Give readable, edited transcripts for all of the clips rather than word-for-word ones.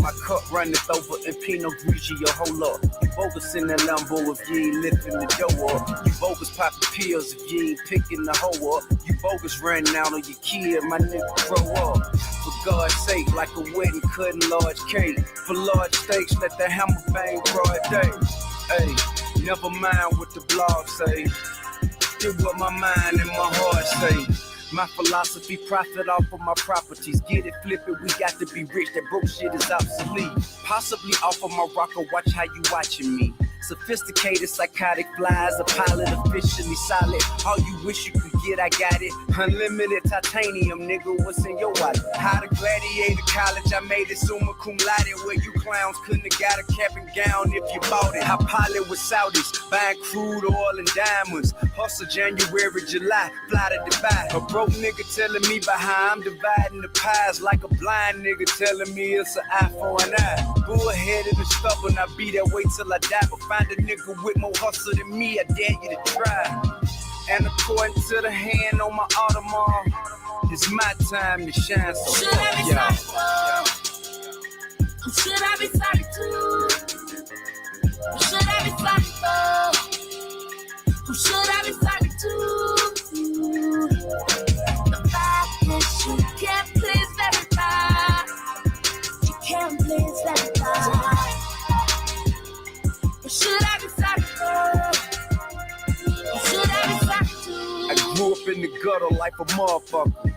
My cup runneth over in Pinot Grigio, hold up. You bogus in that Lambo if you ain't lifting the dough up. You bogus popping pills if you ain't picking the hoe up. You bogus running out on your kid, my nigga grow up. For God's sake, like a wedding cutting large cake. For large stakes, let the hammer bang broad day. Hey, never mind what the blog say. Did what my mind and my heart say. My philosophy, profit off of my properties. Get it, flip it, we got to be rich. That broke shit is obsolete. Possibly off of my rocker, watch how you watching me. Sophisticated, psychotic flies, a pilot officially solid. All you wish you could get, I got it. Unlimited titanium, nigga, what's in your wallet? How to gladiator college, I made it summa cum laude. Where you clowns couldn't have got a cap and gown if you bought it. I pilot with Saudis, buying crude oil and diamonds. Hustle January, July, fly to Dubai. A broke nigga telling me about how I'm dividing the pies. Like a blind nigga telling me it's an eye for an eye. Bullheaded and stubborn, I be that way till I die. But find a nigga with more hustle than me, I dare you to try. And according to the hand on my Audemars, it's my time to shine, so should I be sorry for? Who should I be sorry to? Who should I be sorry for? Who should I be sorry to? The fact is you can't please everybody. You can't please everybody. Who should I be sorry for? Who should I be sorry to? I grew up in the gutter like a motherfucker.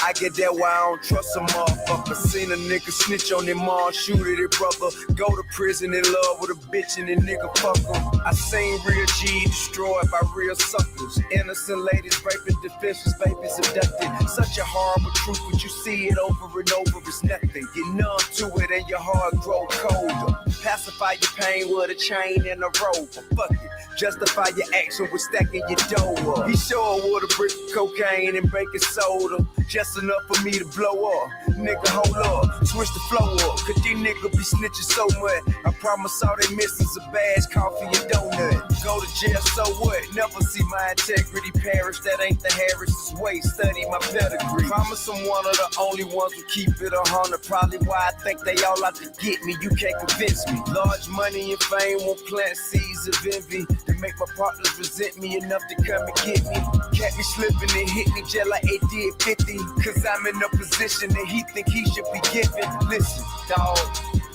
I get that why I don't trust a motherfucker. Seen a nigga snitch on their mom, shoot at their brother. Go to prison in love with a bitch and a nigga fuck em. I seen real G destroyed by real suckers. Innocent ladies raping defenseless babies abducted. Such a horrible truth, but you see it over and over, it's nothing. Get numb to it and your heart grow colder. Pacify your pain with a chain and a rope. Fuck it, justify your action with stacking your dough up. He sure with a brick of cocaine and baking soda. Just enough for me to blow up. Nigga, hold up, switch the flow up. Cause these niggas be snitching so much. I promise all they miss is a badge, coffee, and donut. Go to jail, so what? Never see my integrity perish. That ain't the Harris's way. Study my pedigree. Promise I'm one of the only ones who keep it 100. Probably why I think they all out to get me. You can't convince me. Large money and fame won't plant seeds of envy to make my partners resent me enough to come and get me. Catch me slipping and hit me just like it did 50. Cause I'm in a position that he think he should be given. Listen, dawg,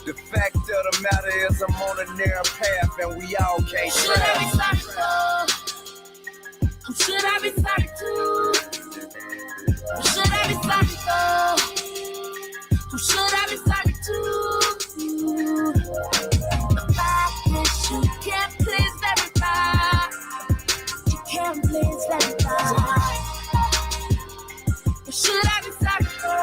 the fact of the matter is I'm on a narrow path and we all can't should I be sorry for? Who should I be sorry to? Who should I be sorry for? Who should I be sorry to? The fact is you can't please everybody. You can't please everybody. Who should I be sorry for?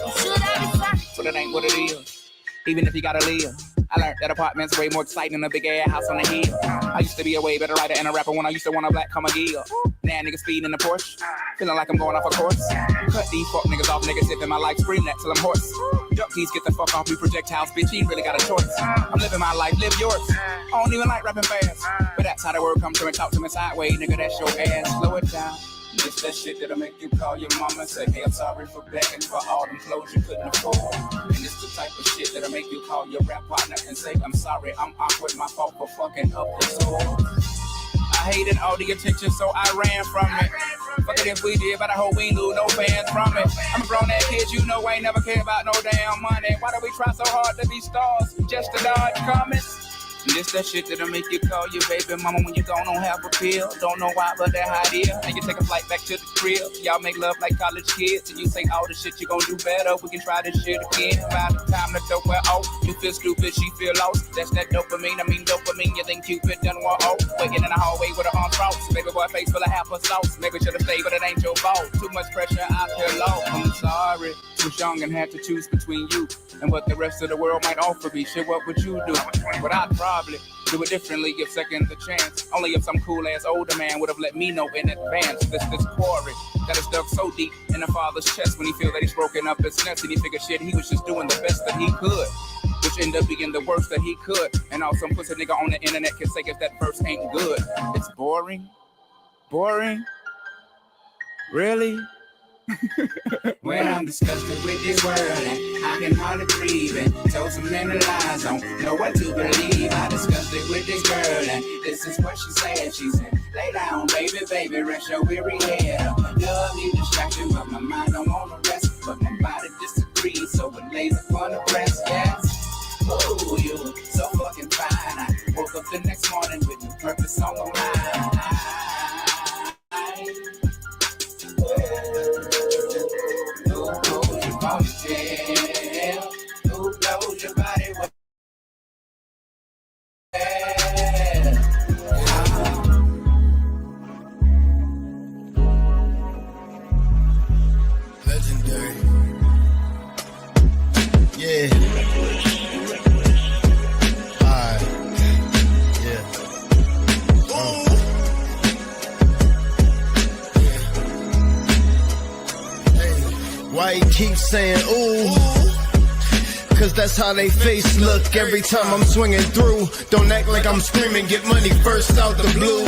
Who should I be sorry for? So that ain't what it is, even if you gotta live. I learned that apartment's way more exciting than a big ass house on the hill. I used to be a way better writer and a rapper when I used to want a black comma gill. Now niggas speeding in the Porsche, feeling like I'm going off a course. Cut these fuck niggas off, niggas sipping my life, scream that till I'm hoarse. Duck tees, get the fuck off me, projectiles, bitch, you ain't really got a choice. I'm living my life, live yours. I don't even like rapping fast, but that's how the word comes through and talk to me sideways, nigga, that's your ass. Slow it down. It's that shit that'll make you call your mama and say, hey, I'm sorry for begging for all them clothes you couldn't afford. And it's the type of shit that'll make you call your rap partner and say, I'm sorry, I'm awkward, my fault for fucking up the soul. I hated all the attention, so I ran from it. Fuck it if we did, but I hope we ain't lose no fans from it. I'm a grown-ass kid, you know I ain't never cared about no damn money. Why do we try so hard to be stars just to dodge comments? And this that shit that'll make you call your baby mama when you don't have a pill. Don't know why, but that how it is. And you take a flight back to the crib. Y'all make love like college kids. And you say all the shit you gon' do better. We can try this shit again. By the time the dope wear off, you feel stupid, she feel lost. That's that dopamine, dopamine. You think Cupid done war off. Waiting in the hallway with her arms crossed. Baby boy face full of applesauce. Maybe should've stayed, but it ain't your fault. Too much pressure, I feel low. I'm sorry. Was young and had to choose between you and what the rest of the world might offer me. Shit, what would you do? But I'd probably do it differently, give seconds a chance. Only if some cool ass older man would have let me know in advance. This quarry that is dug so deep in a father's chest when he feel that he's broken up his nest and he figured shit he was just doing the best that he could, which ended up being the worst that he could. And all some pussy nigga on the internet can say if that verse ain't good. It's boring, really. When I'm disgusted with this world and I can hardly breathe and told so many lies, don't know what to believe. I disgusted with this girl and this is what she said. She said, lay down, baby, baby, rest your weary head. Love you distraction, but my mind don't wanna rest. But my body disagrees, so it lays upon the breast, yes. Oh, you so fucking fine. I woke up the next morning with new purpose on my mind. Who knows your ponytail? Who knows your body well? Legendary. Yeah. Alright. Yeah. Why he keep saying ooh? Cause that's how they face look every time I'm swinging through. Don't act like I'm screaming, get money first out the blue.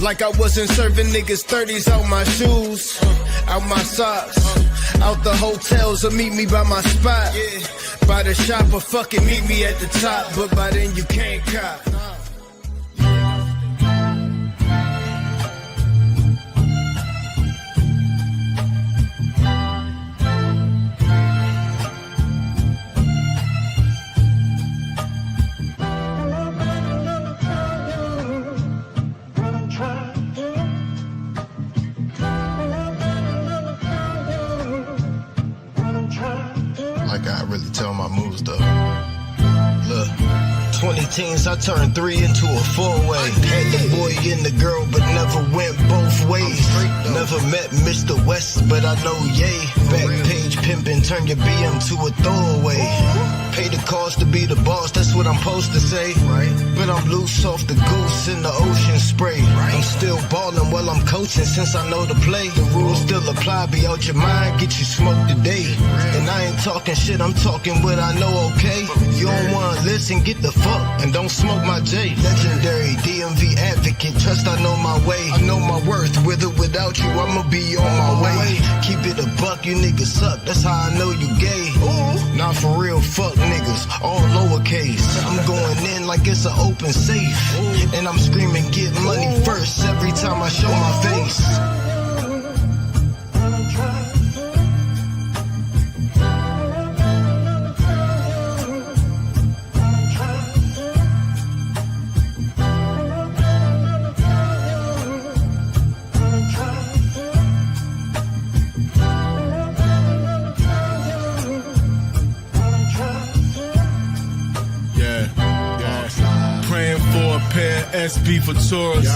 Like I wasn't serving niggas 30s out my shoes, out my socks, out the hotels or meet me by my spot. By the shop or fucking meet me at the top, but by then you can't cop. Like I really tell my moves though. Look, 20 teens, I turned 3 into a 4-way. Had the boy and the girl, but never went both ways. Never met Mr. West, but I know yay. Back page pimpin', turn your BM to a throwaway. Pay the cost to be the boss, that's what I'm supposed to say. But I'm loose off the goose in the ocean spray. I'm still ballin' while I'm coaching since I know the play. The rules still apply, be out your mind, get you smoked today. And I ain't talking shit, I'm talking what I know, okay? You don't wanna listen, get the fuck and don't smoke my J. Legendary DMV advocate, trust I know my way. I know my worth, with or without you, I'ma be on my way. Keep it a buck, you niggas suck, that's how I know you gay. Not for real, fuck niggas, all lowercase. I'm going in like it's an open safe. And I'm screaming, get money first every time I show my face. SB for tourists.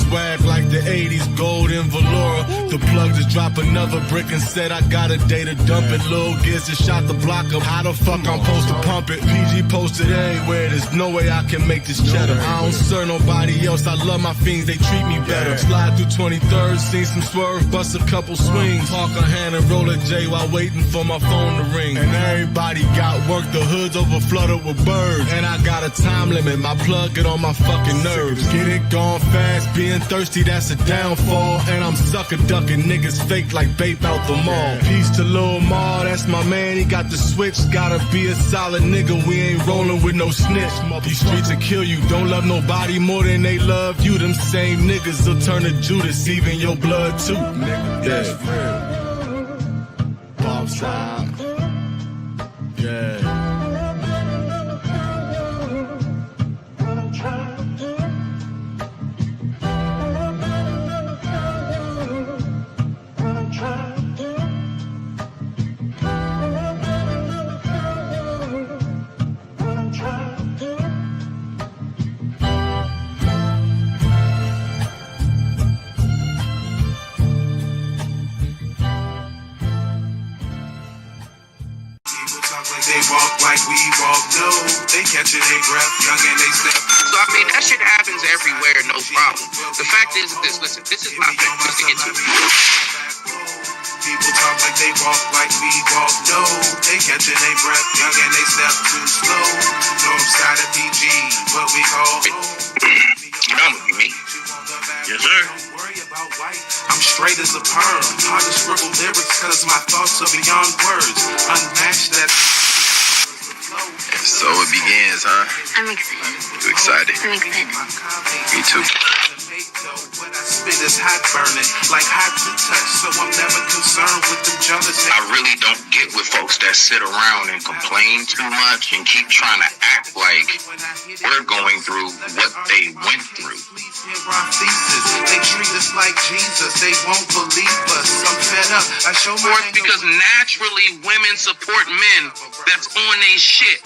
Swag like the 80s, gold and velour. The plug just dropped another brick and said I got a day to dump it. Lil Giz just shot the block up. How the fuck I'm supposed to pump it? PG posted everywhere. There's no way I can make this cheddar. I don't serve nobody else. I love my fiends, they treat me better. Slide through 23rd, seen some swerve, bust a couple swings. Park a hand and roll a J while waiting for my phone to ring. And everybody got work. The hood's over flooded with birds. And I got a time limit. My plug get on my fucking nerves. Get it gone fast, being thirsty, that's a downfall. And I'm sucker ducking niggas fake like Bape out the mall. Peace to Lil Ma, that's my man, he got the switch. Gotta be a solid nigga, we ain't rolling with no snitch. These streets will kill you, don't love nobody more than they love you. Them same niggas will turn to Judas, even your blood too, nigga. That's real. Bob style. Yeah. They walk like we walk, no. They catching their breath, young and they step. So I mean, that shit happens everywhere, no problem. The fact is this, listen, this is my thing, just to get to People talk like they walk like we walk, no. They catching their breath, young and they step too slow. North side of PG, what we call home. You know me. Yes, sir. Don't worry about white. I'm straight as a perm. Hard to scribble lyrics cause my thoughts are beyond words. Unmatched that. So it begins, huh? I'm excited. You excited? I'm excited. Me too. What I spit is hot burning, like hot to touch, so I'm never concerned with them jealous. I really don't get with folks that sit around and complain too much and keep trying to act like we're going through what they went through. They treat us like Jesus, they won't believe us. I'm fed up. I show my Because naturally women support men that's on their shit.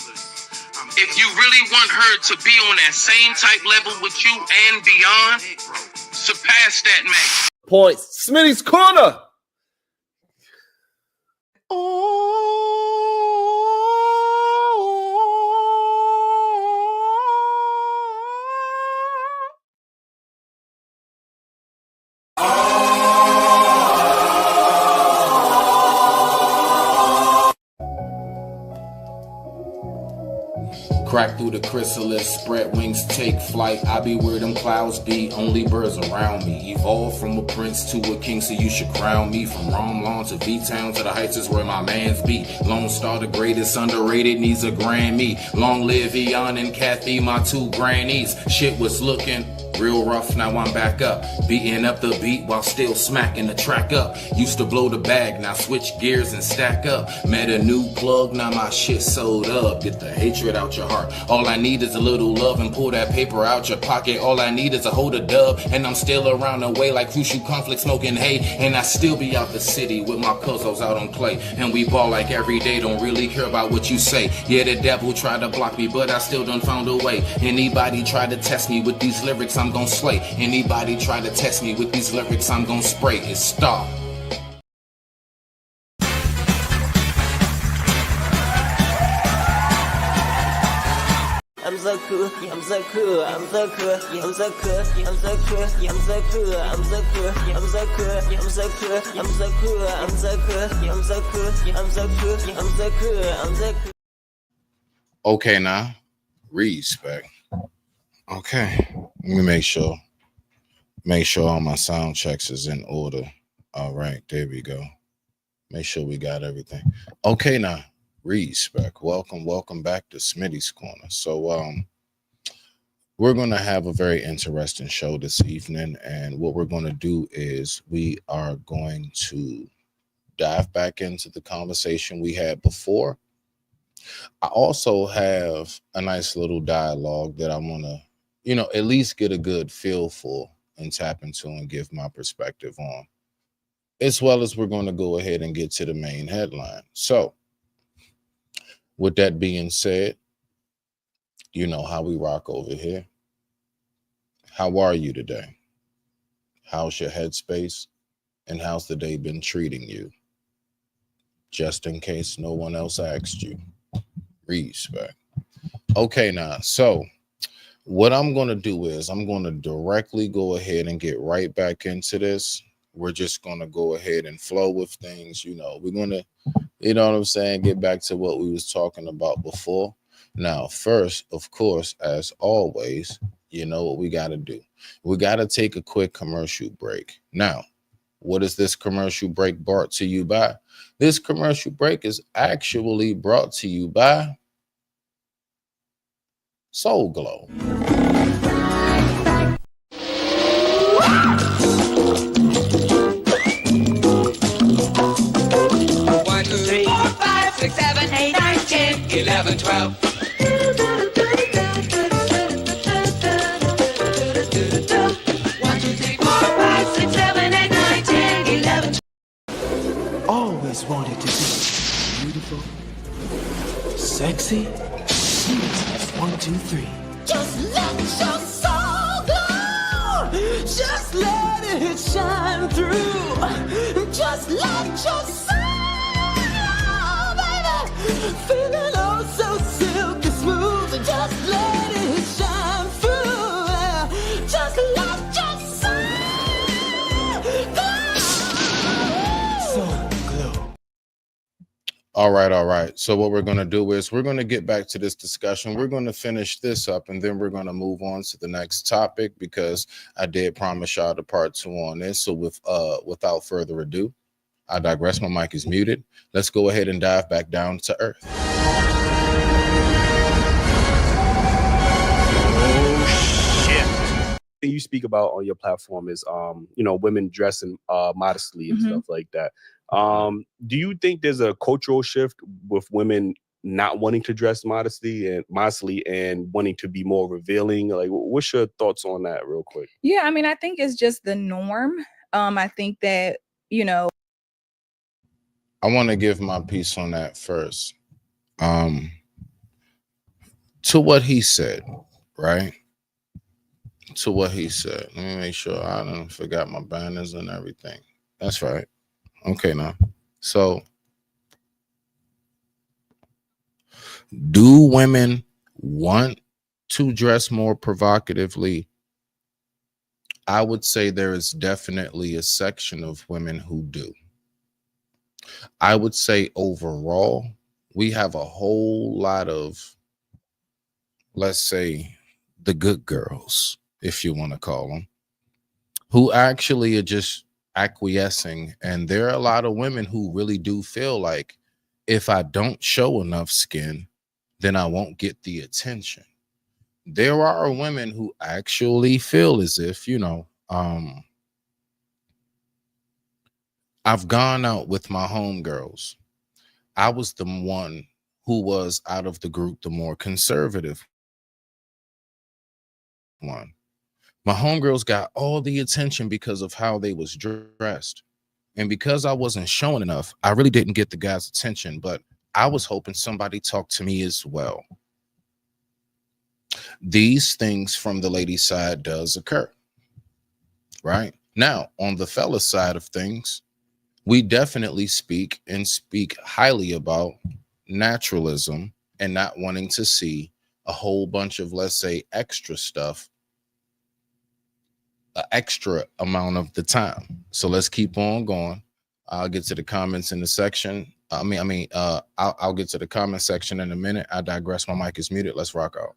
If you really want her to be on that same type level with you and beyond, surpass that man. Points. SmittysCorner. Crack through the chrysalis, spread wings, take flight. I be where them clouds be, only birds around me. Evolve from a prince to a king, so you should crown me. From Rome Lawn to V-Town to the heights is where my mans be. Lone Star, the greatest, underrated, needs a Grammy. Long live Eon and Kathy, my two grannies. Shit was looking real rough, now I'm back up. Beating up the beat while still smacking the track up. Used to blow the bag, now switch gears and stack up. Met a new plug, now my shit sold up. Get the hatred out your heart. All I need is a little love and pull that paper out your pocket. All I need is a hold a dub, and I'm still around the way like crucial conflict smoking hay. And I still be out the city with my cousins out on play. And we ball like every day, don't really care about what you say. Yeah, the devil tried to block me, but I still done found a way. Anybody try to test me with these lyrics, I'm gon' slay. Anybody try to test me with these lyrics, I'm gon' spray. It's stop. I'm so cool, I'm so cool, I'm so cool, I'm so cool, I'm so cool, I'm so cool, I'm so cool, I'm so cool, I'm so cool, I'm so cool, I'm so cool, I'm so cool, I'm so cool, I'm so cool, I'm so cool. Okay, now, respect. Okay, let me make sure all my sound checks is in order. All right, there we go. Make sure we got everything. Okay, now, respect. Welcome back to SmittysCorner. So, we're going to have a very interesting show this evening, and what we're going to do is we are going to dive back into the conversation we had before. I also have a nice little dialogue that I want to, at least get a good feel for and tap into and give my perspective on, as well as we're going to go ahead and get to the main headline. So, with that being said, you know how we rock over here. How are you today? How's your headspace? And how's the day been treating you? Just in case no one else asked you. Respect. Okay, now, so what I'm going to do is I'm going to directly go ahead and get right back into this. We're just going to go ahead and flow with things. We're going to, you know what I'm saying, get back to what we was talking about before. Now, first, of course, as always, you know what we got to do. We got to take a quick commercial break. Now, what is this commercial break brought to you by? This commercial break is actually brought to you by Soul Glow. 1, 2, 3, 4, 5, 6, 7, 8, 9, 10, 11, 12. 1, 2, 3, 4, 5, 6, 7, 8, 9, 10, 11. Always wanted to be beautiful, sexy. 1, 2, 3. Just let your soul glow. Just let it shine through. Just let your soul glow, baby. Feeling oh so silky smooth. Just let it shine through. Just let your soul glow. Soul Glow. All right. So what we're going to do is we're going to get back to this discussion. We're going to finish this up, and then we're going to move on to the next topic because I did promise y'all the part 2 on this. So without further ado, I digress. My mic is muted. Let's go ahead and dive back down to earth. You speak about on your platform is women dressing modestly and stuff like that. Do you think there's a cultural shift with women not wanting to dress modestly and wanting to be more revealing? Like, what's your thoughts on that real quick? Yeah, I mean, I think it's just the norm. I think that, I want to give my piece on that first. To what he said, right? To what he said. Let me make sure I don't forgot my banners and everything. That's right. Okay, now. So, do women want to dress more provocatively? I would say there is definitely a section of women who do. I would say overall, we have a whole lot of, let's say, the good girls, if you want to call them, who actually are just acquiescing. And there are a lot of women who really do feel like if I don't show enough skin, then I won't get the attention. There are women who actually feel as if, I've gone out with my homegirls. I was the one who was out of the group, the more conservative one. My homegirls got all the attention because of how they was dressed. And because I wasn't showing enough, I really didn't get the guys' attention, but I was hoping somebody talked to me as well. These things from the lady side does occur, right? Now, on the fella side of things, we definitely speak highly about naturalism and not wanting to see a whole bunch of, let's say, extra stuff, an extra amount of the time. So let's keep on going. I'll get to the comments in the section. I'll get to the comment section in a minute. I digress. My mic is muted. Let's rock out.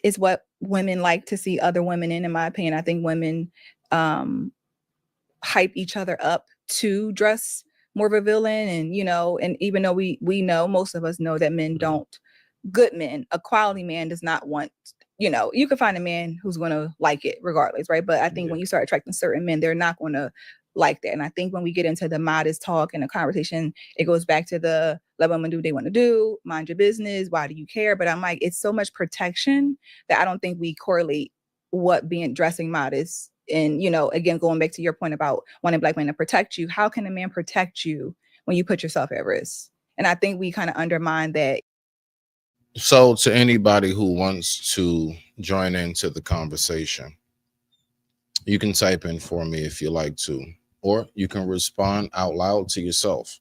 Is what women like to see other women in my opinion. I think women hype each other up to dress more revealing, and and even though we know, most of us know that men don't, good men, a quality man does not want, you can find a man who's going to like it regardless, right? But I think when you start attracting certain men, they're not going to like that. And I think when we get into the modest talk and the conversation, it goes back to the let women do what they want to do, mind your business, why do you care? But I'm like, it's so much protection that I don't think we correlate what being dressing modest. And, again, going back to your point about wanting black men to protect you, how can a man protect you when you put yourself at risk? And I think we kind of undermine that. So to anybody who wants to join into the conversation, you can type in for me if you like to, or you can respond out loud to yourself.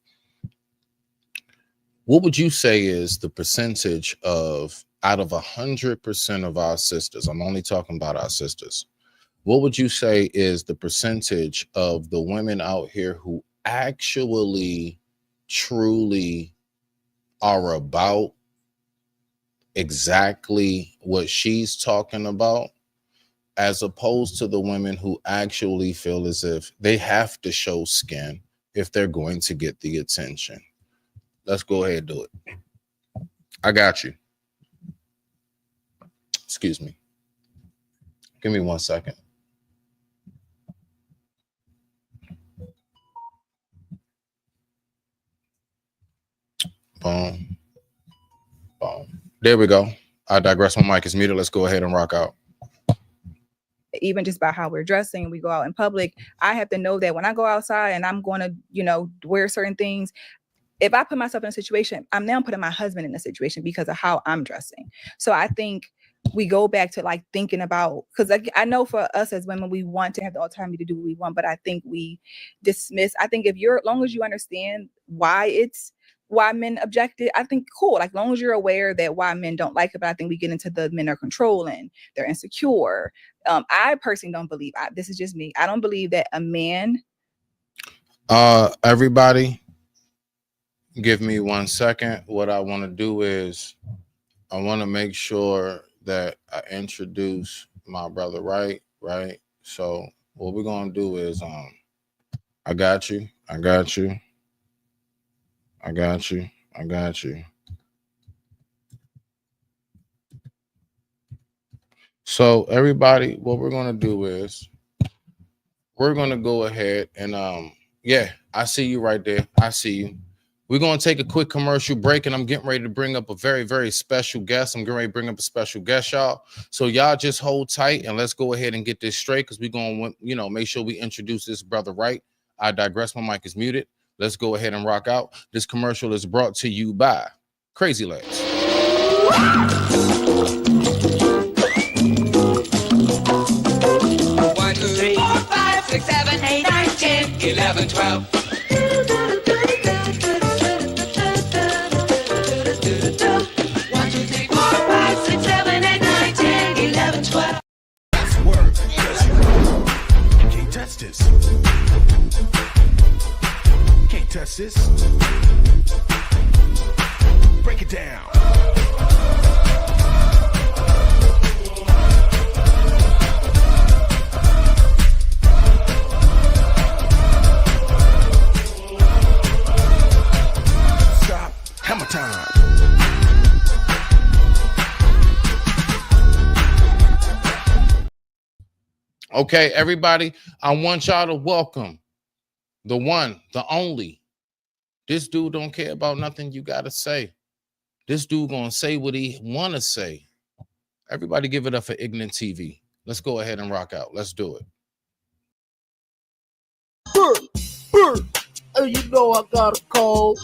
What would you say is the percentage of, out of 100% of our sisters, I'm only talking about our sisters, what would you say is the percentage of the women out here who actually, truly are about exactly what she's talking about, as opposed to the women who actually feel as if they have to show skin if they're going to get the attention? Let's go ahead and do it. I got you. Excuse me. Give me 1 second. Boom. Boom. There we go. I digress. My mic is muted. Let's go ahead and rock out. Even just by how we're dressing and we go out in public, I have to know that when I go outside and I'm going to, wear certain things, if I put myself in a situation, I'm now putting my husband in a situation because of how I'm dressing. So I think we go back to like thinking about, because I know for us as women, we want to have the autonomy to do what we want, but I think we dismiss. I think as long as you understand why men objected, I think cool. Like, long as you're aware that why men don't like it, but I think we get into the men are controlling, they're insecure. I personally don't believe, this is just me, I don't believe that a man. Everybody, Give me 1 second. What I want to do is I want to make sure that I introduce my brother right. So what we're gonna do is I got you. So everybody, what we're gonna do is we're gonna go ahead and yeah, I see you right there. I see you. We're gonna take a quick commercial break, and I'm getting ready to bring up a very, very special guest. I'm getting ready to bring up a special guest, y'all. So y'all just hold tight and let's go ahead and get this straight because we're gonna, make sure we introduce this brother right. I digress. My mic is muted. Let's go ahead and rock out. This commercial is brought to you by Crazy Legs. 1, 2, 3, 4, 5, 6, 7, 8, 9, 10, 11, 12. 1, 2, 3, 4, 5, 6, 7, 8, 9, 10, 11, 12. That's word, because you can't touch this. Can't touch this. Break it down. Stop. Hammer time. Okay, everybody, I want y'all to welcome the one, the only. This dude don't care about nothing you gotta say. This dude gonna say what he wanna say. Everybody give it up for Ignorant TV. Let's go ahead and rock out. Let's do it. Hey, you know I got a cold.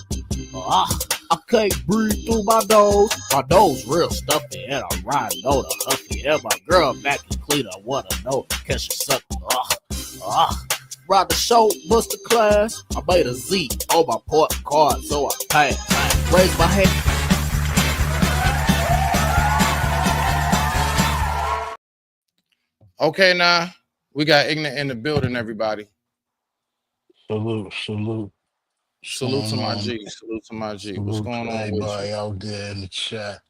I can't breathe through my nose. My nose real stuffy and I'm riding on a huffy. And my girl vacuum cleaner wanna know can she suck? Ride the show, bust the class. I made a Z on my port card, so I passed. Raise my hand. Okay, now we got Ignorant in the building, everybody. Salute. Salute to my G. Salute to my G. What's going on with everybody you? out there in the chat?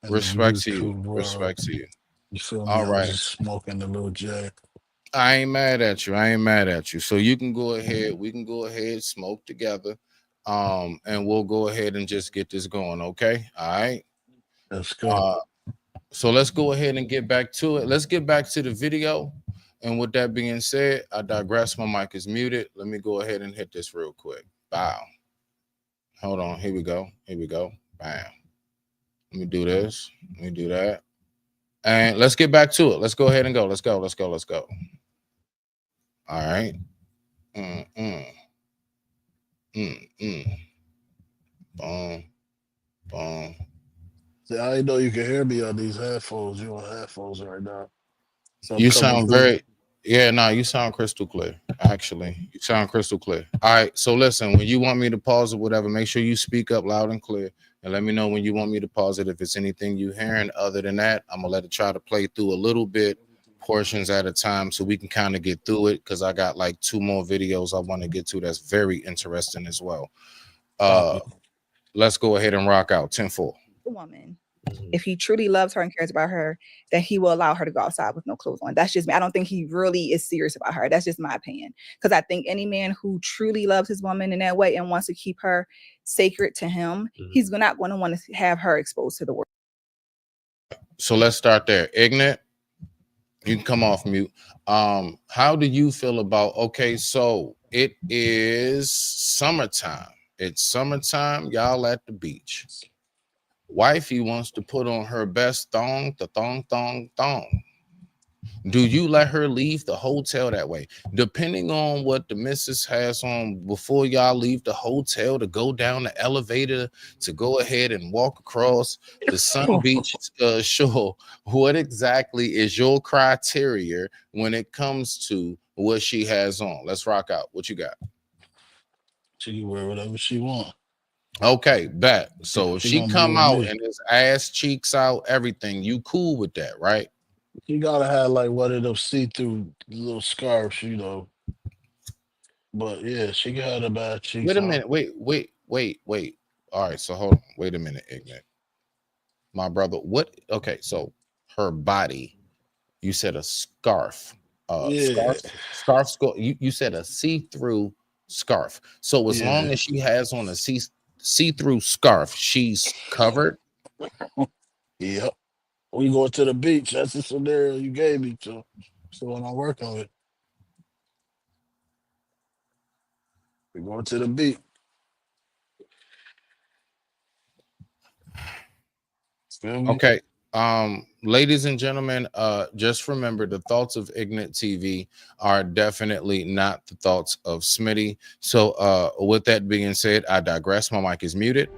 And Respect the to you. YouTube world. Respect to you. You feel me? All I was right. just smoking the little J. I ain't mad at you. So you can go ahead. We can go ahead, smoke together. And we'll go ahead and just get this going. Okay. All right. Let's go. So let's go ahead and get back to it. Let's get back to the video. And with that being said, I digress. My mic is muted. Let me go ahead and hit this real quick. Bow. Hold on. Here we go. Bam. Let me do this. Let me do that. And let's get back to it. Let's go ahead and go. Let's go. All right. Boom. See, I didn't know you can hear me on these headphones. You on headphones right now. So You sound very, you sound crystal clear. Actually, you sound crystal clear. All right. So listen, when you want me to pause or whatever, make sure you speak up loud and clear and let me know when you want me to pause it. If it's anything you hearing other than that, I'm gonna let it try to play through a little bit, portions at a time, so we can kind of get through it. Cause I got like 2 more videos I want to get to. That's very interesting as well. Let's go ahead and rock out 10-4. Woman, if he truly loves her and cares about her, that he will allow her to go outside with no clothes on. That's just me. I don't think he really is serious about her. That's just my opinion. Because I think any man who truly loves his woman in that way and wants to keep her sacred to him, he's not going to want to have her exposed to the world. So let's start there. Ignorant, you can come off mute. How do you feel about, okay, so it is summertime. It's summertime, y'all at the beach. Wifey wants to put on her best thong. Do you let her leave the hotel that way? Depending on what the missus has on before y'all leave the hotel to go down the elevator to go ahead and walk across the Sun Beach shore, what exactly is your criteria when it comes to what she has on? Let's rock out. What you got? She can wear whatever she wants. Okay, bet. So if she gonna come be with out me. and his ass cheeks out, everything, you cool with that, right? You gotta have like one of those see-through little scarves, you know. But yeah, she can have the bad cheeks. Wait a minute. Wait. All right, so hold on. Wait a minute, Ignorant. My brother, what? Okay, so her body, you said a scarf. Yeah, You said a see-through scarf. So as long yeah, as she has on a see-through scarf, she's covered. yep. We going to the beach. That's the scenario you gave me to. So when I'm working with, we going to the beach. Feel me? Okay. Ladies and gentlemen, just remember the thoughts of Ignorant TV are definitely not the thoughts of Smitty. So with that being said, I digress. My mic is muted.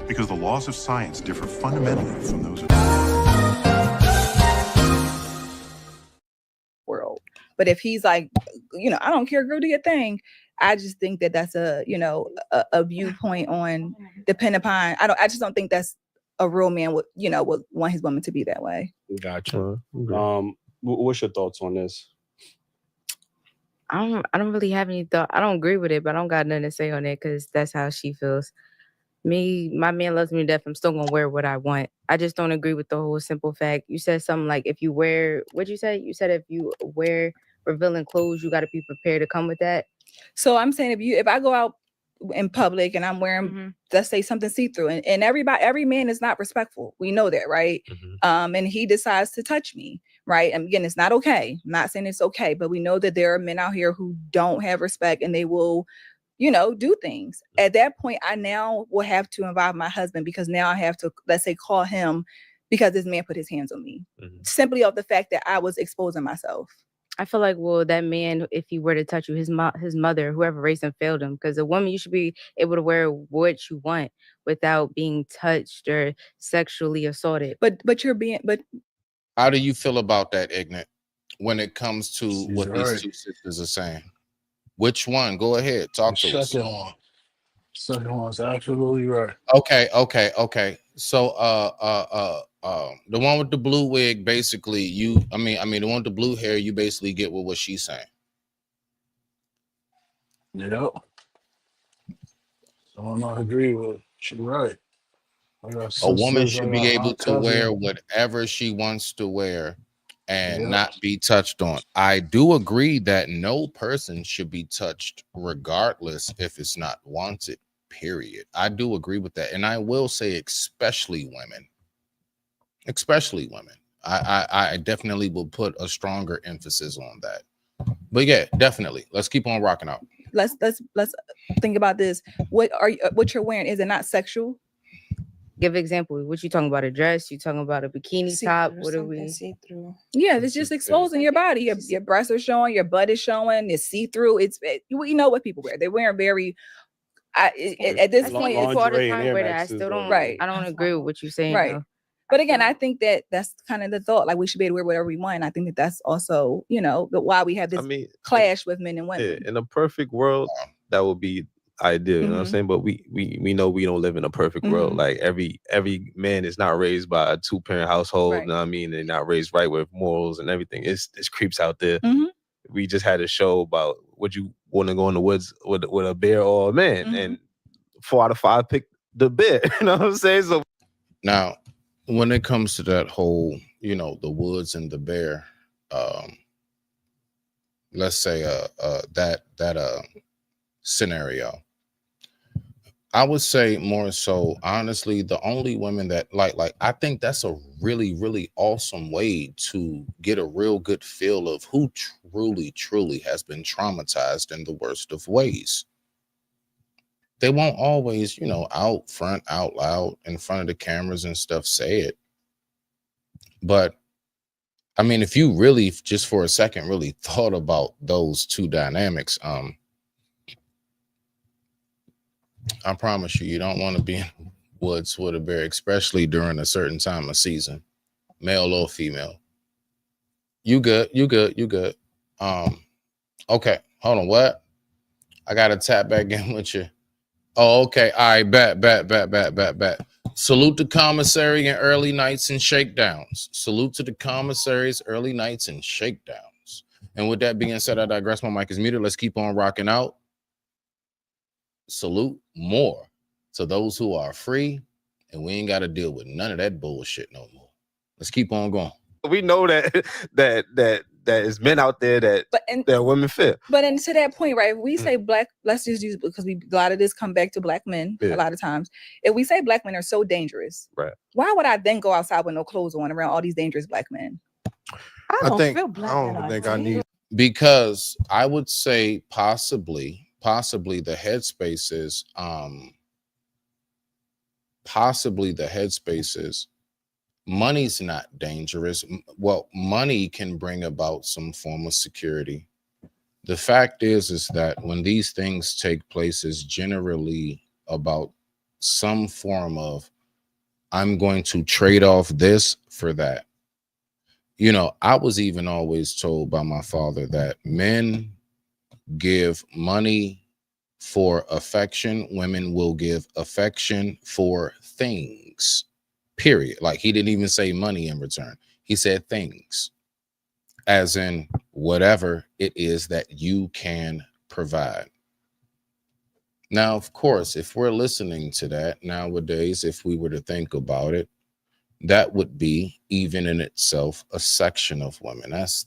Because the laws of science differ fundamentally from those of world. But if he's like, I don't care, girl, do your thing. I just think that that's a viewpoint on depend upon. I just don't think that's a real man would want his woman to be that way. Gotcha. What's your thoughts on this? I don't really have any thought. I don't agree with it, but I don't got nothing to say on it because that's how she feels. My man loves me to death. I'm still gonna wear what I want. I just don't agree with the whole simple fact. You said something like if you wear, what'd you say? You said if you wear revealing clothes, you got to be prepared to come with that. So I'm saying if I go out in public and I'm wearing, let's say something see-through, and every man is not respectful. We know that, right? And he decides to touch me, right? And again, it's not okay. I'm not saying it's okay, but we know that there are men out here who don't have respect and they will, do things. At that point, I now will have to involve my husband because now I have to, let's say, call him because this man put his hands on me. Simply off the fact that I was exposing myself. I feel like, well, that man, if he were to touch you, his mother, whoever raised him, failed him. Because a woman, you should be able to wear what you want without being touched or sexually assaulted. But how do you feel about that, Ignorant, when it comes to what right. these two sisters are saying? Which one? Go ahead, talk to us. Second one's absolutely right. Okay. So the one with the blue wig, basically, the one with the blue hair, you basically get what she's saying. Yep. Someone I agree with. She's right. A woman should be able to wear whatever she wants to wear and not be touched on. I do agree that no person should be touched regardless if it's not wanted, period. I do agree with that. And I will say especially women. I definitely will put a stronger emphasis on that. But yeah, definitely. Let's keep on rocking out. Let's think about this. What you're wearing, is it not sexual? Give an example. What you talking about? A dress? You talking about a bikini top? What are we? See-through. Yeah, it's just exposing your body. Your breasts are showing. Your butt is showing. It's see-through. We know what people wear. They're wearing very. At this point, it's all the time wear that. I still don't. Right. I don't agree with what you're saying. Right. Though. But again, I think that's kind of the thought. Like we should be able to wear whatever we want. And I think that that's also, why we have this clash with men and women. In a perfect world, that would be ideal. You know what I'm saying? But we know we don't live in a perfect world. Like every man is not raised by a 2-parent household. You know what I mean? They're not raised right with morals and everything. It's creeps out there. We just had a show about would you want to go in the woods with a bear or a man, and 4 out of 5 picked the bear. You know what I'm saying? So now, when it comes to that whole, the woods and the bear, let's say that scenario, I would say more so, honestly, the only women that like I think that's a really, really awesome way to get a real good feel of who truly has been traumatized in the worst of ways. They won't always, out front, out loud, in front of the cameras and stuff, say it. But I mean, if you really just for a second really thought about those two dynamics, I promise you don't want to be in woods with a bear, especially during a certain time of season, male or female. You good. Okay, hold on. What? I gotta tap back in with you. Oh, okay. All right, bet. Salute the commissary and early nights and shakedowns. Salute to the commissaries, early nights and shakedowns. And with that being said, I digress. My mic is muted. Let's keep on rocking out. Salute more. to those who are free, and we ain't got to deal with none of that bullshit no more. Let's keep on going. We know that is men out there that women fear. But and to that point, right? If we say black, let's just use, because a lot of this come back to black men a lot of times. If we say black men are so dangerous, right? Why would I then go outside with no clothes on around all these dangerous black men? I don't think I need, because I would say possibly the headspace is money's not dangerous. Well, money can bring about some form of security. The fact is that when these things take place, is generally about some form of, I'm going to trade off this for that. You know, I was even always told by my father that men give money for affection, women will give affection for things, period. Like, he didn't even say money in return. He said things, as in whatever it is that you can provide. Now, of course, if we're listening to that nowadays, if we were to think about it, that would be even in itself a section of women. That's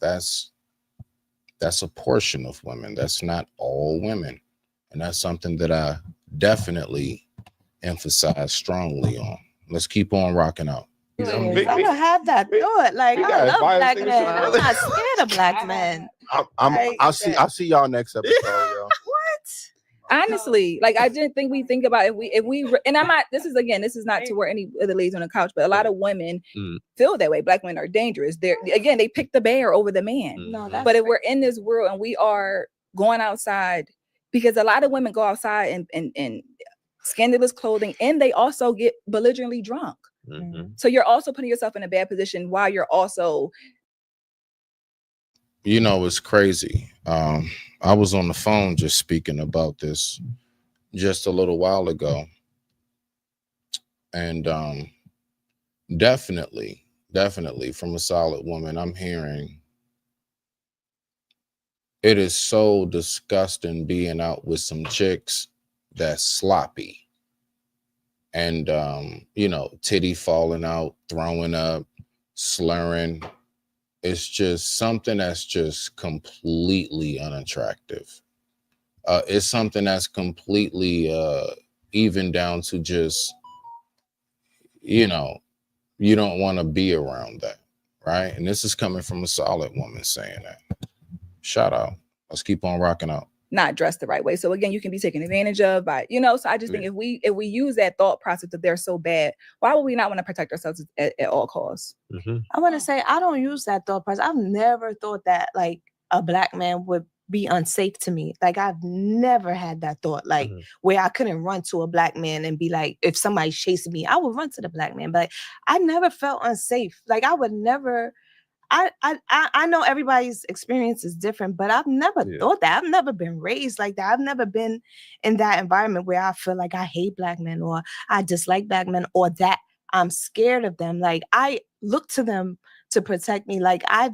a portion of women. That's not all women. And that's something that I definitely emphasize strongly on. Let's keep on rocking out. I don't have that thought. Like, I love black men. I'm not scared of black men. I'll see y'all next episode, yo. Honestly, like, I didn't think we think about if we and I'm not, this is not to where any of the ladies on the couch, but a lot of women feel that way. Black men are dangerous. They pick the bear over the man. But if we're in this world and we are going outside, because a lot of women go outside in scandalous clothing, and they also get belligerently drunk. So you're also putting yourself in a bad position while you're also, you know, it's crazy. I was on the phone just speaking about this just a little while ago. And definitely from a solid woman, I'm hearing it is so disgusting being out with some chicks that's sloppy. And, you know, titty falling out, throwing up, slurring. It's just something that's just completely unattractive. It's something that's completely even down to just, you know, you don't want to be around that, right? And this is coming from a solid woman saying that. Shout out. Let's keep on rocking out. not dressed the right way. So again, you can be taken advantage of by, so I just think if we use that thought process that they're so bad, why would we not want to protect ourselves at all costs? Mm-hmm. I want to say, I don't use that thought process. I've never thought that like a black man would be unsafe to me. Like I've never had that thought, like where I couldn't run to a black man and be like, if somebody's chasing me, I would run to the black man. But I never felt unsafe. Like I would never, I know everybody's experience is different, but I've never thought that. I've never been raised like that. I've never been in that environment where I feel like I hate black men or I dislike black men or that I'm scared of them. Like I look to them to protect me. Like I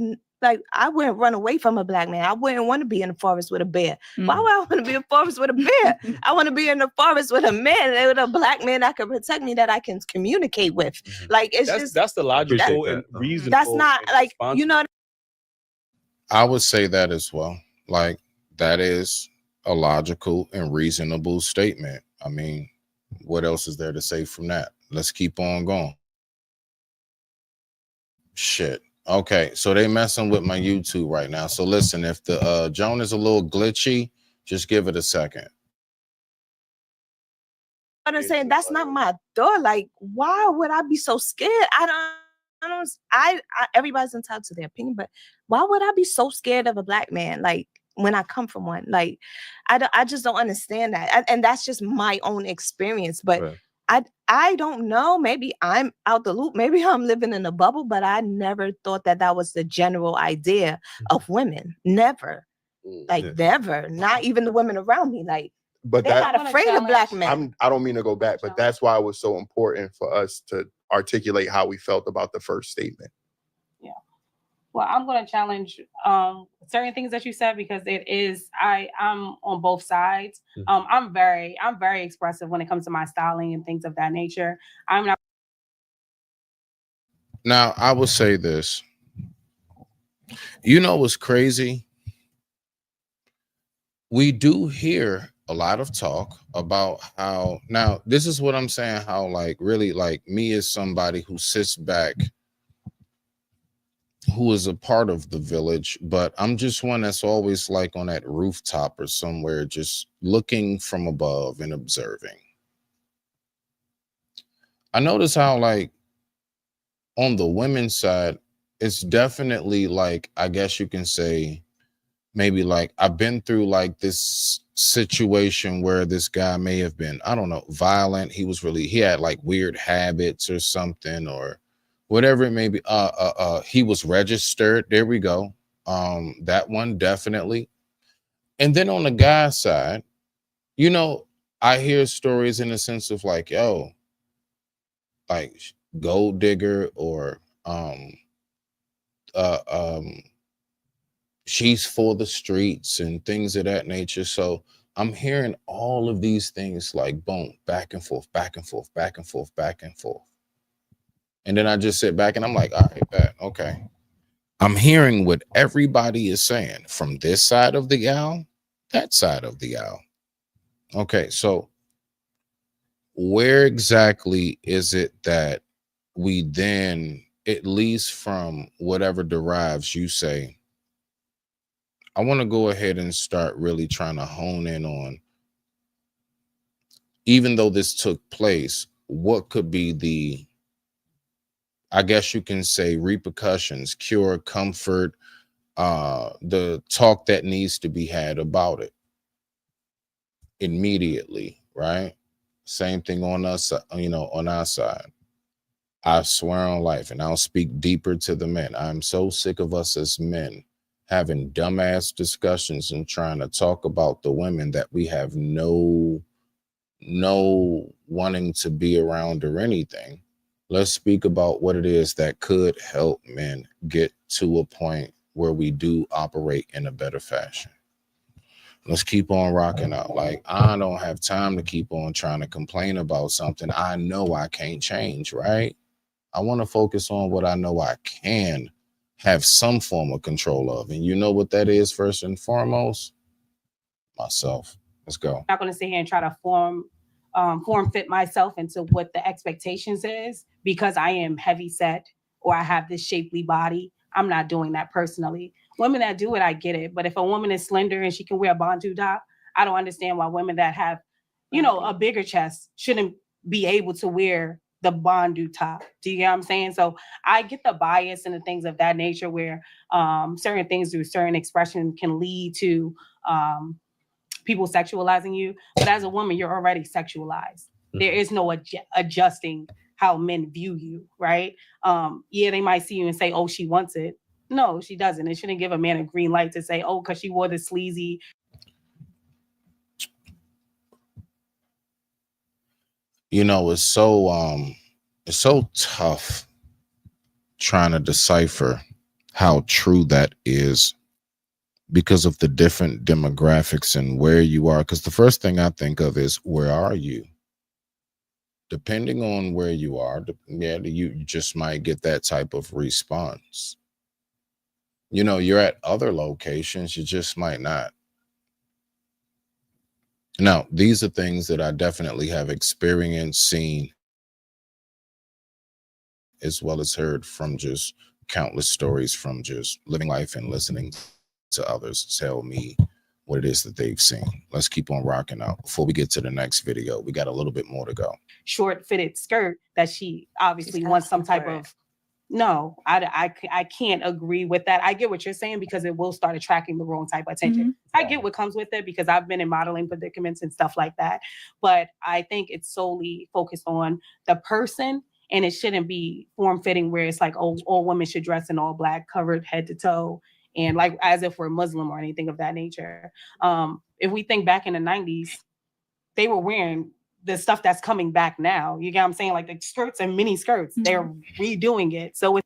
wouldn't run away from a black man. I wouldn't want to be in the forest with a bear. Why would I want to be in the forest with a bear? I want to be in the forest with a man, with a black man that can protect me, that I can communicate with. Like that's the logical and reasonable. That's not like, I would say that as well. Like that is a logical and reasonable statement. I mean, what else is there to say from that? Let's keep on going. Shit. Okay, so they messing with my YouTube right now. So listen, if the Joan is a little glitchy, just give it a second. I'm saying that's not my thought. Like, why would I be so scared? Everybody's entitled to their opinion, but why would I be so scared of a black man? Like when I come from one, like I just don't understand that. And that's just my own experience. But I don't know. Maybe I'm out the loop. Maybe I'm living in a bubble, but I never thought that was the general idea of women. Never. Like never. Not even the women around me. Like, but they're not afraid of black men. I don't mean to go back, but that's why it was so important for us to articulate how we felt about the first statement. Yeah. Well, I'm going to challenge certain things that you said because it is I'm on both sides. I'm very expressive when it comes to my styling and things of that nature. I'm not. Now, I will say this. You know what's crazy? We do hear a lot of talk about how, now this is what I'm saying, how like really like me as somebody who sits back, who is a part of the village, but I'm just one that's always like on that rooftop or somewhere, just looking from above and observing. I notice how like on the women's side, it's definitely like, I guess you can say, maybe like I've been through like this situation where this guy may have been, I don't know, violent. He had like weird habits or something or whatever it may be. He was registered. There we go. That one definitely. And then on the guy side, you know, I hear stories in the sense of like, yo, like gold digger or uh um she's for the streets and things of that nature. So I'm hearing all of these things like boom, back and forth, back and forth, back and forth, back and forth. And then I just sit back and I'm like, all right, bet, okay. I'm hearing what everybody is saying from this side of the aisle, that side of the aisle. Okay, so where exactly is it that we then, at least from whatever derives you say, I want to go ahead and start really trying to hone in on, even though this took place, what could be the, I guess you can say, repercussions, cure, comfort, the talk that needs to be had about it immediately, right? Same thing on us, on our side. I swear on life, and I'll speak deeper to the men. I'm so sick of us as men having dumbass discussions and trying to talk about the women that we have no wanting to be around or anything. Let's speak about what it is that could help men get to a point where we do operate in a better fashion. Let's keep on rocking out. Like, I don't have time to keep on trying to complain about something I know I can't change, right? I want to focus on what I know I can have some form of control of. And you know what that is, first and foremost? Myself. Let's go. I'm not going to sit here and try to form fit myself into what the expectations is because I am heavy set or I have this shapely body. I'm not doing that personally. Women that do it, I get it. But if a woman is slender and she can wear a bantu top, I don't understand why women that have, a bigger chest shouldn't be able to wear the bantu top. Do you get what I'm saying? So I get the bias and the things of that nature where certain things through certain expression can lead to people sexualizing you. But as a woman, you're already sexualized. There is no adjusting how men view you, right? Yeah, they might see you and say, oh, she wants it. No, she doesn't. It shouldn't give a man a green light to say, oh, because she wore the sleazy. It's so tough trying to decipher how true that is because of the different demographics and where you are. Because the first thing I think of is, where are you? Depending on where you are, you just might get that type of response. You're at other locations, you just might not. Now, these are things that I definitely have experienced, seen, as well as heard from just countless stories from just living life and listening to others tell me what it is that they've seen. Let's keep on rocking out. Before we get to the next video, we got a little bit more to go. Short fitted skirt that she obviously wants some type of. No, I can't agree with that. I get what you're saying because it will start attracting the wrong type of attention. I get what comes with it because I've been in modeling predicaments and stuff like that. But I think it's solely focused on the person, and it shouldn't be form fitting where it's like, oh, all women should dress in all black, covered head to toe, and like as if we're Muslim or anything of that nature. If we think back in the 90s, they were wearing the stuff that's coming back now. You get what I'm saying? Like the skirts and mini skirts, they're redoing it. So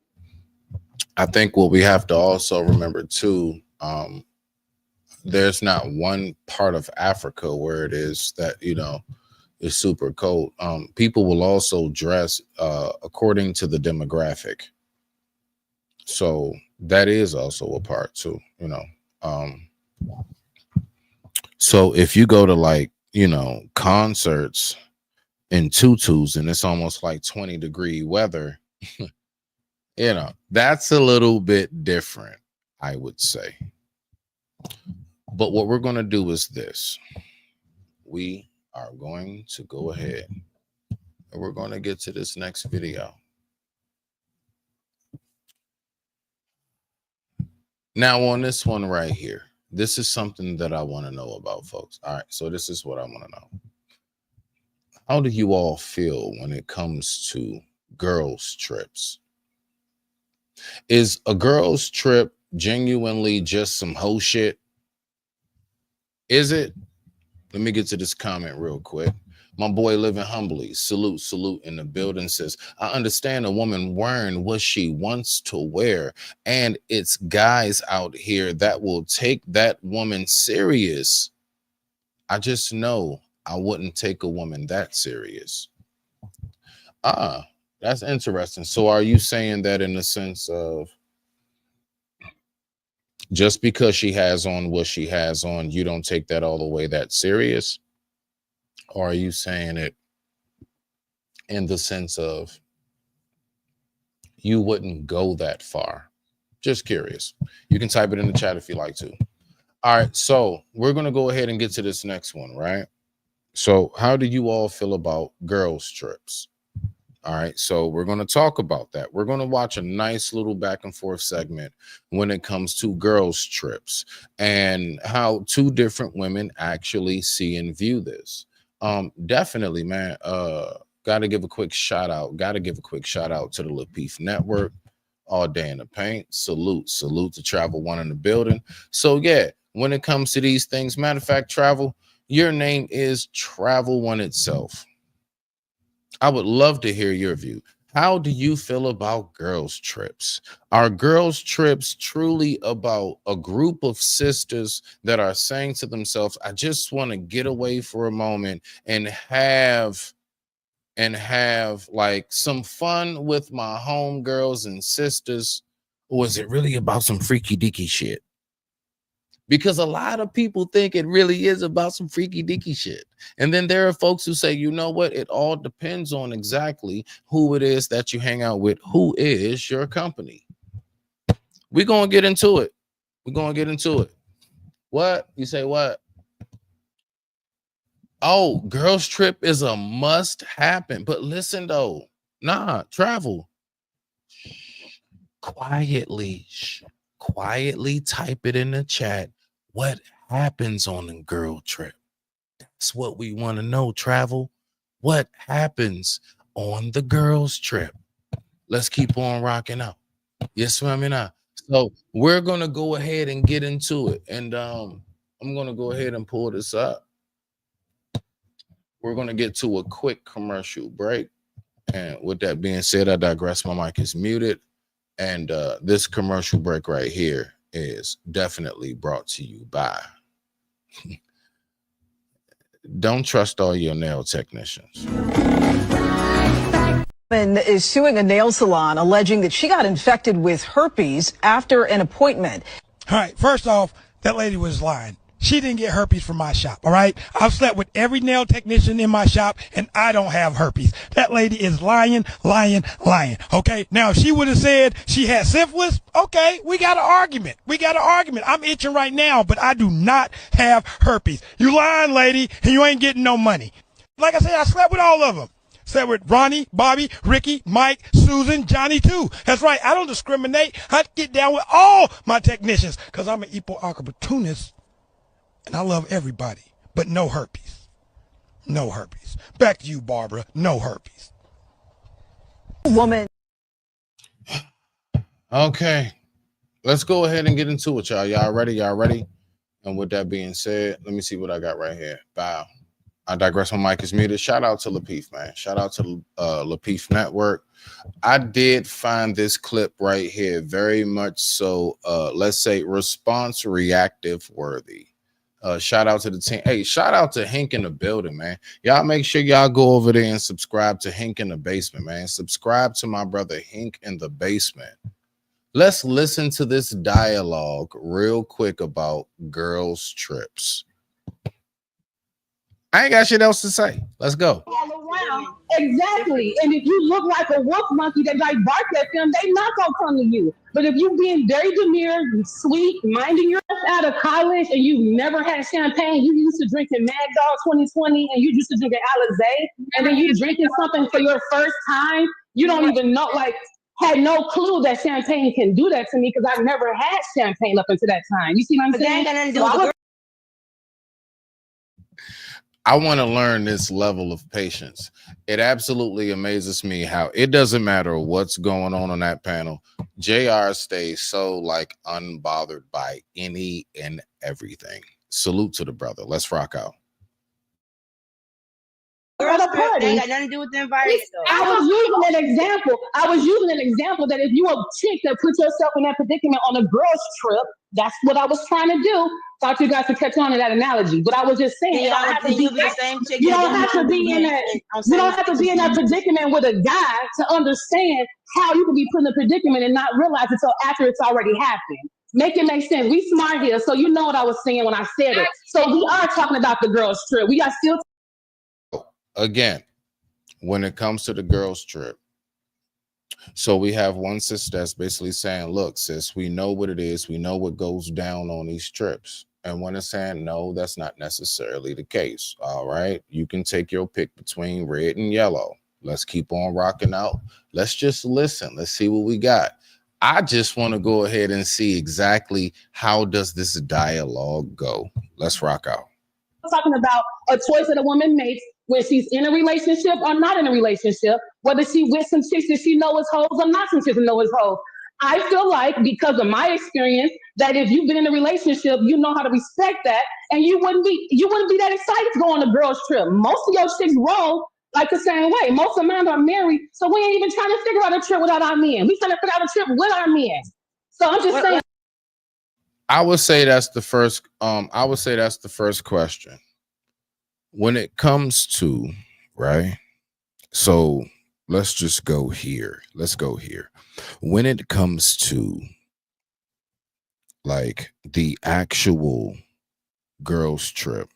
I think what we have to also remember too, there's not one part of Africa where it is that, you know, is super cold. People will also dress according to the demographic. So that is also a part too, you know. So if you go to, like, you know, concerts in tutus and it's almost like 20-degree weather, you know, that's a little bit different, I would say. But what we're going to do is this. We are going to go ahead and we're going to get to this next video. Now, on this one right here, this is something that I want to know about, folks. All right, so this is what I want to know. How do you all feel when it comes to girls' trips? Is a girls' trip genuinely just some hoe shit? Is it? Let me get to this comment real quick. My boy Living Humbly, salute in the building, says, I understand a woman wearing what she wants to wear, and it's guys out here that will take that woman serious. I just know I wouldn't take a woman that serious. That's interesting. So are you saying that in the sense of just because she has on what she has on, you don't take that all the way that serious? Or are you saying it in the sense of you wouldn't go that far? Just curious. You can type it in the chat if you like to. All right, so we're going to go ahead and get to this next one, right? So how do you all feel about girls' trips? All right, so we're going to talk about that. We're going to watch a nice little back and forth segment when it comes to girls' trips and how two different women actually see and view this. Definitely, man. Got to give a quick shout out. Got to give a quick shout out to the Lapeef Network. All Day in the Paint. Salute to Travel One in the building. So yeah, when it comes to these things, matter of fact, Travel, your name is Travel One itself. I would love to hear your view. How do you feel about girls' trips? Are girls' trips truly about a group of sisters that are saying to themselves, I just want to get away for a moment and have like some fun with my homegirls and sisters? Or is it really about some freaky deaky shit? Because a lot of people think it really is about some freaky deaky shit. And then there are folks who say, you know what? It all depends on exactly who it is that you hang out with, who is your company. We're going to get into it. We're going to get into it. What? You say what? Oh, girls' trip is a must happen. But listen, though. Nah, Travel. Quietly type it in the chat. What happens on a girl trip? That's what we want to know, Travel. What happens on the girls' trip? Let's keep on rocking out. Yes, ma'am. So we're gonna go ahead and get into it. And I'm gonna go ahead and pull this up. We're gonna get to a quick commercial break. And with that being said, I digress. My mic is muted. And this commercial break right here is definitely brought to you by Don't Trust All Your Nail Technicians. Is suing a nail salon alleging that she got infected with herpes after an appointment. All right, first off, that lady was lying. She didn't get herpes from my shop, all right? I've slept with every nail technician in my shop, and I don't have herpes. That lady is lying, okay? Now, if she would have said she had syphilis, okay, we got an argument. I'm itching right now, but I do not have herpes. You lying, lady, and you ain't getting no money. Like I said, I slept with all of them. Slept with Ronnie, Bobby, Ricky, Mike, Susan, Johnny, too. That's right, I don't discriminate. I get down with all my technicians, because I'm an equal opportunist. And I love everybody, but no herpes. No herpes. Back to you, Barbara. No herpes. Woman. Okay. Let's go ahead and get into it, y'all. Y'all ready? And with that being said, let me see what I got right here. Bow. I digress. My mic is muted. Shout out to Lapeef, man. Shout out to Lapeef Network. I did find this clip right here very much so, let's say, response reactive worthy. Shout out to the team. Hey, shout out to Hink in the building, man. Y'all make sure y'all go over there and subscribe to Hink in the basement, man. Subscribe to my brother Hink in the basement. Let's listen to this dialogue real quick about girls' trips. I ain't got shit else to say. Let's go. All around. Exactly. And if you look like a wolf monkey that like bark at them, they not gonna come to you. But if you being very demure, sweet, minding yourself out of college, and you never had champagne, you used to drinking Mad Dog 2020, and you used to drinking Alizé, and then you drinking something for your first time, you don't even know, like, had no clue that champagne can do that to me because I never had champagne up until that time. You see what I'm saying? I want to learn this level of patience. It absolutely amazes me how it doesn't matter what's going on that panel. JR stays so like unbothered by any and everything. Salute to the brother. Let's rock out. At a party. Ain't got nothing to do with the environment, though. I was using an example that if you a chick that put yourself in that predicament on a girl's trip, that's what I was trying to do. Thought you guys could catch on to that analogy, but I was just saying, you don't have to be the same chick. You don't have to be in that. You don't have to be in that predicament with a guy to understand how you can be put in a predicament and not realize it until after it's already happened. Make it make sense. We smart here, so you know what I was saying when I said it. So we are talking about the girls' trip. We are still. Again, when it comes to the girls' trip, so we have one sis that's basically saying, look, sis, we know what it is. We know what goes down on these trips. And when it's saying, no, that's not necessarily the case. All right. You can take your pick between red and yellow. Let's keep on rocking out. Let's just listen. Let's see what we got. I just want to go ahead and see exactly how does this dialogue go. Let's rock out. Talking about a choice that a woman makes when she's in a relationship or not in a relationship, whether she with some chicks that she knows is hoes or not some chicks that know is hoes. I feel like because of my experience that if you've been in a relationship, you know how to respect that, and you wouldn't be that excited to go on a girls' trip. Most of your chicks roll like the same way. Most of mine are married, so we ain't even trying to figure out a trip without our men. We trying to figure out a trip with our men. So I'm just saying. I would say that's the first. I would say that's the first question. When it comes to, right? So let's just go here. Let's go here. When it comes to like the actual girls' trip,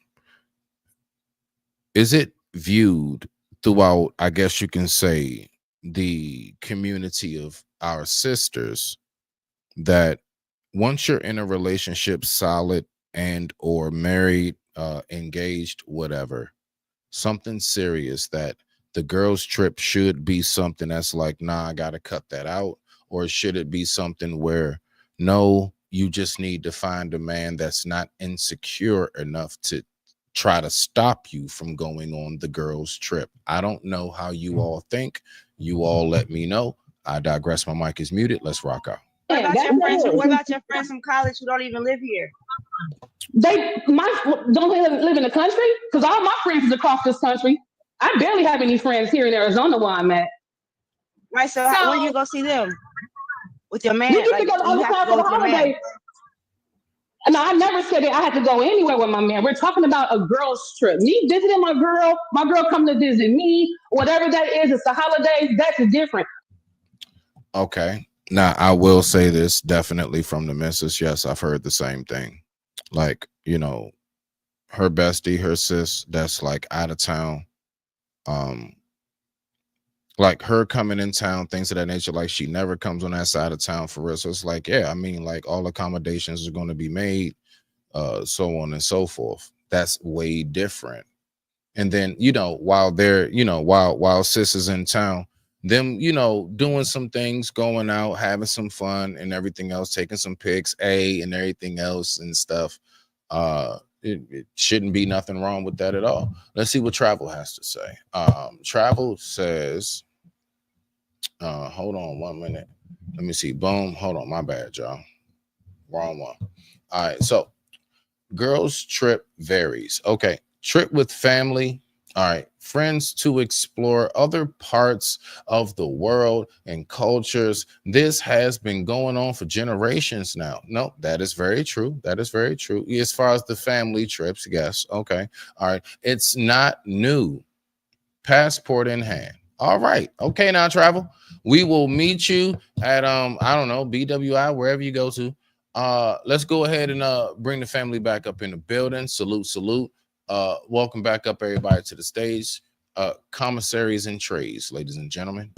is it viewed throughout, I guess you can say, the community of our sisters that once you're in a relationship, solid and or married, engaged, whatever, something serious, that the girls' trip should be something that's like, nah, I gotta cut that out? Or should it be something where, no, you just need to find a man that's not insecure enough to try to stop you from going on the girls' trip? I don't know how you all think. You all let me know. I digress. My mic is muted. Let's rock out. What about your friends from college who don't even live here? They don't live in the country? Because all my friends is across this country. I barely have any friends here in Arizona where I'm at. Right, so when you go see them? With your man? We used to go all the time for the holidays. No, I never said that I had to go anywhere with my man. We're talking about a girl's trip. Me visiting my girl coming to visit me, whatever that is, it's the holidays, that's different. Okay. Now, I will say this definitely from the missus. Yes, I've heard the same thing. Like, you know, her bestie, her sis, that's like out of town. Like her coming in town, things of that nature, like she never comes on that side of town for real. So it's like, yeah, I mean, like all accommodations are going to be made, so on and so forth. That's way different. And then, you know, while they're, you know, while sis is in town, them, you know, doing some things, going out, having some fun and everything else, taking some pics, and everything else and stuff. It shouldn't be nothing wrong with that at all. Let's see what Travel has to say. Travel says, hold on 1 minute. Let me see. Boom. Hold on. My bad, y'all. Wrong one. All right. So girls' trip varies. Okay. Trip with family. All right. Friends to explore other parts of the world and cultures. This has been going on for generations now. No, that is very true. That is very true. As far as the family trips, yes. Okay. All right. It's not new. Passport in hand. All right. Okay, now travel. We will meet you at I don't know, BWI, wherever you go to. Let's go ahead and bring the family back up in the building. Salute, salute. Welcome back up everybody to the stage. Commissaries and trays, ladies and gentlemen.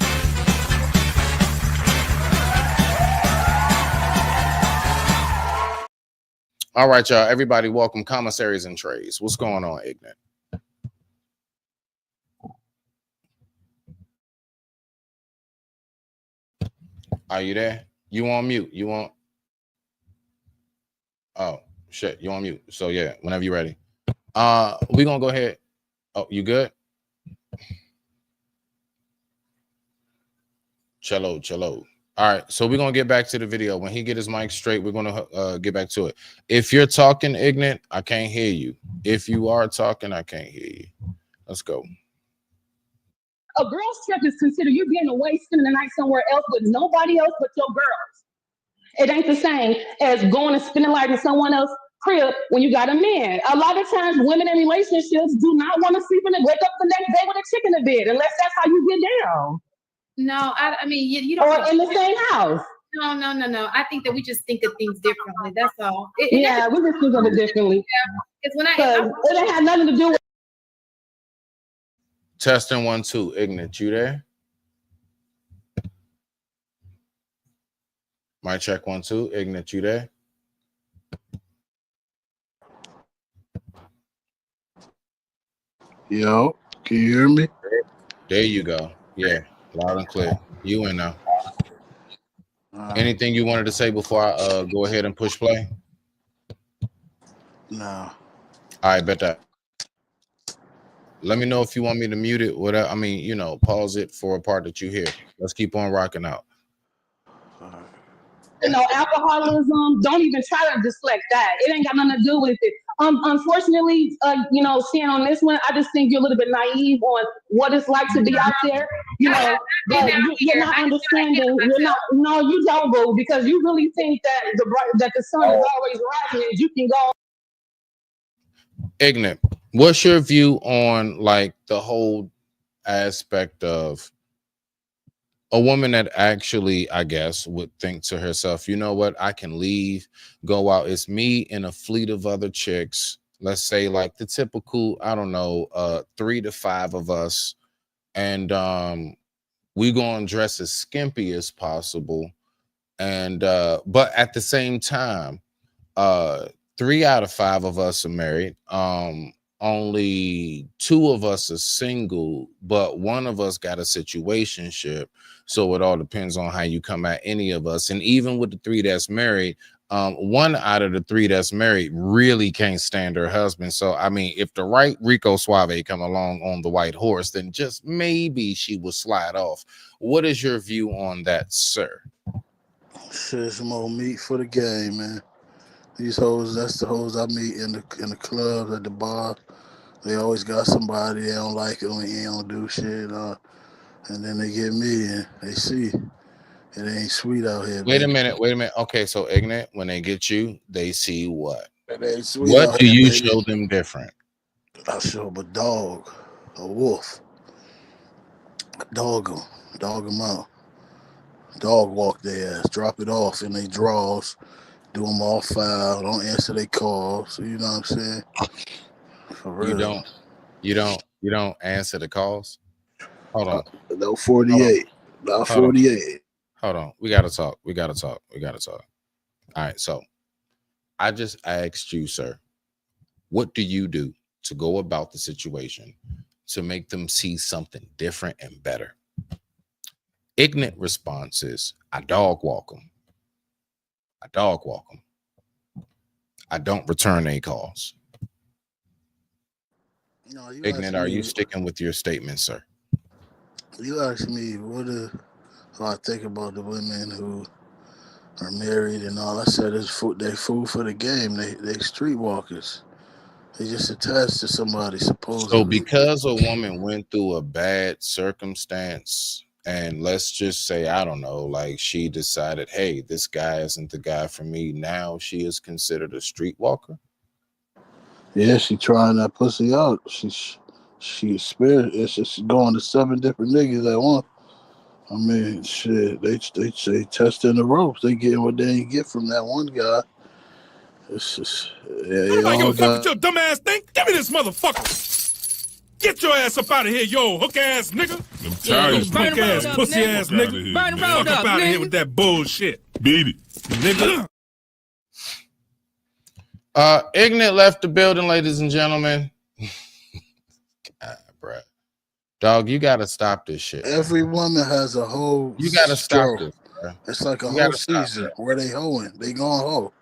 All right, y'all. Everybody, welcome commissaries and trays. What's going on, Ignat? Are you there? You on mute? You on? Oh shit, you on mute. So yeah, whenever you're ready. We're gonna go ahead. Oh, you good? Cello. All right, so we're gonna get back to the video. When he get his mic straight, we're gonna get back to it. If you're talking, Ignat, I can't hear you. If you are talking, I can't hear you. Let's go. A girl's trip is considered you being away spending the night somewhere else with nobody else but your girls. It ain't the same as going and spending the night in someone else's crib when you got a man. A lot of times women in relationships do not want to sleep in and wake up the next day with a chick in the bed unless that's how you get down. No, I mean, you don't. Or in the same house. No. I think that we just think of things differently. That's all. Yeah, we just think of it differently. Because when it ain't had nothing to do with. Testing 1 2. Ignat, you there? Mic check 1 2. Ignat, you there? Yo, can you hear me? There you go. Yeah, loud and clear. You in now. Anything you wanted to say before I go ahead and push play? No. I bet that. Let me know if you want me to mute it. Whatever. I mean, you know, pause it for a part that you hear. Let's keep on rocking out. You know, alcoholism, don't even try to deflect that. It ain't got nothing to do with it. Unfortunately, you know, seeing on this one, I just think you're a little bit naive on what it's like to be out there. You know, but you're not understanding. You're not. No, you don't, boo, because you really think that the sun is always rising and you can go. Ignat, what's your view on like the whole aspect of a woman that actually, I guess, would think to herself, you know what, I can leave, go out. It's me and a fleet of other chicks. Let's say like the typical, I don't know, 3 to 5 of us. And we gonna dress as skimpy as possible. And but at the same time, 3 out of 5 of us are married. Only 2 of us are single, but 1 of us got a situationship. So it all depends on how you come at any of us. And even with the 3 that's married, 1 out of the 3 that's married really can't stand her husband. So I mean, if the right Rico Suave come along on the white horse, then just maybe she will slide off. What is your view on that, sir? Shit, some more meat for the game, man. These hoes, that's the hoes I meet in the club, at the bar. They always got somebody they don't like it when you don't do shit. And then they get me and they see it ain't sweet out here. Wait a minute. Okay, so Ignat, when they get you, they see what? It ain't sweet What out do here, you baby. show them different? I show them a dog, a wolf. Dog them out. Dog walk their ass, drop it off in they drawers, do them all foul, don't answer their calls. You know what I'm saying? For real. You don't answer the calls. Hold on. No 48. Not 48. Hold on. We gotta talk. All right. So I just asked you, sir, what do you do to go about the situation to make them see something different and better? Ignorant response is, I dog walk them. I don't return any calls. No, Ignorant, are you sticking with your statement, sir? You asked me how I think about the women who are married and all. I said it's food. They food for the game. They streetwalkers. They just attached to somebody supposedly. So because a woman went through a bad circumstance, and let's just say, I don't know, like she decided, hey, this guy isn't the guy for me. Now she is considered a streetwalker. Yeah, she trying that pussy out. She spirit. It's just going to 7 different niggas at once. I mean, shit. They testing the ropes. They getting what they ain't get from that one guy. It's just Nobody give a fuck what your dumb ass think. Give me this motherfucker. Get your ass up out of here, yo, hook ass nigga. Them tires, punk ass, pussy ass nigga. Fuck up out of here with that bullshit. Beat it, nigga. Ignorant left the building, ladies and gentlemen. God, bro. Dog, you gotta stop this shit. Every woman has a whole. You gotta stop stroke. this, bro. It's like a You whole gotta stop season that. where they hoeing. They going hoe.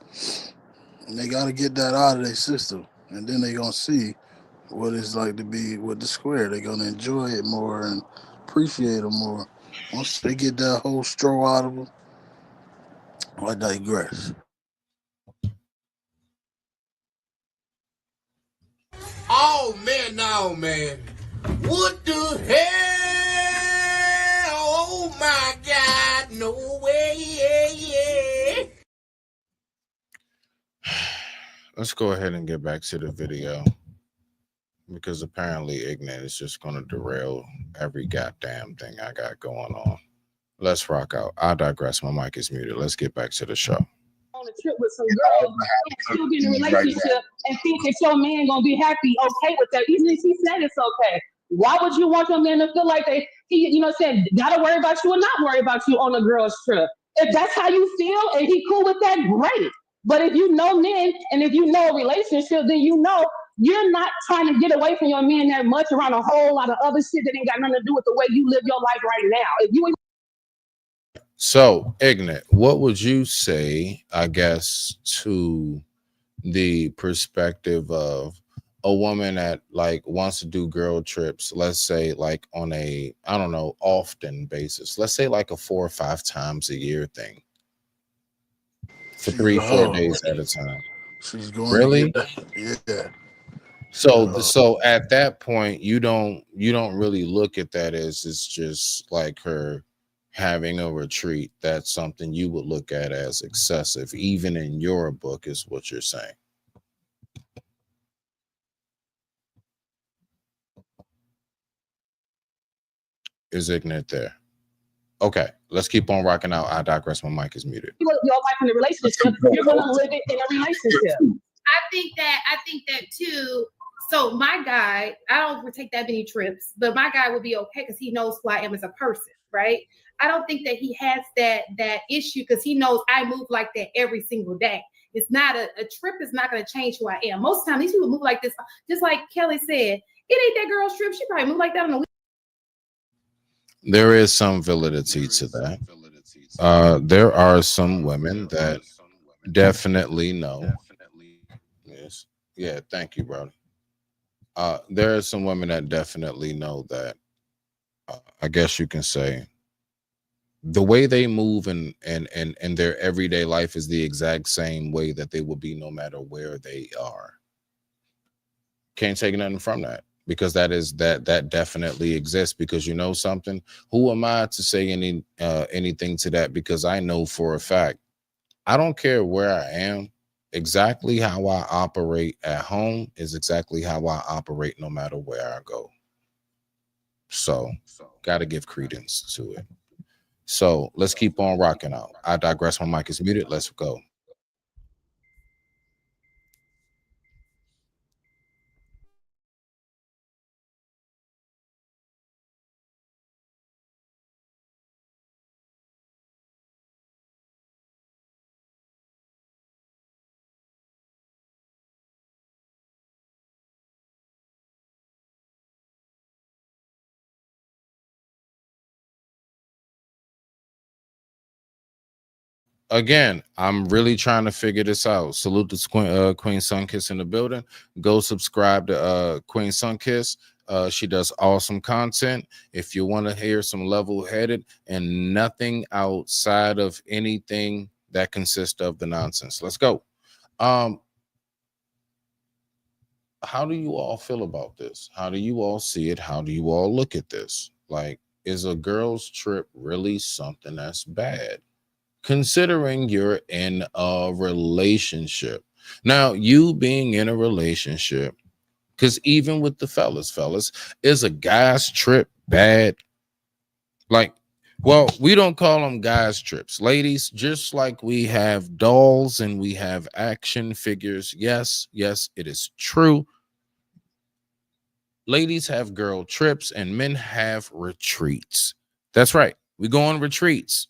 And they gotta get that out of their system. And then they gonna see what it's like to be with the square. They're gonna enjoy it more and appreciate it more. Once they get that whole straw out of them, I digress. Oh man, no man. What the hell? Oh my God, no way. Let's go ahead and get back to the video, because apparently Ignorant is just going to derail every goddamn thing I got going on. Let's rock out. I digress. My mic is muted. Let's get back to the show. On a trip with some girl and still be in a relationship and think that your man gonna be happy, okay with that, even if he said it's okay. Why would you want your man to feel like he said, gotta worry about you or not worry about you on a girl's trip? If that's how you feel and he cool with that, great. But if you know men and if you know a relationship, then you know you're not trying to get away from your man that much around a whole lot of other shit that ain't got nothing to do with the way you live your life right now. If you So, Ignorant, what would you say, I guess, to the perspective of a woman that like wants to do girl trips, let's say like on a, I don't know, often basis, let's say like a 4 or 5 times a year thing for 3-4 days at a time? She's going really? to get that. Yeah. So at that point, you don't really look at that as it's just like her having a retreat. That's something you would look at as excessive, even in your book, is what you're saying. Is Ignorant there? Okay, let's keep on rocking out. I digress. My mic is muted. your life in a relationship, you're gonna live it in a relationship. I think that too. So my guy, I don't take that many trips, but my guy will be okay because he knows who I am as a person, right? I don't think that he has that issue because he knows I move like that every single day. It's not a trip is not going to change who I am. Most of the time, these people move like this. Just like Kelly said, it ain't that girl's trip. She probably move like that on the weekend. There is some validity to that. There are some women that definitely know. Yes. Yeah, thank you, brother. There are some women that definitely know that, I guess you can say, the way they move in their everyday life is the exact same way that they will be no matter where they are. Can't take nothing from that, because that definitely exists. Because you know something, who am I to say anything to that? Because I know for a fact, I don't care where I am. Exactly how I operate at home is exactly how I operate no matter where I go. So got to give credence to it. So let's keep on rocking out. I digress. My mic is muted. Let's go. Again, I'm really trying to figure this out. Salute to Queen Sunkiss in the building. Go subscribe to Queen Sunkiss. She does awesome content. If you want to hear some level-headed and nothing outside of anything that consists of the nonsense, let's go. how do you all feel about this? How do you all see it? How do you all look at this? Like, is a girl's trip really something that's bad? Considering you're in a relationship. Now, you being in a relationship, because even with the fellas, is a guy's trip bad? Like, well, we don't call them guys' trips. Ladies, just like we have dolls and we have action figures. Yes, it is true. Ladies have girl trips and men have retreats. That's right. We go on retreats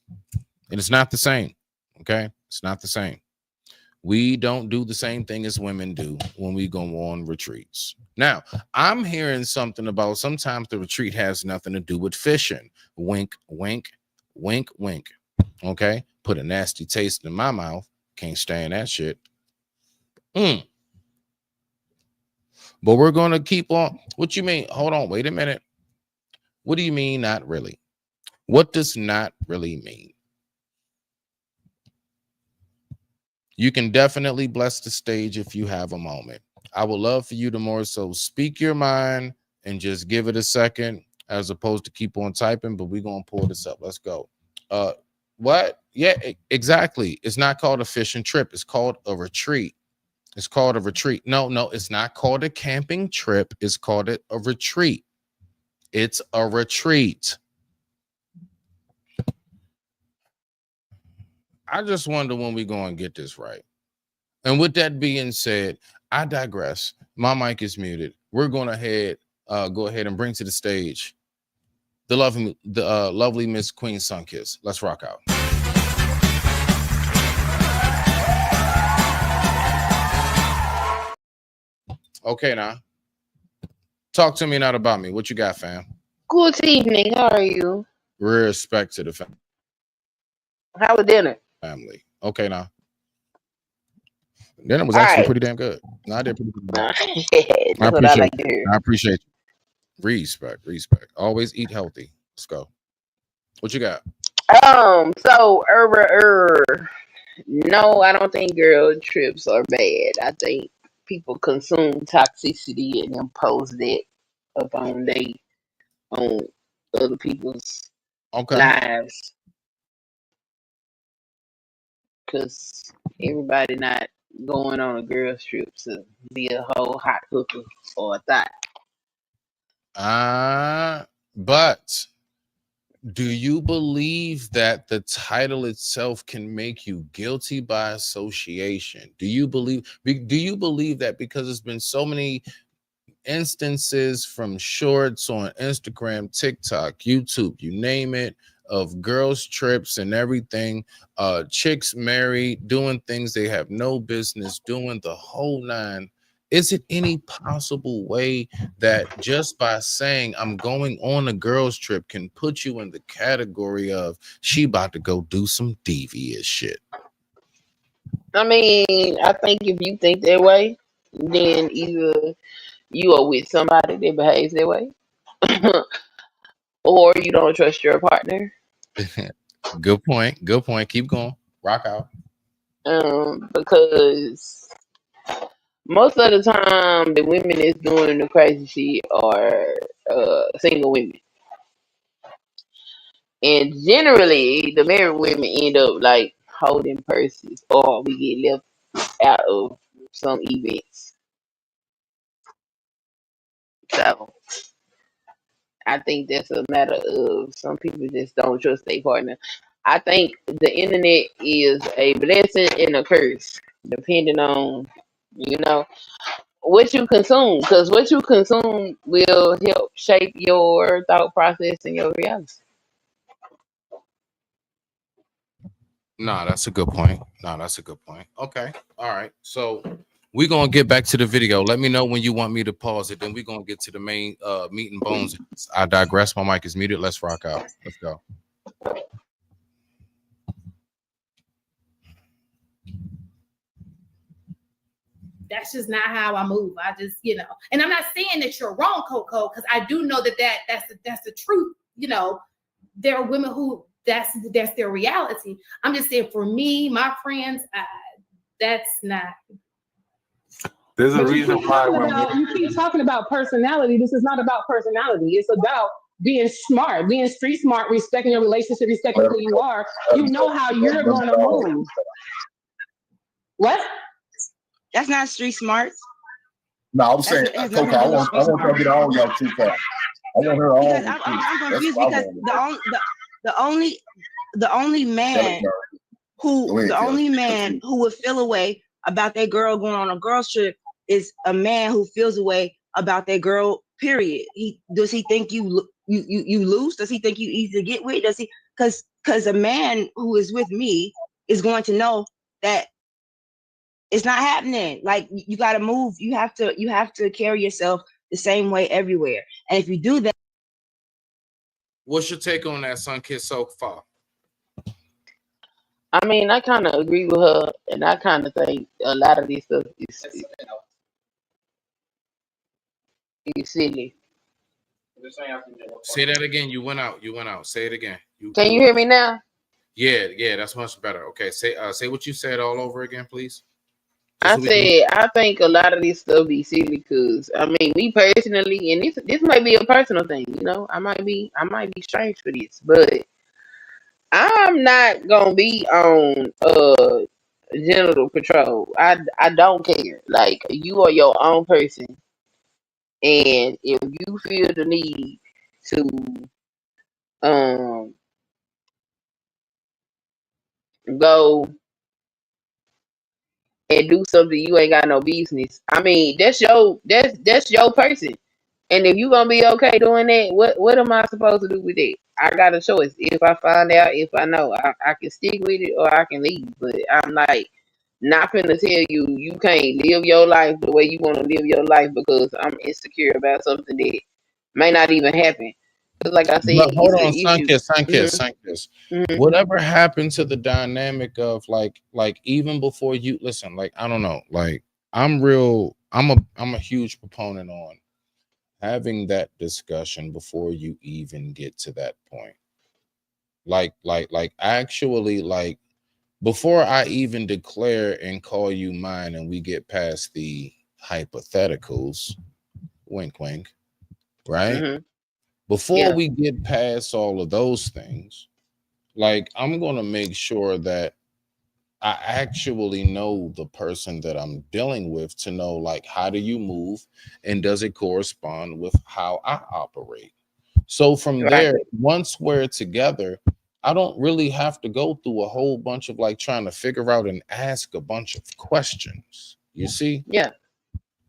and it's not the same. Okay. It's not the same. We don't do the same thing as women do when we go on retreats. Now, I'm hearing something about sometimes the retreat has nothing to do with fishing. Wink, wink, wink, wink. Okay. Put a nasty taste in my mouth. Can't stand that shit. But we're going to keep on. What you mean? Hold on. Wait a minute. What do you mean not really? What does not really mean? You can definitely bless the stage if you have a moment. I would love for you to more so speak your mind and just give it a second as opposed to keep on typing, but we're going to pull this up. Let's go. What? Yeah, exactly. It's not called a fishing trip. It's called a retreat. It's called a retreat. No, it's not called a camping trip. It's called a retreat. It's a retreat. I just wonder when we go and get this right. And with that being said, I digress. My mic is muted. We're going to go ahead and bring to the stage the lovely Miss Queen Sunkiss. Let's rock out. Okay, now talk to me not about me. What you got, fam? Good evening. How are you? Respect to the family. How was dinner? Family. Okay, now. Dinner was actually pretty damn good. No, I did pretty good. That's what I like to hear. I appreciate you. Respect. Always eat healthy. Let's go. What you got? So no, I don't think girl trips are bad. I think people consume toxicity and impose that upon on other people's lives. Because everybody not going on a girl's trip to be a whole hot hooker or a thot. But do you believe that the title itself can make you guilty by association? Do you believe that because there's been so many instances from shorts on Instagram, TikTok, YouTube, you name it, of girls' trips and everything, chicks married, doing things they have no business doing, the whole nine. Is it any possible way that just by saying I'm going on a girls' trip can put you in the category of she about to go do some devious shit? I mean, I think if you think that way, then either you are with somebody that behaves that way, or you don't trust your partner. Good point. Keep going. Rock out. Because most of the time, the women that's doing the crazy shit are single women, and generally, the married women end up like holding purses, or we get left out of some events. So I think that's a matter of some people just don't trust their partner. I think the internet is a blessing and a curse, depending on, what you consume. Because what you consume will help shape your thought process and your reality. No, that's a good point. Okay. All right. So we're gonna get back to the video. Let me know when you want me to pause it. Then we're gonna get to the main meat and bones. I digress. My mic is muted. Let's rock out. Let's go. That's just not how I move. I just, and I'm not saying that you're wrong, Coco, because I do know that's the truth. There are women who that's their reality. I'm just saying, for me, my friends, that's not. There's a But reason why you keep talking about personality. This is not about personality. It's about being smart, being street smart, respecting your relationship, respecting who you are. You know how you're going to move. What? That's not street smart. No, I'm saying, Coco, I want her to get all y'all too fast. I want her all. Because I'm confused because the only man who would feel a way about that girl going on a girl's trip is a man who feels a way about that girl. Period. Does he think you lose? Does he think you easy to get with? Does he? Because a man who is with me is going to know that it's not happening. Like, you got to move. You have to carry yourself the same way everywhere. And if you do that. What's your take on that, Sunkiss, so far? I mean, I kind of agree with her, and I kind of think a lot of this stuff is silly. Say that again. You went out. Say it again. Can you hear me now? Yeah, that's much better. Okay, say what you said all over again, please. I think a lot of this stuff be silly because I mean, me personally, and this might be a personal thing, you know. I might be strange for this, but I'm not gonna be on genital control. I don't care. Like, you are your own person, and if you feel the need to go and do something you ain't got no business, I mean, that's your person. And if you gonna be okay doing that, what am I supposed to do with it? I got a choice. If I find out, if I know, I can stick with it or I can leave. But I'm like, not finna tell you can't live your life the way you want to live your life because I'm insecure about something that may not even happen. Because like I said, but hold on, Sunkiss. Whatever happened to the dynamic of like even before you listen, like, I don't know, like I'm a huge proponent on having that discussion before you even get to that point. Like actually, like, before I even declare and call you mine and we get past the hypotheticals, wink, wink, right? Before we get past all of those things, like, I'm going to make sure that I actually know the person that I'm dealing with to know, like, how do you move and does it correspond with how I operate? So from there, once we're together, I don't really have to go through a whole bunch of like trying to figure out and ask a bunch of questions. You see? Yeah.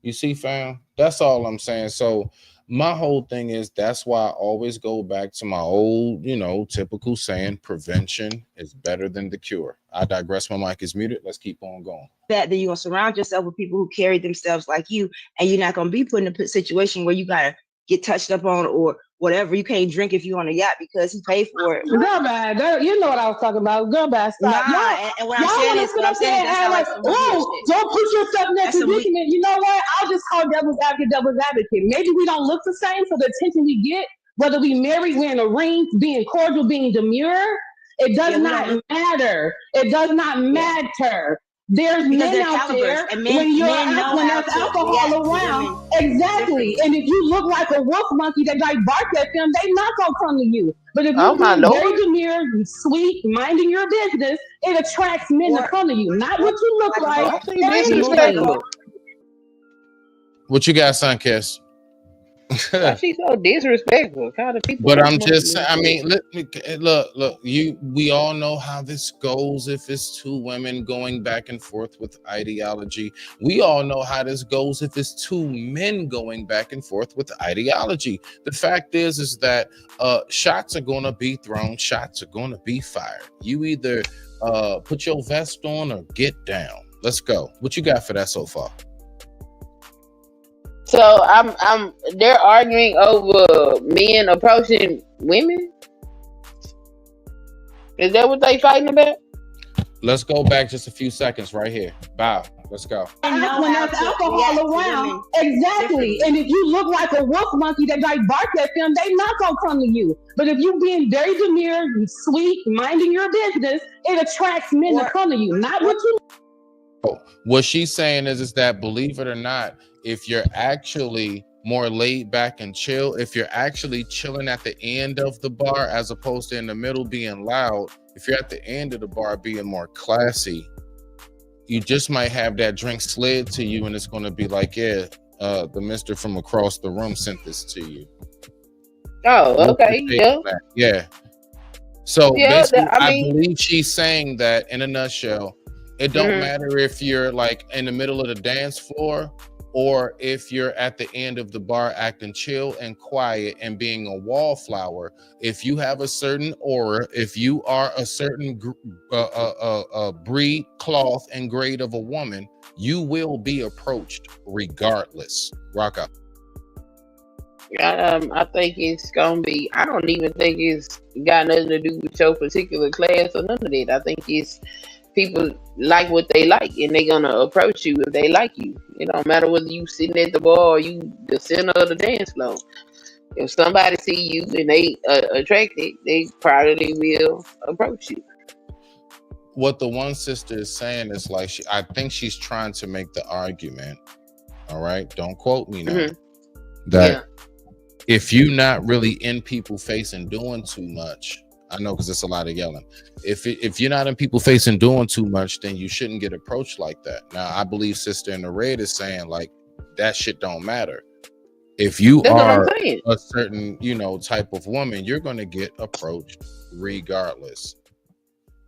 You see, fam? That's all I'm saying. So my whole thing is that's why I always go back to my old, typical saying, prevention is better than the cure. I digress. My mic is muted. Let's keep on going. Then you're gonna surround yourself with people who carry themselves like you, and you're not gonna be put in a situation where you gotta get touched up on or whatever. You can't drink if you're on a yacht because he paid for it. Girl, bad. Girl, you know what I was talking about. Girl, bad. Stop. Nah, and what I'm saying is that's how like don't put yourself in that predicament. You know what? I'll just call devil's advocate. Maybe we don't look the same, so the attention we get, whether we married, we're in a ring, being cordial, being demure, it does not matter. It does not matter. There's men out there when there's alcohol around. Exactly. And if you look like a wolf monkey that like bark at them, they not gonna come to you. But if you're very demure, sweet, minding your business, it attracts men to come to you. Not what you look like. What you got, Sunkiss? She's so disrespectful. Kind of people. But I'm just saying, I mean, look, we all know how this goes if it's two women going back and forth with ideology. We all know how this goes if it's two men going back and forth with ideology. The fact is that shots are going to be thrown, shots are going to be fired. You either put your vest on or get down. Let's go. What you got for that so far? So they're arguing over men approaching women. Is that what they fighting about? Let's go back just a few seconds right here. Bow. Let's go. When there's alcohol around, exactly. And if you look like a wolf monkey that like bark at them, they not gonna come to you. But if you being very demure, sweet, minding your business, it attracts men to come to you. Not what you. What she's saying is that, believe it or not, if you're actually more laid back and chill, if you're actually chilling at the end of the bar as opposed to in the middle being loud, if you're at the end of the bar being more classy, you just might have that drink slid to you and it's going to be like, yeah, the mister from across the room sent this to you. Oh, okay. Yeah. Yeah. So Yeah, basically, I I mean, believe she's saying that in a nutshell, it don't matter if you're like in the middle of the dance floor or if you're at the end of the bar acting chill and quiet and being a wallflower. If you have a certain aura, if you are a certain breed, cloth, and grade of a woman, you will be approached regardless. Rock out. I think it's gonna be. I don't even think it's got nothing to do with your particular class or none of that. I think it's people like what they like, and they're gonna approach you if they like you. It don't matter whether you sitting at the bar or you the center of the dance floor. If somebody see you and they attracted, they probably will approach you. What the one sister is saying is like, I think she's trying to make the argument. All right, don't quote me now. That if you're not really in people facing doing too much, I know because it's a lot of yelling. If you're not in people facing doing too much, then you shouldn't get approached like that. Now, I believe Sister in the Red is saying like that shit don't matter. If you are a certain, type of woman, you're going to get approached regardless.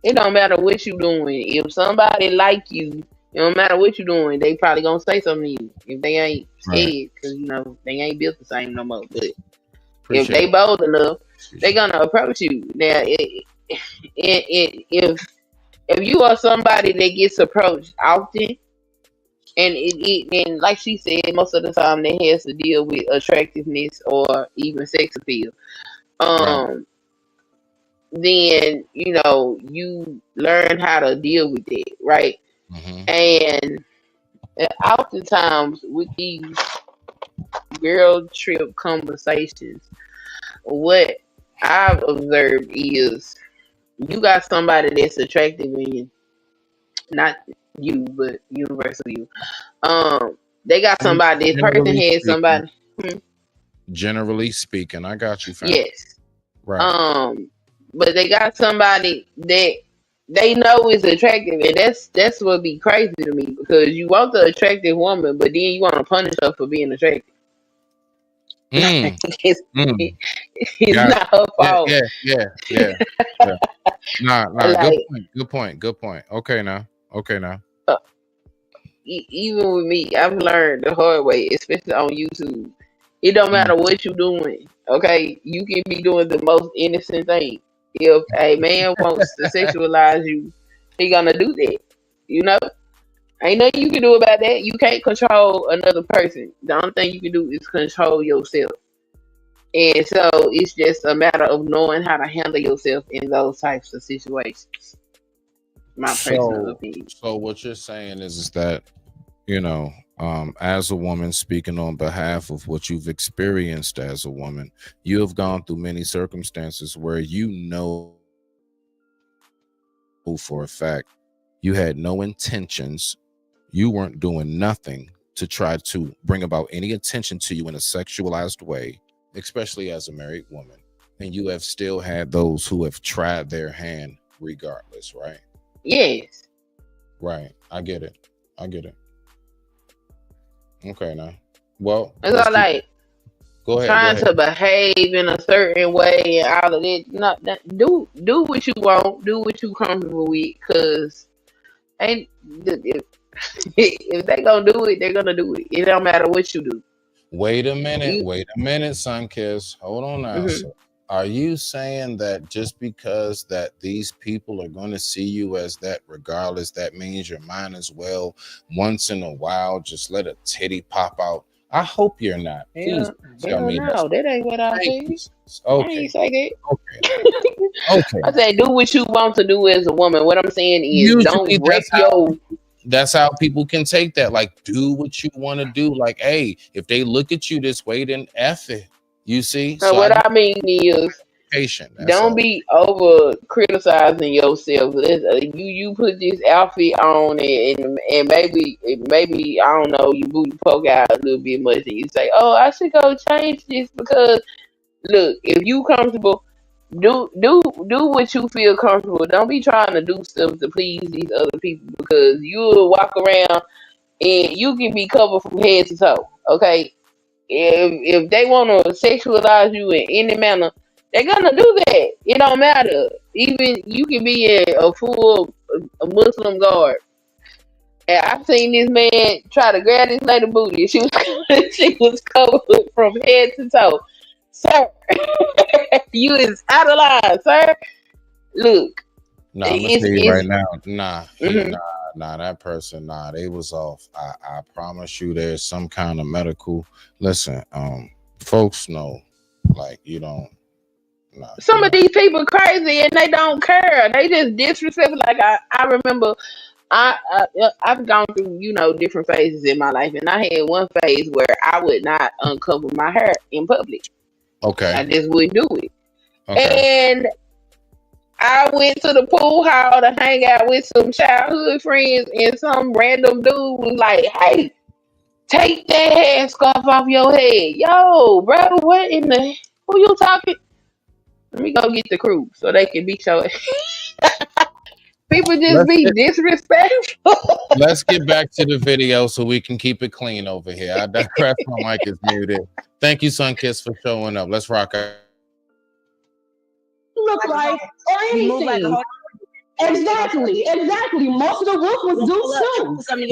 It don't matter what you doing. If somebody like you, it don't matter what you doing. They probably gonna say something to you if they ain't scared, because they ain't built the same no more. But if they bold enough, they gonna approach you. Now, if you are somebody that gets approached often, and like she said, most of the time that has to deal with attractiveness or even sex appeal. Then you learn how to deal with it, right? And oftentimes with these girl trip conversations, what I've observed is you got somebody that's attractive in, not you, but universal you. They got somebody. This person had somebody. Generally speaking, I got you, fam. Yes. Right. But they got somebody that they know is attractive, and that's what be crazy to me, because you want the attractive woman, but then you want to punish her for being attractive. It's not her fault. Yeah. Nah. Like, Good point. Okay, now. Even with me, I've learned the hard way, especially on YouTube. It don't matter what you're doing. Okay, you can be doing the most innocent thing. If a man wants to sexualize you, he gonna do that. Ain't nothing you can do about that. You can't control another person. The only thing you can do is control yourself. And so it's just a matter of knowing how to handle yourself in those types of situations. My personal opinion. So what you're saying is that, as a woman, speaking on behalf of what you've experienced as a woman, you have gone through many circumstances where for a fact you had no intentions, you weren't doing nothing to try to bring about any attention to you in a sexualized way, especially as a married woman, and you have still had those who have tried their hand regardless, right? Yes. Right. I get it. Okay, now. Well, it's all like go ahead. Trying to behave in a certain way and all of that. Do what you want. Do what you comfortable with. Cause if they gonna do it, they're gonna do it. It don't matter what you do. Wait a minute, son, kiss. Hold on now. So are you saying that just because that these people are going to see you as that regardless, that means you're mine as well? Once in a while, just let a titty pop out. I hope you're not. Please tell me that ain't what I said. Okay. I ain't say that. Okay. I said do what you want to do as a woman. What I'm saying is Usually don't wreck your. That's how people can take that. Like, do what you want to do. Like, hey, if they look at you this way, then F it. You see? So what I mean is, patient. That's Don't all. be over criticizing yourself. You put this outfit on and maybe I don't know, you booty poke out a little bit much and you say, oh, I should go change this because look, if you comfortable, do what you feel comfortable. Don't be trying to do stuff to please these other people because you'll walk around and you can be covered from head to toe. Okay, if they want to sexualize you in any manner, they're gonna do that. It don't matter. Even you can be in a full Muslim guard. And I seen this man try to grab this lady booty. She was she was covered from head to toe. Sir, you is out of line, sir. Look, No, I'm gonna it's tell you right now. Mhm. That person, they was off. I promise you, there's some kind of medical. Listen, folks know, like you don't. Nah, Some of these people crazy and they don't care. They just disrespect. Like I remember, I've gone through different phases in my life, and I had one phase where I would not uncover my hair in public. okay, I just wouldn't do it. okay. And I went to the pool hall to hang out with some childhood friends, and some random dude was like, "Hey, take that headscarf off your head." Yo, bro, what in the? Who you talking? Let me go get the crew so they can beat your. People just Let's be get disrespectful. let's get back to the video so we can keep it clean over here. I digress. My mic is muted. Thank you, Sunkiss, for showing up. Let's rock out. Look like or You move like a anything. whole. Exactly. Most of the wolfmans do too.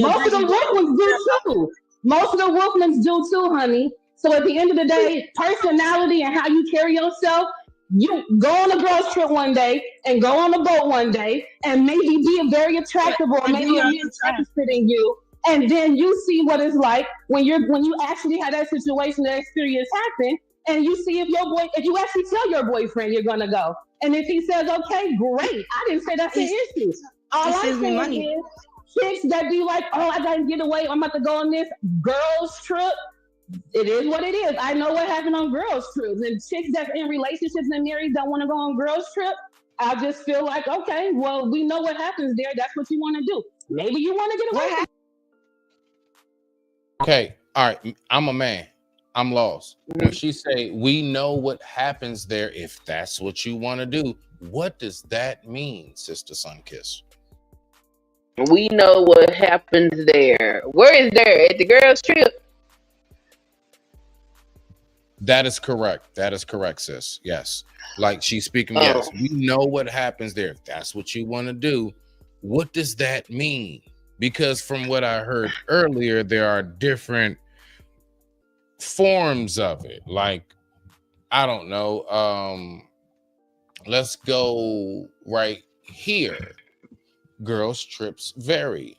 Most of the wolfmans do too. Most of the wolfmans do too, honey. So at the end of the day, personality and how you carry yourself, you go on a girls trip one day and go on a boat one day and maybe be very attractive or maybe a man's interested in you. And then you see what it's like when you actually have that situation, that experience happen, and you see if you actually tell your boyfriend you're gonna go. And if he says, okay, great. I didn't say that's an issue. All I'm saves me saying money. is chicks that be like, oh, I gotta get away. I'm about to go on this girls trip. It is what it is. I know what happened on girls trips. And chicks that's in relationships and married don't want to go on girls trip. I just feel like, okay, well, we know what happens there. That's what you want to do. Maybe you want to get away. Okay, all right. I'm a man. I'm lost. When she say we know what happens there, if that's what you want to do, what does that mean, Sister Sunkiss? We know what happens there. Where is there? At the girls' trip? That is correct. That is correct, sis. Yes. Like she's speaking. Yes. We know what happens there. If that's what you want to do, what does that mean? Because from what I heard earlier, there are different forms of it. Like, I don't know. Let's go right here. Girls trips vary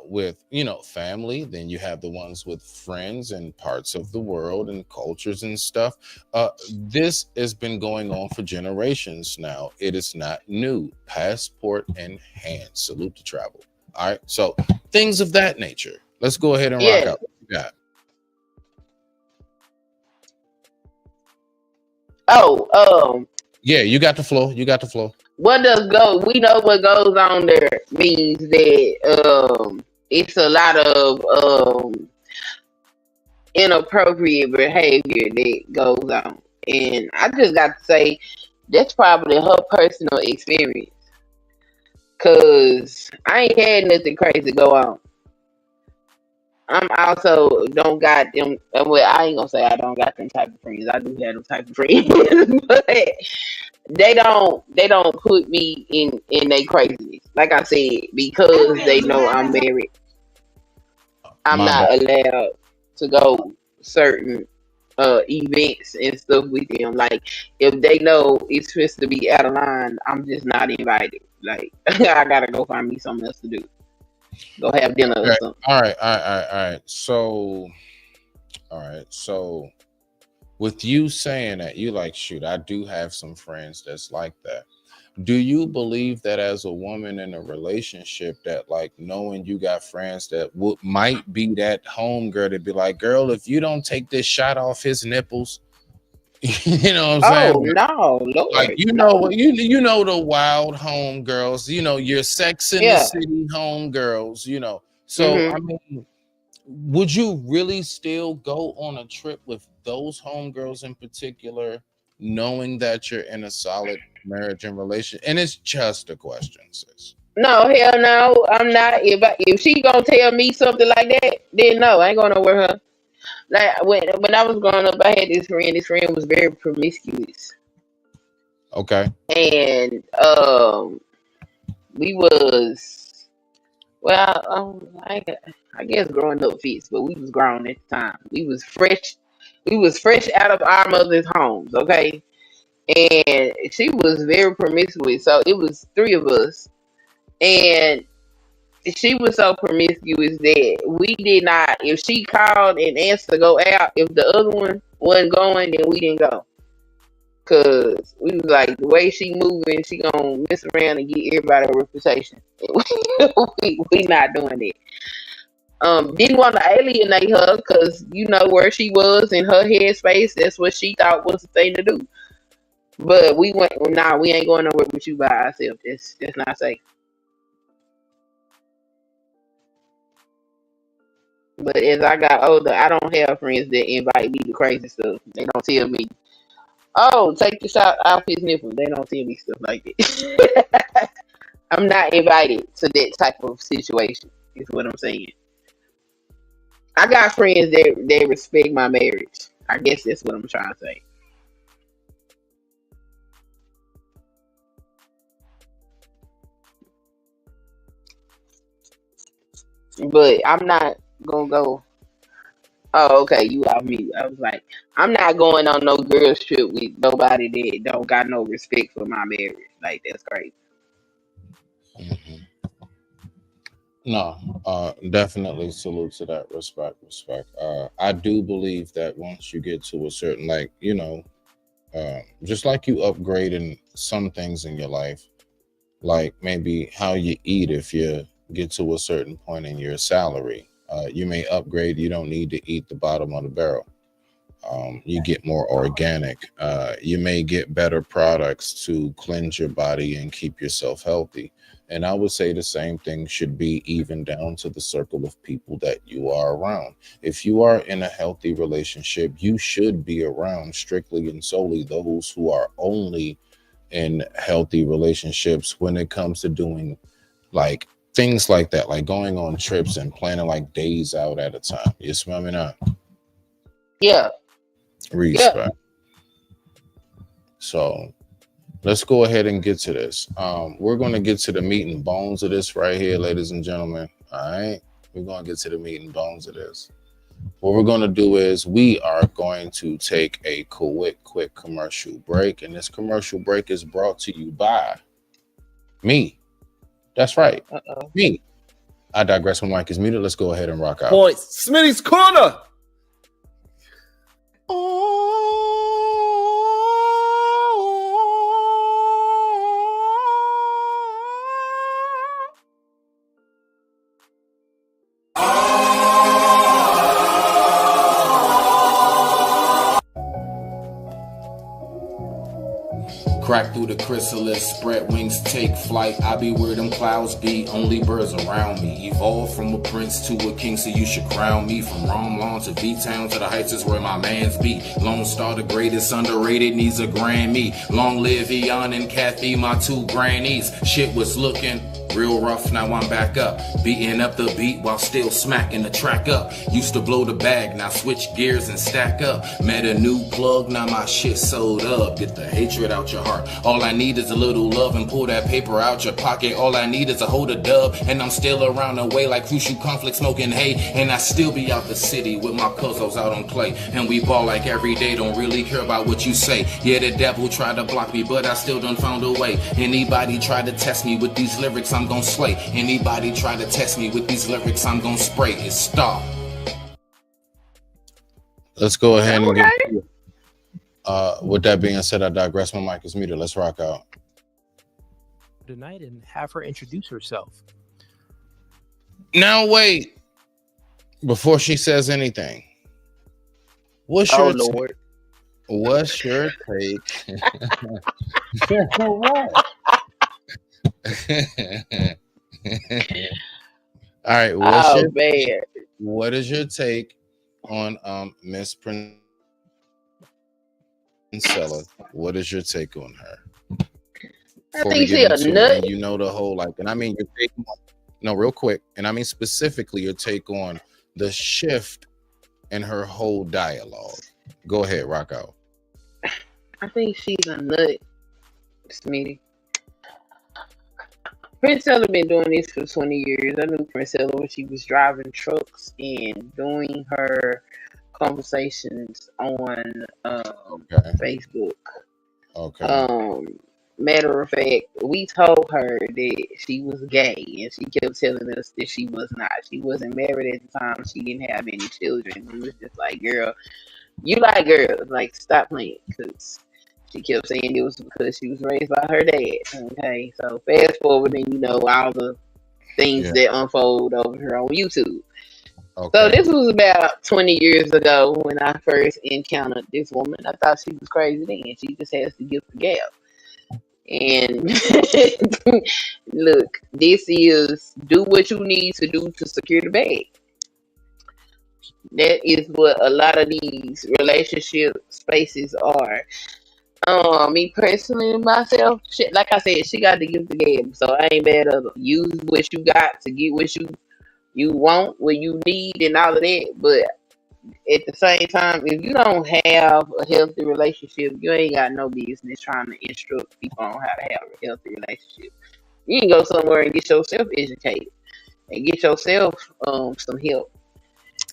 with family. Then you have the ones with friends and parts of the world and cultures and stuff. This has been going on for generations now. It is not new. Passport in hand. Salute to travel. All right, so things of that nature. Let's go ahead and rock out. What you got? Yeah, you got the flow. You got the flow. What does go? We know what goes on there means that it's a lot of inappropriate behavior that goes on, and I just got to say that's probably her personal experience, cause I ain't had nothing crazy go on. I'm also don't got them. Well, I ain't gonna say I don't got them type of friends. I do have them type of friends, but they don't put me in their craziness. Like I said, because they know I'm married, I'm not allowed to go certain events and stuff with them. Like if they know it's supposed to be out of line, I'm just not invited. Like I gotta go find me something else to do. Go have dinner or something. All right. So with you saying that, you like, shoot, I do have some friends that's like that. Do you believe that as a woman in a relationship that like knowing you got friends that might be that home girl to be like, girl, if you don't take this shot off his nipples, You know what I'm saying? No, Lord, like you know the wild home girls, your Sex in the City home girls, So I mean, would you really still go on a trip with those homegirls in particular, knowing that you're in a solid marriage and relationship? And it's just a question, sis. No, hell no, I'm not. If she gonna tell me something like that, then no, I ain't going nowhere with her. Like when I was growing up, I had this friend. This friend was very promiscuous. Okay. And we was I guess growing up fits, but we was grown at the time. We was fresh out of our mother's homes, okay? And she was very promiscuous. So it was three of us. And she was so promiscuous that we did not, if she called and asked to go out, if the other one wasn't going, then we didn't go. Cause we was like, the way she moving, she gonna mess around and get everybody a reputation. we not doing it. Didn't want to alienate her because you know where she was in her headspace. That's what she thought was the thing to do. But we went, nah, we ain't going nowhere with you by ourselves. That's not safe. But as I got older, I don't have friends that invite me to crazy stuff. They don't tell me, oh, take the shot off his nipple. They don't tell me stuff like that. I'm not invited to that type of situation, is what I'm saying. I got friends that respect my marriage. I guess that's what I'm trying to say. But I'm not gonna go. Oh, okay, you off me. I was like, I'm not going on no girls trip with nobody that don't got no respect for my marriage. Like that's crazy. No, definitely salute to that. Respect. I do believe that once you get to a certain, just like you upgrade in some things in your life, like maybe how you eat. If you get to a certain point in your salary, you may upgrade. You don't need to eat the bottom of the barrel. You get more organic. You may get better products to cleanse your body and keep yourself healthy. And I would say the same thing should be even down to the circle of people that you are around. If you are in a healthy relationship, you should be around strictly and solely those who are only in healthy relationships when it comes to doing like things like that, like going on trips and planning like days out at a time. You smell me now? Yeah. Respect. Yeah. So let's go ahead and get to this. We're going to get to the meat and bones of this right here, ladies and gentlemen. All right. We're going to get to the meat and bones of this. What we're going to do is we are going to take a quick commercial break. And this commercial break is brought to you by me. That's right. Me. I digress. My mic is muted. Let's go ahead and rock out. Points. Smitty's Corner. Crack through the chrysalis, spread wings, take flight. I be where them clouds be, only birds around me. Evolve from a prince to a king, so you should crown me. From Rome Lawn to V-Town to the heights is where my mans be. Lone Star, the greatest, underrated, needs a Grammy. Long live Eon and Kathy, my two grannies. Shit was looking real rough, now I'm back up. Beating up the beat while still smacking the track up. Used to blow the bag, now switch gears and stack up. Met a new plug, now my shit sold up. Get the hatred out your heart. All I need is a little love and pull that paper out your pocket. All I need is a hold a dub, and I'm still around the way like crucial conflict smoking hay. And I still be out the city with my cousins out on play. And we ball like every day, don't really care about what you say. Yeah, the devil tried to block me, but I still done found a way. Anybody try to test me with these lyrics, I'm gonna slay. Anybody try to test me with these lyrics, I'm gonna spray. It's stop. Let's go ahead and get with that being said, I digress. My mic is muted. Let's rock out tonight and have her introduce herself. Now wait, before she says anything, what's What's your take? What? All right. Oh man. What is your take on Miss Princella? What is your take on her? I Before we think get she a into it, nut. and you know the whole like, and I mean your take on, no, real quick, and I mean specifically your take on the shift in her whole dialogue. Go ahead, rock out. I think she's a nut, Smitty. Princella been doing this for 20 years. I knew Princella when she was driving trucks and doing her conversations on Facebook. Okay. Matter of fact, we told her that she was gay, and she kept telling us that she was not. She wasn't married at the time. She didn't have any children. We was just like, girl, you like girls. Like, stop playing. Because she kept saying it was because she was raised by her dad. Okay, so fast forward, and you know all the things that unfold over here on YouTube. So this was about 20 years ago when I first encountered this woman. I thought she was crazy then. She just has to give the gap. And look, this is do what you need to do to secure the bag. That is what a lot of these relationship spaces are. Me personally, myself, like I said, she got to give the game. So I ain't mad at her. Use what you got to get what you want, what you need, and all of that. But at the same time, if you don't have a healthy relationship, you ain't got no business trying to instruct people on how to have a healthy relationship. You can go somewhere and get yourself educated and get yourself some help,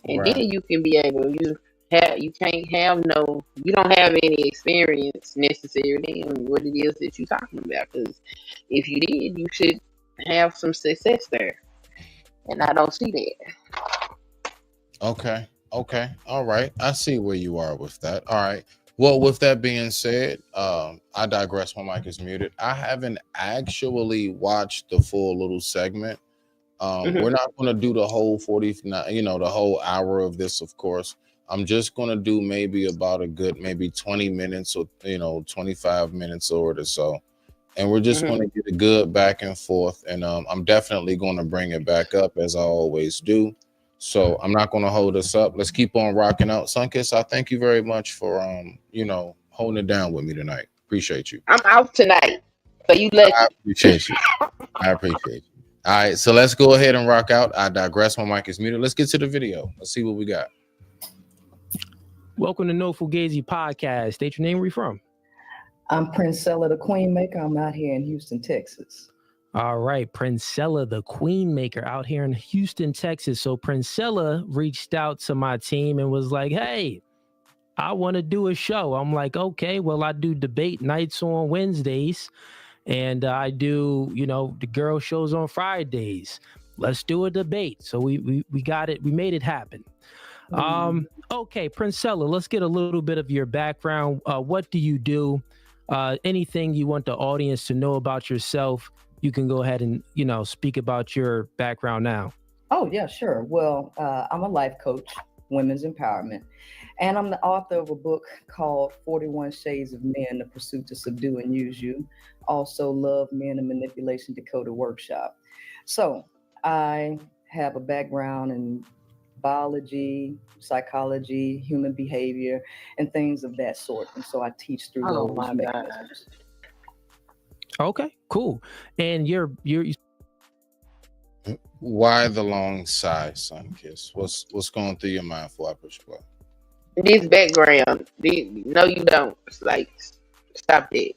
and then you can be able you don't have any experience necessarily in what it is that you're talking about. Because if you did, you should have some success there, and I don't see that. Okay. All right. I see where you are with that. All right. Well, with that being said, I digress. My mic is muted. I haven't actually watched the full little segment. We're not going to do the whole 49, the whole hour of this, of course. I'm just going to do maybe about a good, maybe 20 minutes or, 25 minutes or so. And we're just going to get a good back and forth. And I'm definitely going to bring it back up as I always do. So I'm not going to hold us up. Let's keep on rocking out. Sunkiss, I thank you very much for, holding it down with me tonight. Appreciate you. I'm out tonight, so you lucky. I appreciate you. All right, so let's go ahead and rock out. I digress. My mic is muted. Let's get to the video. Let's see what we got. Welcome to No Fugazi Podcast. State your name. Where you from? I'm Princella, the Queen Maker. I'm out here in Houston, Texas. All right, Princella, the Queen Maker, out here in Houston, Texas. So Princella reached out to my team and was like, "Hey, I want to do a show." I'm like, "Okay, well, I do debate nights on Wednesdays, and I do, the girl shows on Fridays. Let's do a debate." So we got it. We made it happen. Okay, Princella, let's get a little bit of your background. What do you do? Anything you want the audience to know about yourself, you can go ahead and, speak about your background now. Oh, yeah, sure. Well, I'm a life coach, women's empowerment, and I'm the author of a book called 41 Shades of Men, The Pursuit to Subdue and Use You. Also, Love, Men, and Manipulation Decoded Workshop. So I have a background in biology, psychology, human behavior, and things of that sort. And so I teach through those mechanisms. Okay, cool. And you're why the long sigh, Sunkiss? What's going through your mind before I push play? This background, no, you don't. Like, stop that.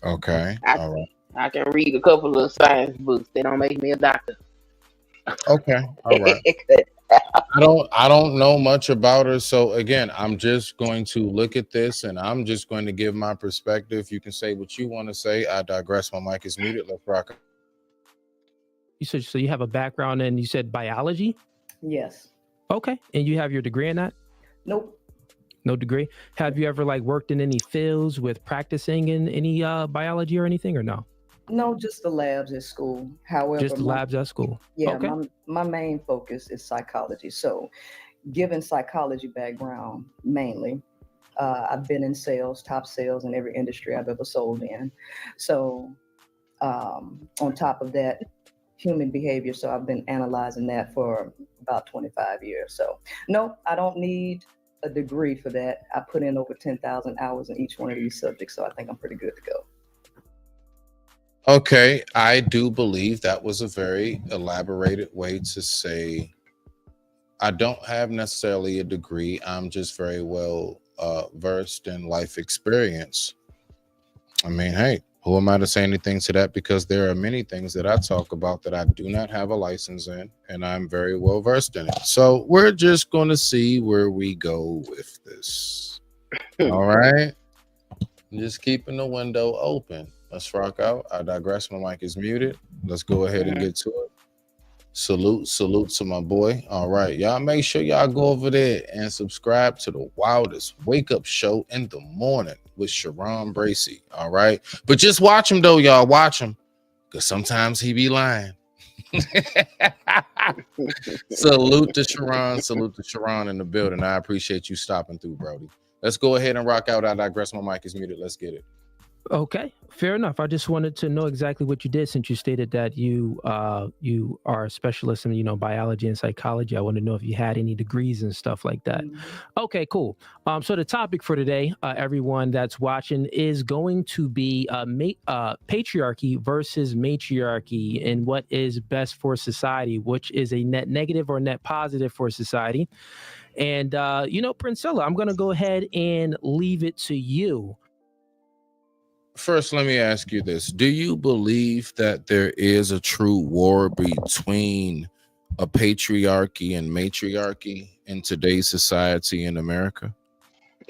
Okay, all right. I can read a couple of science books. They don't make me a doctor. Okay, all right. I don't know much about her, so again, I'm just going to look at this and I'm just going to give my perspective. You can say what you want to say. I digress. My mic is muted. Let's rock. You said so. You have a background in, you said, biology. Yes. Okay, and you have your degree in that? Nope. No degree. Have you ever worked in any fields with practicing in any biology or anything, or no? No, just the labs at school. However, just the labs at school. Yeah, okay. my main focus is psychology. So, given psychology background mainly, I've been in sales, top sales in every industry I've ever sold in. So on top of that, human behavior. So I've been analyzing that for about 25 years. So no, I don't need a degree for that. I put in over 10,000 hours in each one of these subjects. So I think I'm pretty good to go. Okay, I do believe that was a very elaborated way to say I don't have necessarily a degree. I'm just very well versed in life experience. I mean, hey, who am I to say anything to that? Because there are many things that I talk about that I do not have a license in, and I'm very well versed in it. So we're just going to see where we go with this. All right. Just keeping the window open. Let's rock out. I digress. My mic is muted. Let's go ahead and get to it. Salute to my boy. All right, y'all make sure y'all go over there and subscribe to the wildest wake up show in the morning with Sharon Bracey. All right, but just watch him though, y'all. Watch him, because sometimes he be lying. Salute to Sharon in the building. I appreciate you stopping through, Brody. Let's go ahead and rock out. I digress. My mic is muted. Let's get it. Okay, fair enough. I just wanted to know exactly what you did, since you stated that you are a specialist in biology and psychology. I want to know if you had any degrees and stuff like that. Okay, cool. So the topic for today, everyone that's watching, is going to be patriarchy versus matriarchy, and what is best for society, which is a net negative or net positive for society. And Princella, I'm going to go ahead and leave it to you. First, let me ask you this. Do you believe that there is a true war between a patriarchy and matriarchy in today's society in America?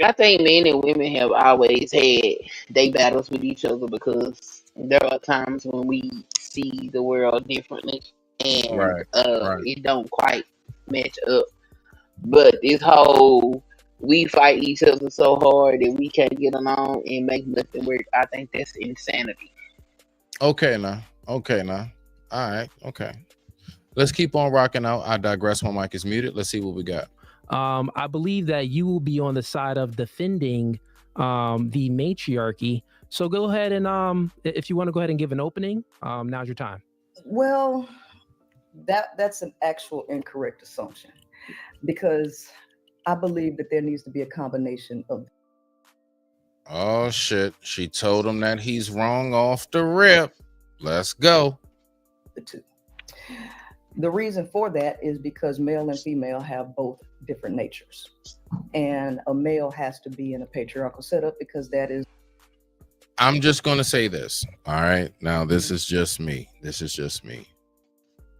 I think men and women have always had they battles with each other because there are times when we see the world differently and Right. it don't quite match up. But this whole we fight each other so hard that we can't get along and make nothing work, I think that's insanity. Okay, now. All right. Okay. Let's keep on rocking out. I digress. My mic is muted. Let's see what we got. I believe that you will be on the side of defending the matriarchy. So go ahead and if you want to go ahead and give an opening, now's your time. Well, that's an actual incorrect assumption, because I believe that there needs to be a combination of. Oh shit! She told him that he's wrong off the rip. Let's go. The two. The reason for that is because male and female have both different natures, and a male has to be in a patriarchal setup because that is. I'm just going to say this. All right. Now, this is just me.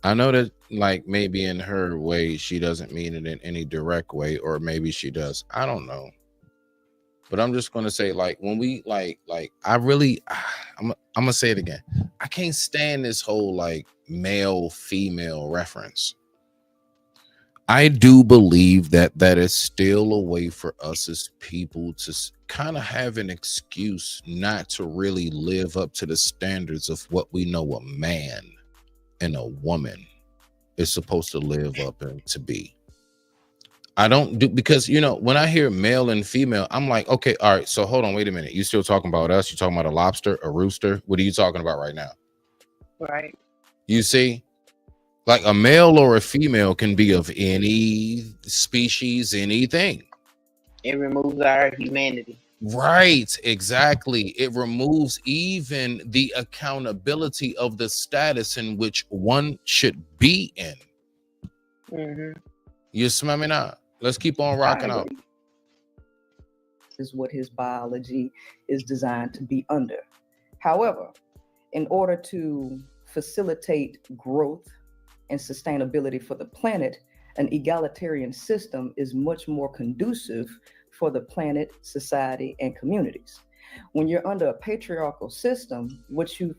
I know that, like, maybe in her way, she doesn't mean it in any direct way, or maybe she does. I don't know. But I'm just going to say, like, when we I'm going to say it again. I can't stand this whole like male female reference. I do believe that is still a way for us as people to kind of have an excuse not to really live up to the standards of what we know a man and a woman is supposed to live up and to be. I don't do, because when I hear male and female, I'm like, okay, all right, so hold on, wait a minute. You still talking about us? You talking about a lobster, a rooster? What are you talking about right now? Right. You see, like a male or a female can be of any species, anything. It removes our humanity. Right, exactly. It removes even the accountability of the status in which one should be in. Mm-hmm. You smell me now? Let's keep on rocking out. Is what his biology is designed to be under. However, in order to facilitate growth and sustainability for the planet, an egalitarian system is much more conducive for the planet, society, and communities. When you're under a patriarchal system, what you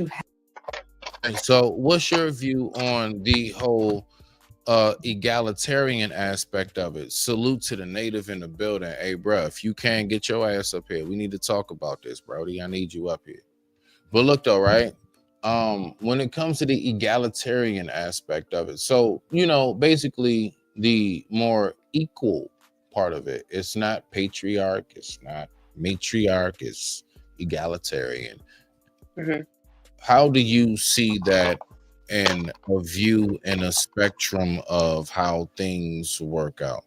have. So what's your view on the whole egalitarian aspect of it? Salute to the native in the building. Hey, bro, if you can get your ass up here, we need to talk about this, Brody. I need you up here. But look though, right? When it comes to the egalitarian aspect of it, so basically the more equal part of it. It's not patriarch, it's not matriarch, it's egalitarian. Mhm. How do you see that in a view in a spectrum of how things work out?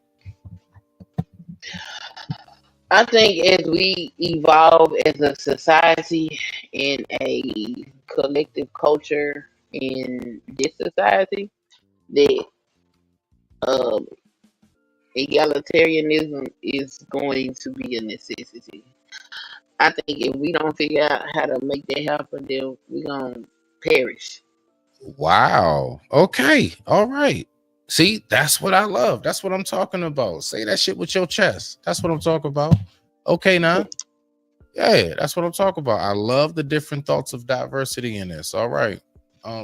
I think as we evolve as a society in a collective culture in this society, that um, egalitarianism is going to be a necessity. I think if we don't figure out how to make that happen, then we're going to perish. Wow. Okay. All right. See, that's what I love. That's what I'm talking about. Say that shit with your chest. That's what I'm talking about. Okay, now. Yeah, that's what I'm talking about. I love the different thoughts of diversity in this. All right.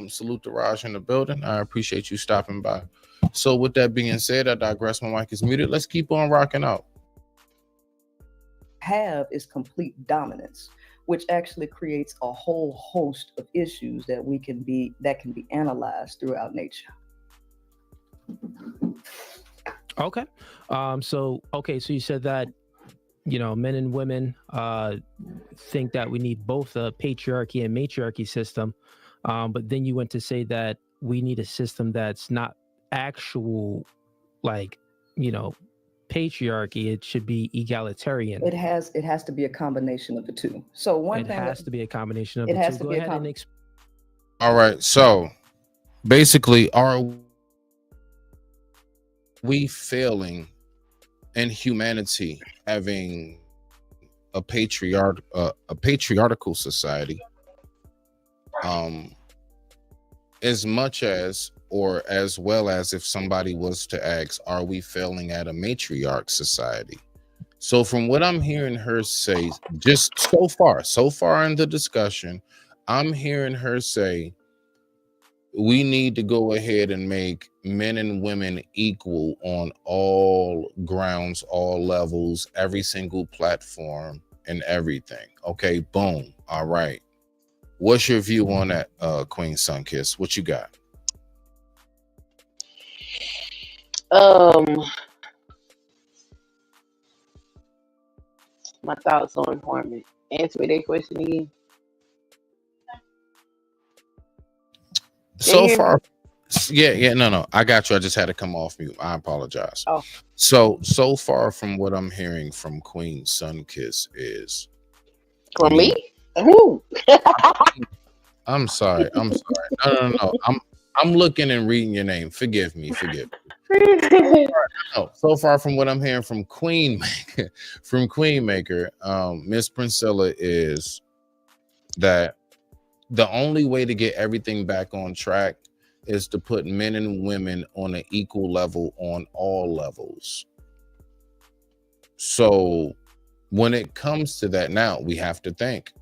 Salute to Raj in the building. I appreciate you stopping by. So with that being said, I digress. My mic is muted. Let's keep on rocking out. Have is complete dominance, which actually creates a whole host of issues that can be analyzed throughout nature. Okay. So you said that, men and women think that we need both a patriarchy and matriarchy system. But then you went to say that we need a system that's not actual, patriarchy. It should be egalitarian. It has to be a combination of the two. So it has to be a combination of it the has two. to Go be a ahead and All right. So basically, are we failing in humanity having a patriarchal society, as much as or as well as if somebody was to ask, are we failing at a matriarch society? So from what I'm hearing her say, just so far in the discussion, I'm hearing her say we need to go ahead and make men and women equal on all grounds, all levels, every single platform and everything. Okay, boom. All right. What's your view on that, Queen Sunkiss? What you got? My thoughts on employment. Answer me that question again. So far, no, I got you. I just had to come off mute. I apologize. Oh. So far from what I'm hearing from Queen Sunkiss is from me. Who? I'm sorry. No. I'm looking and reading your name. Forgive me. No, so far from what I'm hearing from Queenmaker, Miss Princella, is that the only way to get everything back on track is to put men and women on an equal level on all levels. So when it comes to that, now we have to think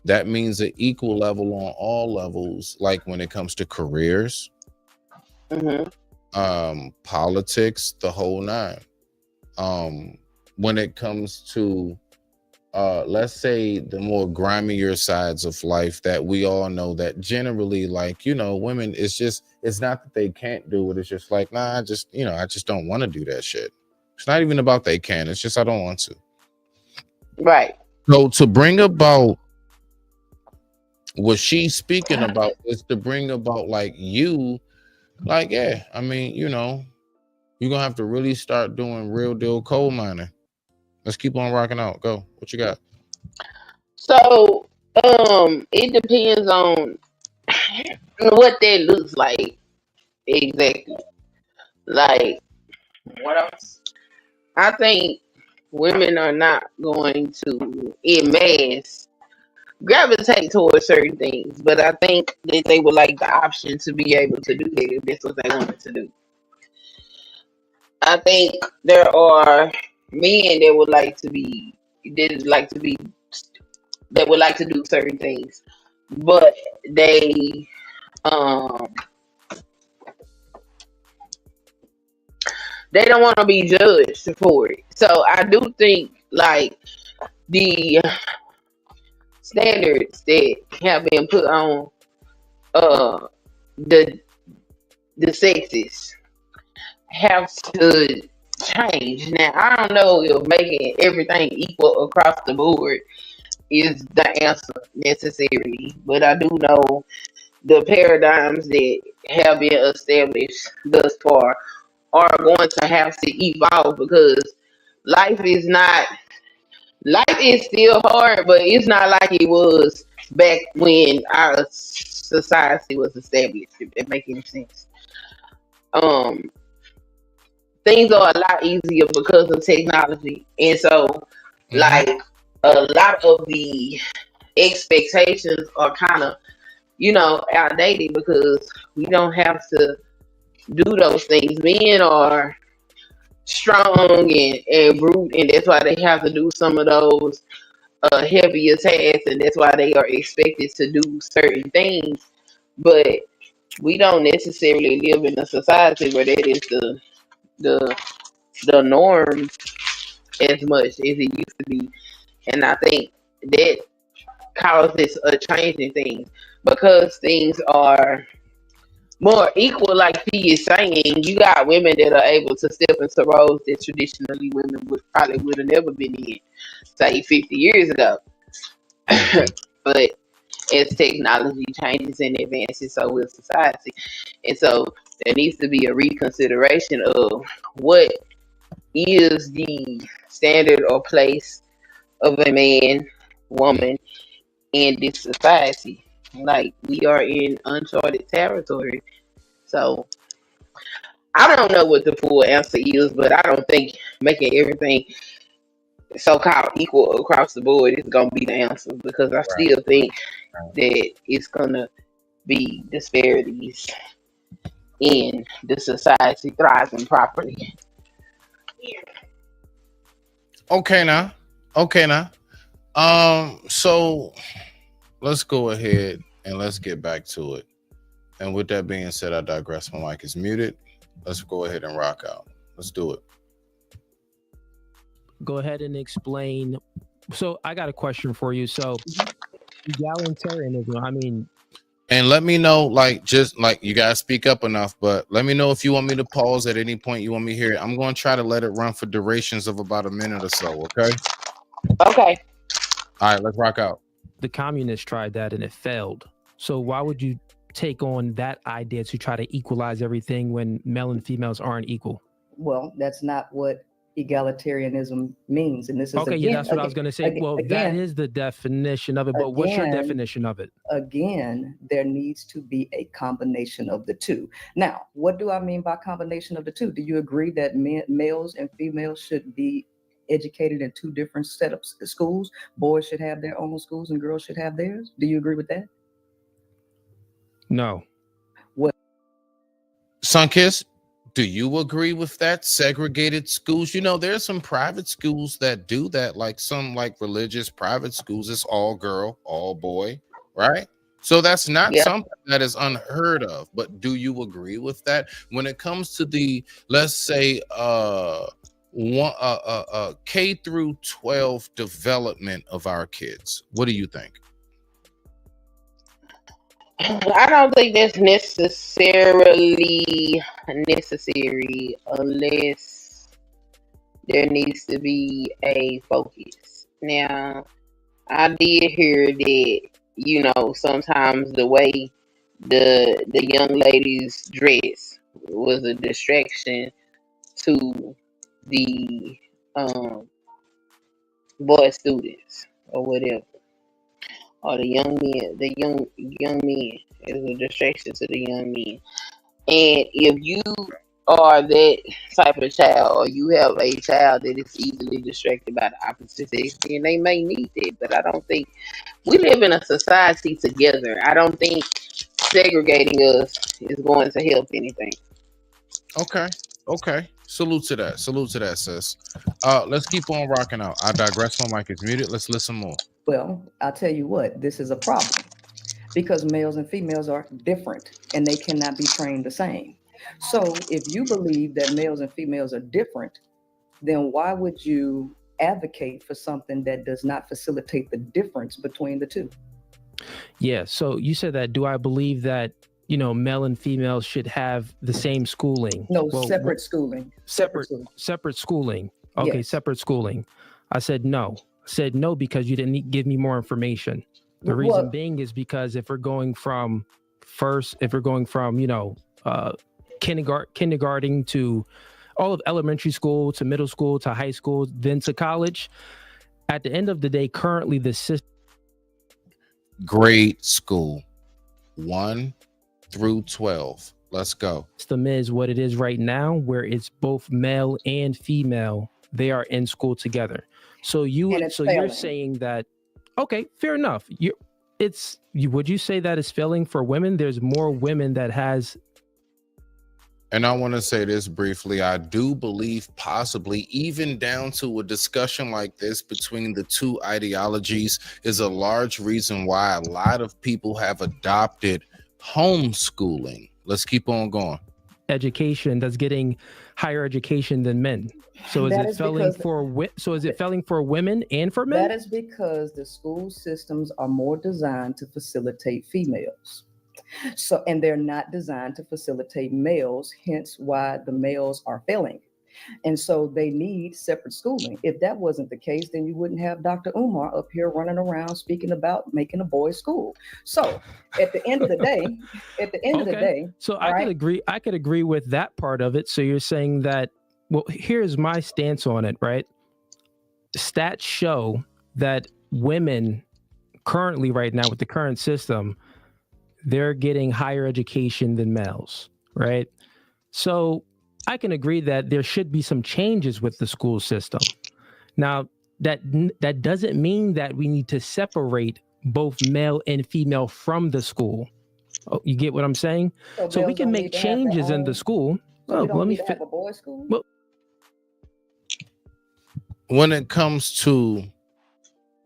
that means an equal level on all levels, like when it comes to careers, politics, the whole nine. When it comes to let's say the more grimier sides of life that we all know that generally, women, it's not that they can't do it. It's just like, nah, I just don't want to do that shit. It's not even about they can. It's just I don't want to. Right. So to bring about what she's speaking about is to bring about you're gonna have to really start doing real deal coal mining. Let's keep on rocking out. Go. What you got? So, it depends on what that looks like exactly. Like, what else? I think women are not going to, en masse, gravitate towards certain things, but I think that they would like the option to be able to do that if that's what they wanted to do. I think there are men that would like to do certain things, but they don't want to be judged for it. So I do think the standards that have been put on the sexes have to change. Now, I don't know if making everything equal across the board is the answer necessarily, but I do know the paradigms that have been established thus far are going to have to evolve because life is not life is still hard, but it's not like it was back when our society was established, if that makes any sense. Um Things are a lot easier because of technology. And so like a lot of the expectations are kind of, outdated because we don't have to do those things. Men are strong and brute, and that's why they have to do some of those heavier tasks, and that's why they are expected to do certain things. But we don't necessarily live in a society where that is the the norm as much as it used to be. And I think that causes a change in things because things are more equal, like he is saying. You got women that are able to step into roles that traditionally women would have never been in, say 50 years ago. But as technology changes and advances, so will society. And so there needs to be a reconsideration of what is the standard or place of a man, woman in this society. Like, we are in uncharted territory. So I don't know what the full answer is, but I don't think making everything so-called equal across the board is gonna be the answer because I still think that it's gonna be disparities in the society thriving properly. Okay now. So let's go ahead and let's get back to it. And with that being said, I digress. My mic is muted. Let's go ahead and rock out. Let's do it. Go ahead and explain. So I got a question for you. So egalitarianism, I mean, and let me know, just you guys speak up enough, but let me know if you want me to pause at any point you want me to hear it. I'm going to try to let it run for durations of about a minute or so, okay? Okay. All right, let's rock out. The communists tried that and it failed. So why would you take on that idea to try to equalize everything when male and females aren't equal? Well, that's not what egalitarianism means, and this is okay. Again, Yeah, that's what I was going to say. That is the definition of it, but what's your definition of it? Again, there needs to be a combination of the two. Now, what do I mean by combination of the two? Do you agree that males and females should be educated in two different setups? The schools, boys should have their own schools and girls should have theirs. Do you agree with that? No. What? Sunkiss, do you agree with that? Segregated schools? There's some private schools that do that, like some religious private schools. It's all girl, all boy, right? So that's not something that is unheard of. But do you agree with that? When it comes to the, let's say, K through 12 development of our kids, what do you think? I don't think that's necessarily necessary unless there needs to be a focus. Now, I did hear that, sometimes the way the young ladies dress was a distraction to the boy students or whatever. Or the young men, the young men is a distraction to the young men. And if you are that type of child, or you have a child that is easily distracted by the opposite sex, then they may need that. But I don't think we live in a society together. I don't think segregating us is going to help anything. Okay. Salute to that, sis. Let's keep on rocking out. I digress. My mic is muted. Let's listen more. Well, I'll tell you what, this is a problem because males and females are different and they cannot be trained the same. So if you believe that males and females are different, then why would you advocate for something that does not facilitate the difference between the two? Yeah. So you said that, do I believe that male and female should have the same schooling. No, separate schooling. Separate schooling. Okay, Yes. separate schooling. I said no. I said no because you didn't give me more information. The reason being is because if we're going from kindergarten to all of elementary school to middle school to high school, then to college, at the end of the day, currently the system. Grade school, 1 through 12. Let's go. System is what it is right now, where it's both male and female. They are in school together. So you're saying that, okay, fair enough. Would you say that is failing for women? There's more women that has. And I want to say this briefly. I do believe possibly even down to a discussion like this between the two ideologies is a large reason why a lot of people have adopted homeschooling. Let's keep on going. Education that's getting higher education than men. So is it failing for women and for men? That is because the school systems are more designed to facilitate females. And they're not designed to facilitate males, hence why the males are failing. And so they need separate schooling. If that wasn't the case, then you wouldn't have Dr. Umar up here running around speaking about making a boys' school. So at the end of the day, so I could agree with that part of it. So you're saying that, well, here's my stance on it, right? Stats show that women currently right now with the current system, they're getting higher education than males, right? So I can agree that there should be some changes with the school system. Now, that doesn't mean that we need to separate both male and female from the school. Oh, you get what I'm saying? So we can make changes in the school. So let me have a boys' school. Well, when it comes to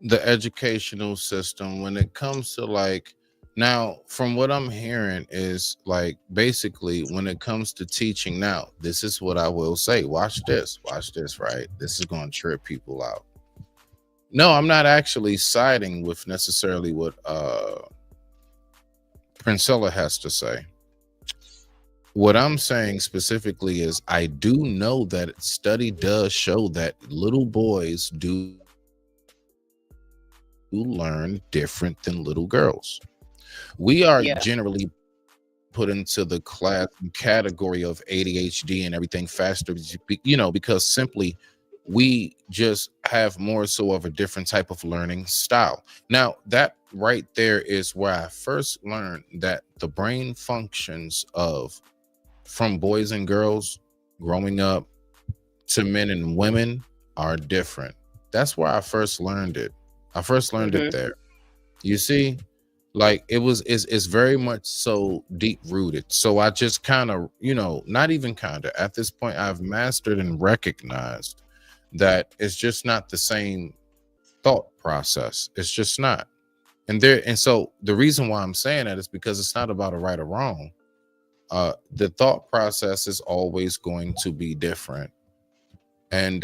the educational system, when it comes to like, now from what I'm hearing is like, basically when it comes to teaching, now this is what I will say. Watch this, right? This is going to trip people out. No, I'm not actually siding with necessarily what Princella has to say. What I'm saying specifically is I do know that study does show that little boys do learn different than little girls. We are generally put into the class category of ADHD and everything faster, because simply we just have more so of a different type of learning style. Now, that right there is where I first learned that the brain functions from boys and girls growing up to men and women are different. That's where I first learned it. I first learned it there. You see, like it's very much so deep rooted. So I just kind of, not even kind of, at this point I've mastered and recognized that it's just not the same thought process. It's just not. And so the reason why I'm saying that is because it's not about a right or wrong. The thought process is always going to be different. And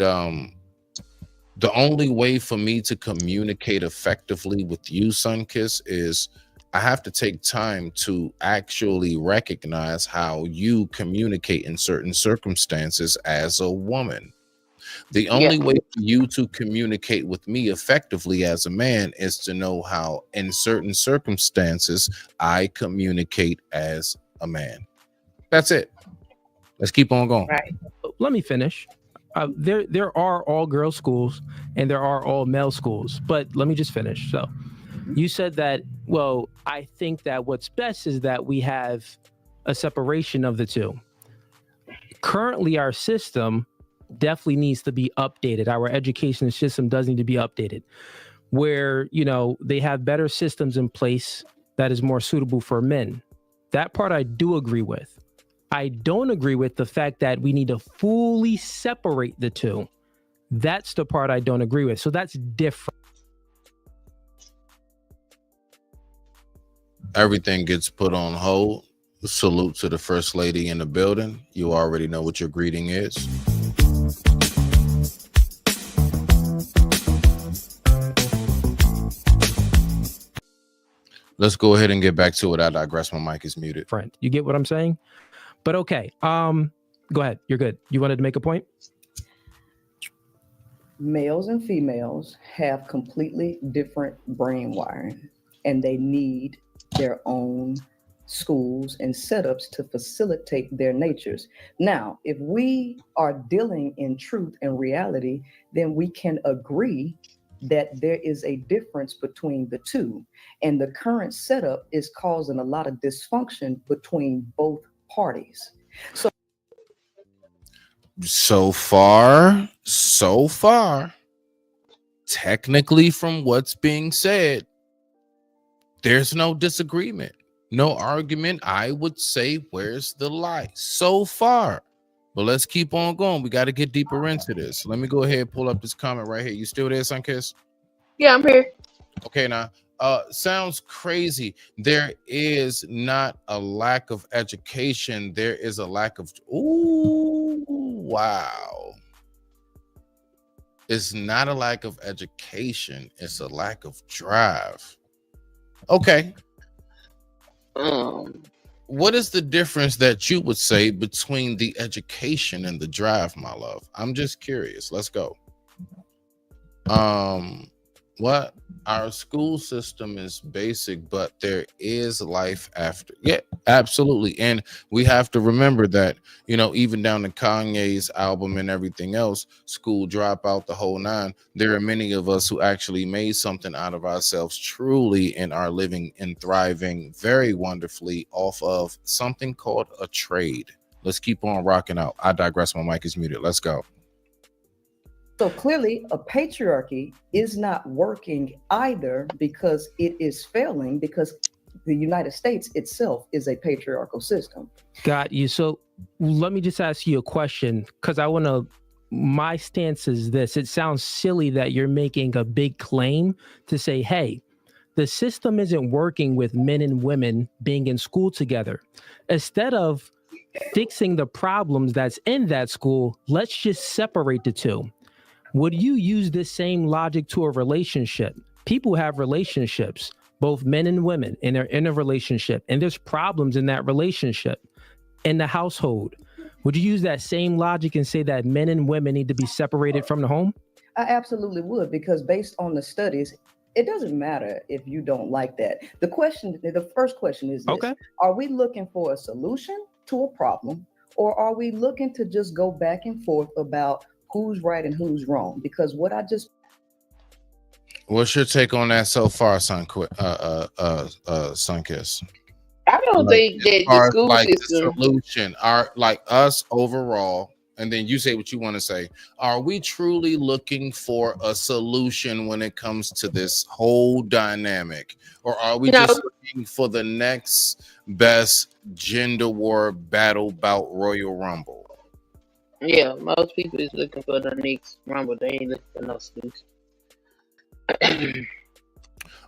the only way for me to communicate effectively with you, Sunkiss, is I have to take time to actually recognize how you communicate in certain circumstances as a woman. The only way for you to communicate with me effectively as a man is to know how in certain circumstances I communicate as a man. That's it. Let's keep on going. Right. Let me finish. There are all girl schools and there are all male schools, but let me just finish. So you said that, well, I think that what's best is that we have a separation of the two. Currently, our system definitely needs to be updated. Our education system does need to be updated where, they have better systems in place that is more suitable for men. That part I do agree with. I don't agree with the fact that we need to fully separate the two. That's the part I don't agree with. So that's different. Everything gets put on hold. Salute to the first lady in the building. You already know what your greeting is. Let's go ahead and get back to it. I digress. My mic is muted. Friend, you get what I'm saying? But okay. Go ahead. You're good. You wanted to make a point? Males and females have completely different brain wiring, and they need their own schools and setups to facilitate their natures. Now, if we are dealing in truth and reality, then we can agree that there is a difference between the two. And the current setup is causing a lot of dysfunction between both parties. So far, technically from what's being said, there's no disagreement, no argument. I would say, where's the lie so far? But let's keep on going. We got to get deeper into this. Let me go ahead and pull up this comment right here. You still there, Sunkiss? Yeah, I'm here. Okay, now, sounds crazy. There is not a lack of education. There is a lack of, ooh, wow. It's not a lack of education. It's a lack of drive. Okay. What is the difference that you would say between the education and the drive, my love? I'm just curious. Let's go. What? Our school system is basic, but there is life after. Yeah, absolutely. And we have to remember that, you know, even down to Kanye's album and everything else, school dropout, the whole nine, there are many of us who actually made something out of ourselves truly and are living and thriving very wonderfully off of something called a trade. Let's keep on rocking out. I digress. My mic is muted. Let's go. So clearly a patriarchy is not working either, because it is failing, because the United States itself is a patriarchal system. Got you. So let me just ask you a question, because my stance is this. It sounds silly that you're making a big claim to say, hey, the system isn't working with men and women being in school together. Instead of fixing the problems that's in that school, let's just separate the two. Would you use this same logic to a relationship? People have relationships, both men and women, and they're in a relationship, and there's problems in that relationship, in the household. Would you use that same logic and say that men and women need to be separated from the home? I absolutely would, because based on the studies, it doesn't matter if you don't like that. The first question is this: okay, are we looking for a solution to a problem, or are we looking to just go back and forth about who's right and who's wrong? Because what's your take on that so far, Sunkiss? I don't think that the school system, the solution are like us overall, and then you say what you want to say. Are we truly looking for a solution when it comes to this whole dynamic, or are we just looking for the next best gender war battle bout Royal Rumble? Yeah, most people is looking for the next Rumble. They ain't looking for no solution.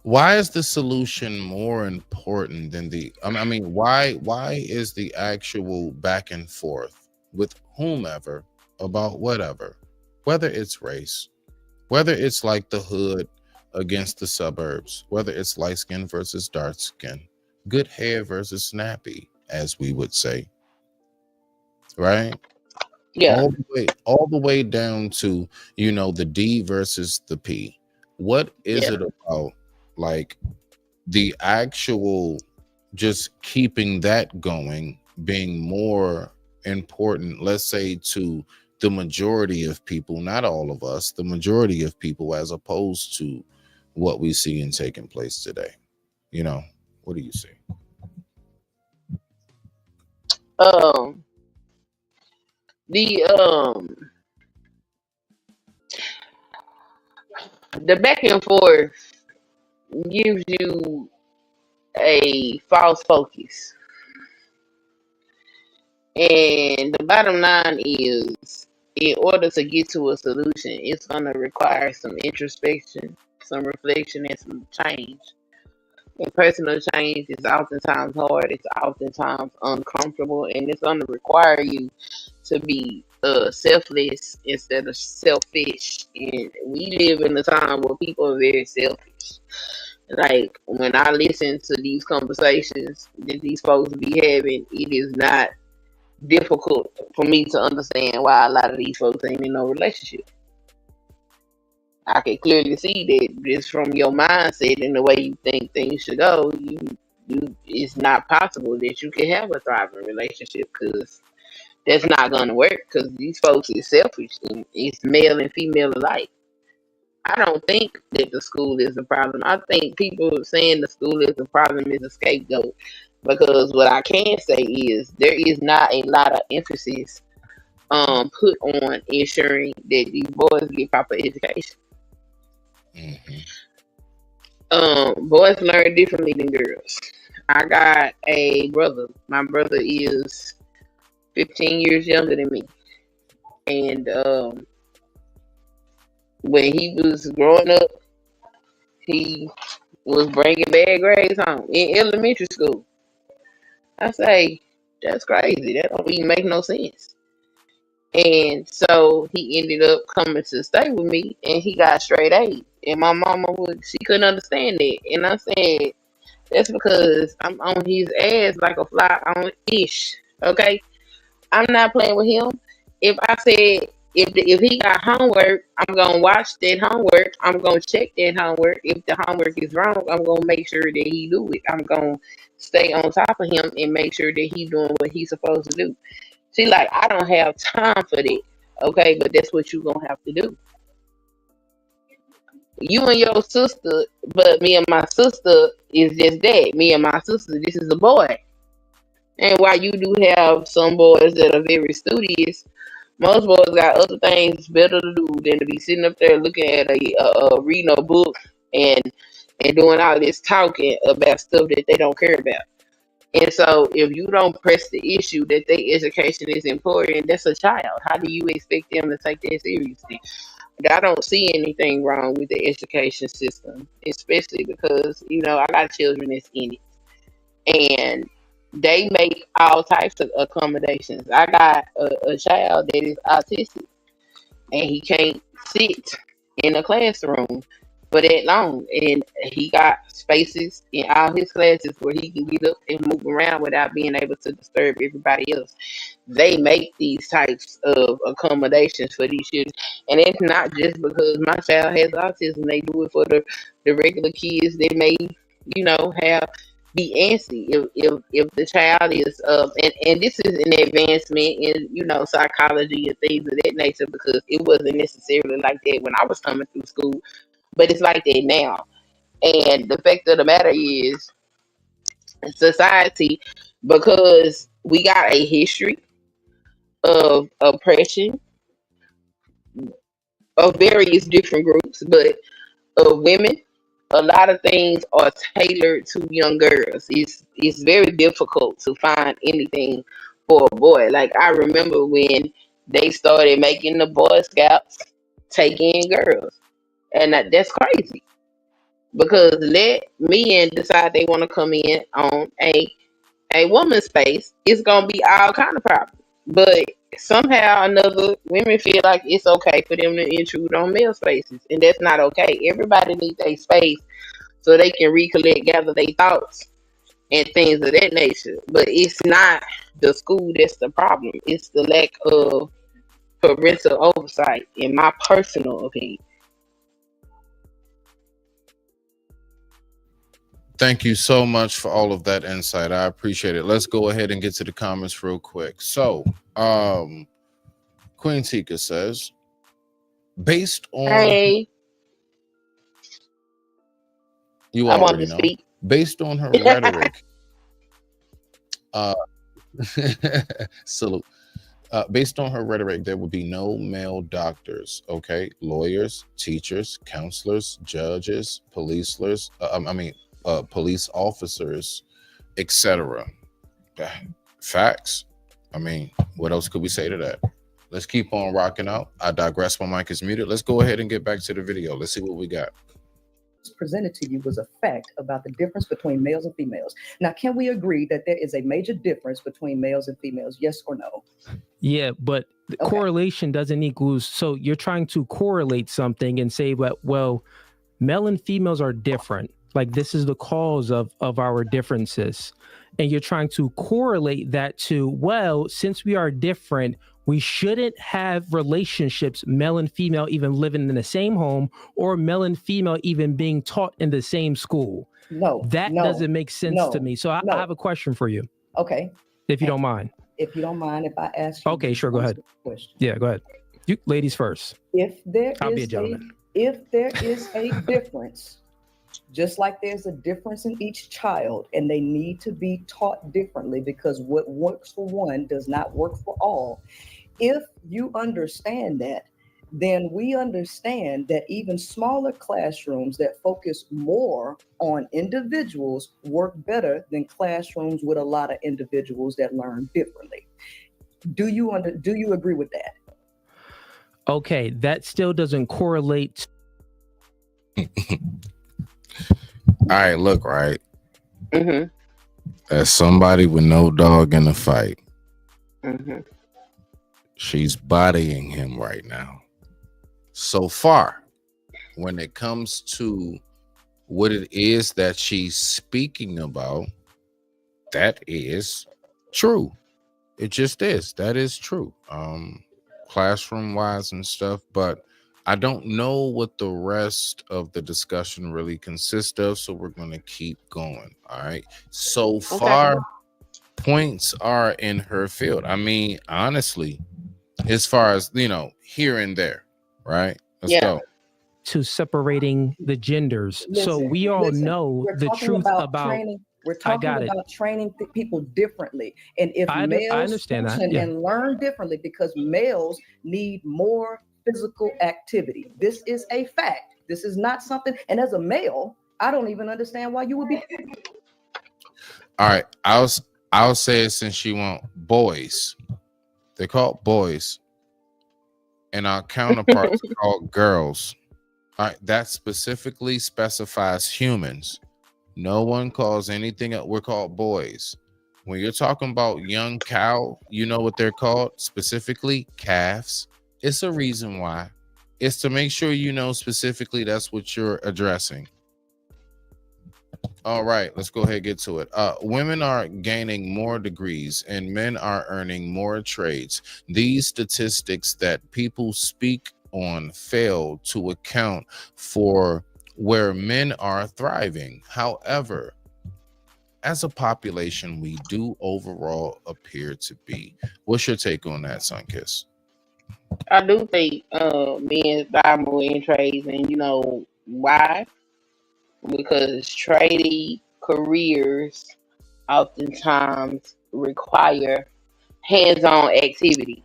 Why is the solution more important than the? I mean, why is the actual back and forth with whomever about whatever, whether it's race, whether it's like the hood against the suburbs, whether it's light skin versus dark skin, good hair versus snappy, as we would say, right? Yeah. All the way down to, you know, the D versus the P. What is it about, like, the actual just keeping that going being more important, let's say, to the majority of people, not all of us, the majority of people, as opposed to what we see and taking place today? You know, what do you see? The back and forth gives you a false focus. And the bottom line is, in order to get to a solution, it's going to require some introspection, some reflection, and some change. And personal change is oftentimes hard. It's oftentimes uncomfortable, and it's going to require you to be selfless instead of selfish. And we live in a time where people are very selfish. Like when I listen to these conversations that these folks be having, it is not difficult for me to understand why a lot of these folks ain't in no relationship. I can clearly see that just from your mindset and the way you think things should go, it's not possible that you can have a thriving relationship because that's not gonna work because these folks is selfish and it's male and female alike. I don't think that the school is a problem. I think people saying the school is a problem is a scapegoat because what I can say is there is not a lot of emphasis put on ensuring that these boys get proper education. Boys learn differently than girls. I got a brother. My brother is 15 years younger than me. And when he was growing up, he was bringing bad grades home in elementary school. I say, that's crazy. That don't even make no sense. And so he ended up coming to stay with me and he got straight A's. And my mama she couldn't understand that. And I said, that's because I'm on his ass like a fly on ish. Okay? I'm not playing with him. If I said if he got homework, I'm gonna watch that homework. I'm gonna check that homework. If the homework is wrong, I'm gonna make sure that he do it. I'm gonna stay on top of him and make sure that he's doing what he's supposed to do. See, like I don't have time for that. Okay, but that's what you gonna have to do. You and your sister, but me and my sister is just that. Me and my sister, this is a boy. And while you do have some boys that are very studious, most boys got other things better to do than to be sitting up there looking at reading a book and doing all this talking about stuff that they don't care about. And so if you don't press the issue that their education is important, that's a child. How do you expect them to take that seriously? I don't see anything wrong with the education system, especially because, I got children that's in it. And they make all types of accommodations. I got a child that is autistic and he can't sit in a classroom for that long. And he got spaces in all his classes where he can get up and move around without being able to disturb everybody else. They make these types of accommodations for these children. And it's not just because my child has autism. They do it for the regular kids that may, have be antsy if the child is and this is an advancement in psychology and things of that nature because it wasn't necessarily like that when I was coming through school, but it's like that now. And the fact of the matter is society, because we got a history of oppression of various different groups, but of women, a lot of things are tailored to young girls. It's very difficult to find anything for a boy. Like I remember when they started making the Boy Scouts take in girls, and that's crazy because let men decide they want to come in on a woman's space. It's gonna be all kind of problems, but somehow or another, women feel like it's okay for them to intrude on male spaces, and that's not okay. Everybody needs a space so they can recollect, gather their thoughts, and things of that nature. But it's not the school that's the problem. It's the lack of parental oversight, in my personal opinion. Thank you so much for all of that insight. I appreciate it. Let's go ahead and get to the comments real quick. So, Queen Tika says, based on you already know, based on her rhetoric, salute. Based on her rhetoric, there would be no male doctors, okay? Lawyers, teachers, counselors, judges, police officers, etc. Facts. I mean, what else could we say to that? Let's keep on rocking out. I digress. My mic is muted. Let's go ahead and get back to the video. Let's see what we got. Presented to you was a fact about the difference between males and females. Now, can we agree that there is a major difference between males and females? Yes or no? Yeah, but the correlation doesn't equal. So you're trying to correlate something and say, well, male and females are different. Like, this is the cause of our differences. And you're trying to correlate that to, well, since we are different, we shouldn't have relationships, male and female, even living in the same home, or male and female even being taught in the same school. That doesn't make sense to me. So I have a question for you. Okay. If you don't mind. If you don't mind, if I ask you. Okay, sure. Go ahead. Question. Yeah, go ahead. You ladies first. I'll be a gentleman. If there is a difference, just like there's a difference in each child, and they need to be taught differently because what works for one does not work for all. If you understand that, then we understand that even smaller classrooms that focus more on individuals work better than classrooms with a lot of individuals that learn differently. Do you agree with that? Okay, that still doesn't correlate. All right, look, right. As somebody with no dog in the fight, she's bodying him right now. So far, when it comes to what it is that she's speaking about, that is true. It just is. That is true. Classroom wise and stuff, but I don't know what the rest of the discussion really consists of, so we're going to keep going. All right. So far, points are in her field. I mean, honestly, as far as, here and there, right? Let's go. To separating the genders. So we all know the truth about training. We're talking about training people differently. And if males function and learn differently, because males need more physical activity. This is a fact. This is not something. And as a male, I don't even understand why you would be. All right. I'll say it since you want boys. They're called boys. And our counterparts are called girls. All right. That specifically specifies humans. No one calls anything else. We're called boys. When you're talking about young cow, you know what they're called? Specifically calves. It's a reason why. It's to make sure you know specifically that's what you're addressing. All right, let's go ahead and get to it. Women are gaining more degrees and men are earning more trades. These statistics that people speak on fail to account for where men are thriving. However, as a population, we do overall appear to be. What's your take on that, Sunkiss? I do think men thrive more in trades, and you know why? Because trading careers oftentimes require hands-on activity,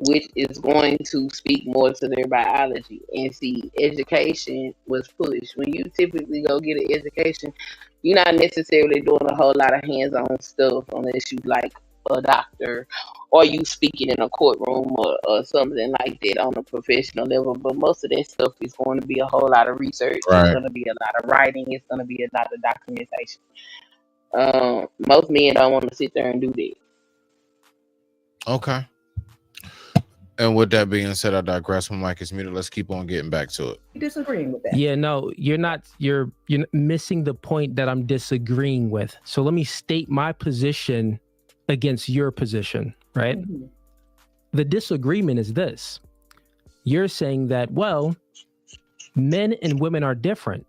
which is going to speak more to their biology. And see, education was pushed. When you typically go get an education, you're not necessarily doing a whole lot of hands-on stuff unless you like a doctor or you speaking in a courtroom or something like that on a professional level. But most of that stuff is going to be a whole lot of research. Right. It's going to be a lot of writing. It's going to be a lot of documentation. Most men don't want to sit there and do that. Okay. And with that being said, I digress. My mic is muted. Let's keep on getting back to it. Disagreeing with that. Yeah, no, you're not. You're missing the point that I'm disagreeing with. So let me state my position against your position, right? Mm-hmm. The disagreement is this. You're saying that, well, men and women are different.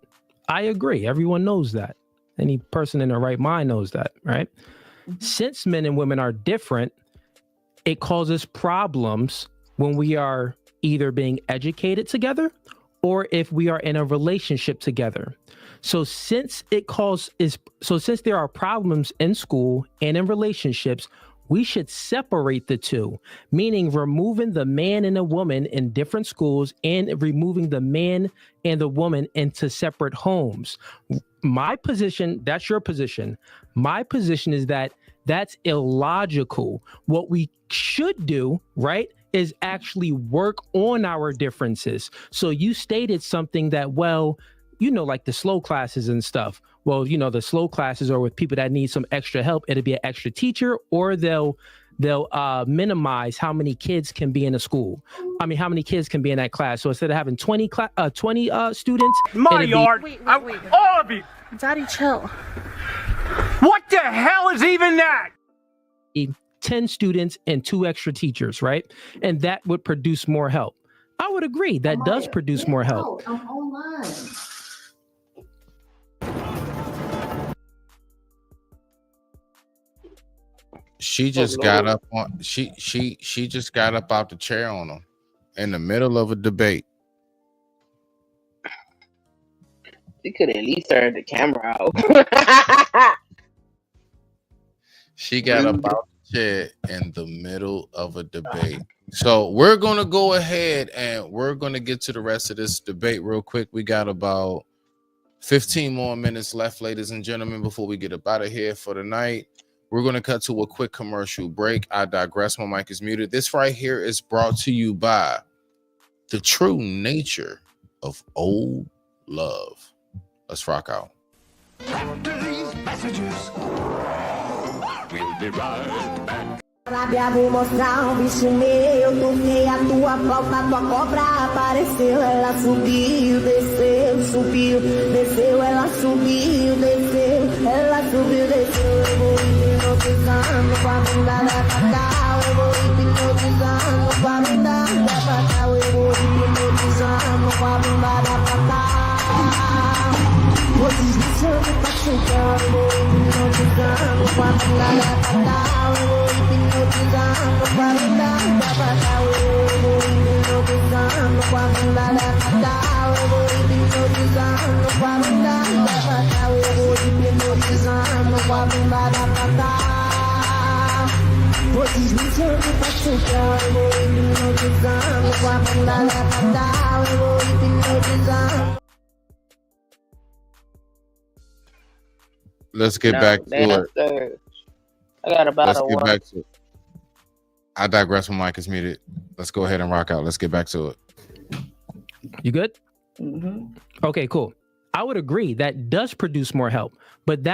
I agree. Everyone knows that. Any person in their right mind knows that, right? Mm-hmm. Since men and women are different, it causes problems when we are either being educated together or if we are in a relationship together. So since there are problems in school and in relationships, we should separate the two, meaning removing the man and the woman in different schools and removing the man and the woman into separate homes. My position, that's your position. My position is that that's illogical. What we should do, right, is actually work on our differences. So you stated something that, well, like the slow classes and stuff. Well, the slow classes are with people that need some extra help. It'll be an extra teacher, or they'll they'll minimize how many kids can be in a school. I mean, how many kids can be in that class. So instead of having 20 students, My yard. All of you. Daddy, chill. What the hell is even that? 10 students and 2 extra teachers, right? And that would produce more help. I would agree. That does produce more help. I'm online. She just got up on she just got up out the chair on him in the middle of a debate. She could at least turn the camera out. She got up out the chair in the middle of a debate. So we're gonna go ahead and we're gonna get to the rest of this debate real quick. We got about 15 more minutes left, ladies and gentlemen, before we get up out of here for the night. We're going to cut to a quick commercial break. I digress. My mic is muted. This right here is brought to you by the true nature of old love. Let's rock out. After these messages, we'll be right back. Lábia, vou mostrar um bicho meu. Toquei a tua flauta, tua cobra apareceu. Ela subiu, desceu, subiu, desceu. Ela subiu, desceu. Ela subiu, desceu. Eu vou hipnotizando com a bunda da cacau. Eu vou hipnotizando com a bunda da cacau. Eu vou hipnotizando com a bunda da cacau. Vou deslizando pra chegar. Eu vou hipnotizando com a bunda da cacau. Eu vou hipnotizando com a bunda da cacau. Eu vou hipnotizando com a bunda da cacau. Eu vou hipnotizando com a bunda da cacau. Eu vou hipnotizando com a bunda da cacau. Vou deslizando pra chegar. Eu vou hipnotizando com a bunda da cacau. Eu vou hipnotizando. Let's get back to it. I got about Let's a get one. back to it. I digress. My mic is muted. Let's go ahead and rock out. Let's get back to it. You good? Mm-hmm. Okay, cool. I would agree that does produce more help, but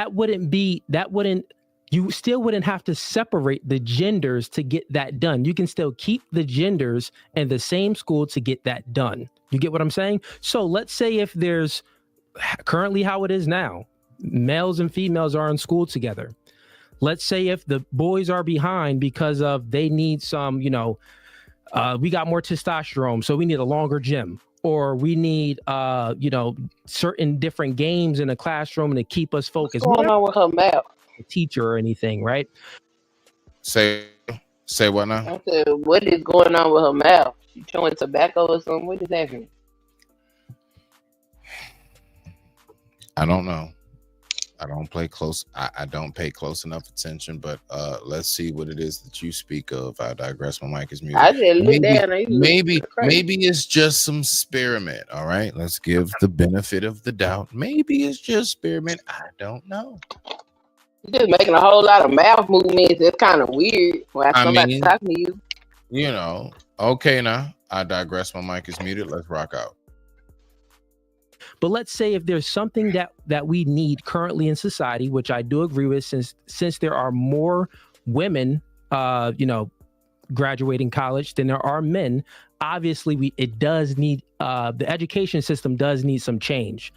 you still wouldn't have to separate the genders to get that done. You can still keep the genders in the same school to get that done. You get what I'm saying? So let's say if there's currently how it is now, males and females are in school together. Let's say if the boys are behind because of they need some, we got more testosterone, so we need a longer gym, or we need, certain different games in a classroom to keep us focused. What's going on with her mouth? A teacher or anything, right? Say what now? I said, what is going on with her mouth? She chewing tobacco or something? What is happening? I don't know. I don't pay close enough attention, but let's see what it is that you speak of. I digress. My mic is muted. I just looked down and Maybe it's just some spearmint. All right, let's give the benefit of the doubt. Maybe it's just spearmint. I don't know. You're just making a whole lot of mouth movements. It's kind of weird when somebody's talking to you. Okay, now I digress. My mic is muted. Let's rock out. But let's say if there's something that we need currently in society, which I do agree with, since there are more women, graduating college than there are men, obviously it does need, the education system does need some change.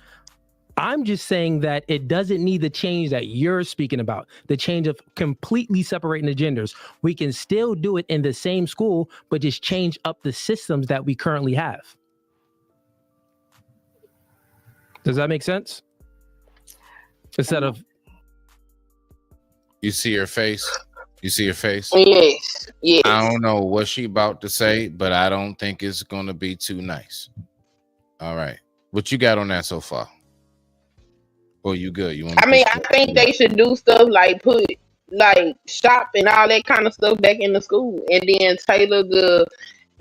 I'm just saying that it doesn't need the change that you're speaking about, the change of completely separating the genders. We can still do it in the same school, but just change up the systems that we currently have. Does that make sense? Instead of... You see her face? Yes. I don't know what she about to say, but I don't think it's going to be too nice. All right. What you got on that so far? Oh, you good? I think they should do stuff like put shop and all that kind of stuff back in the school, and then tailor the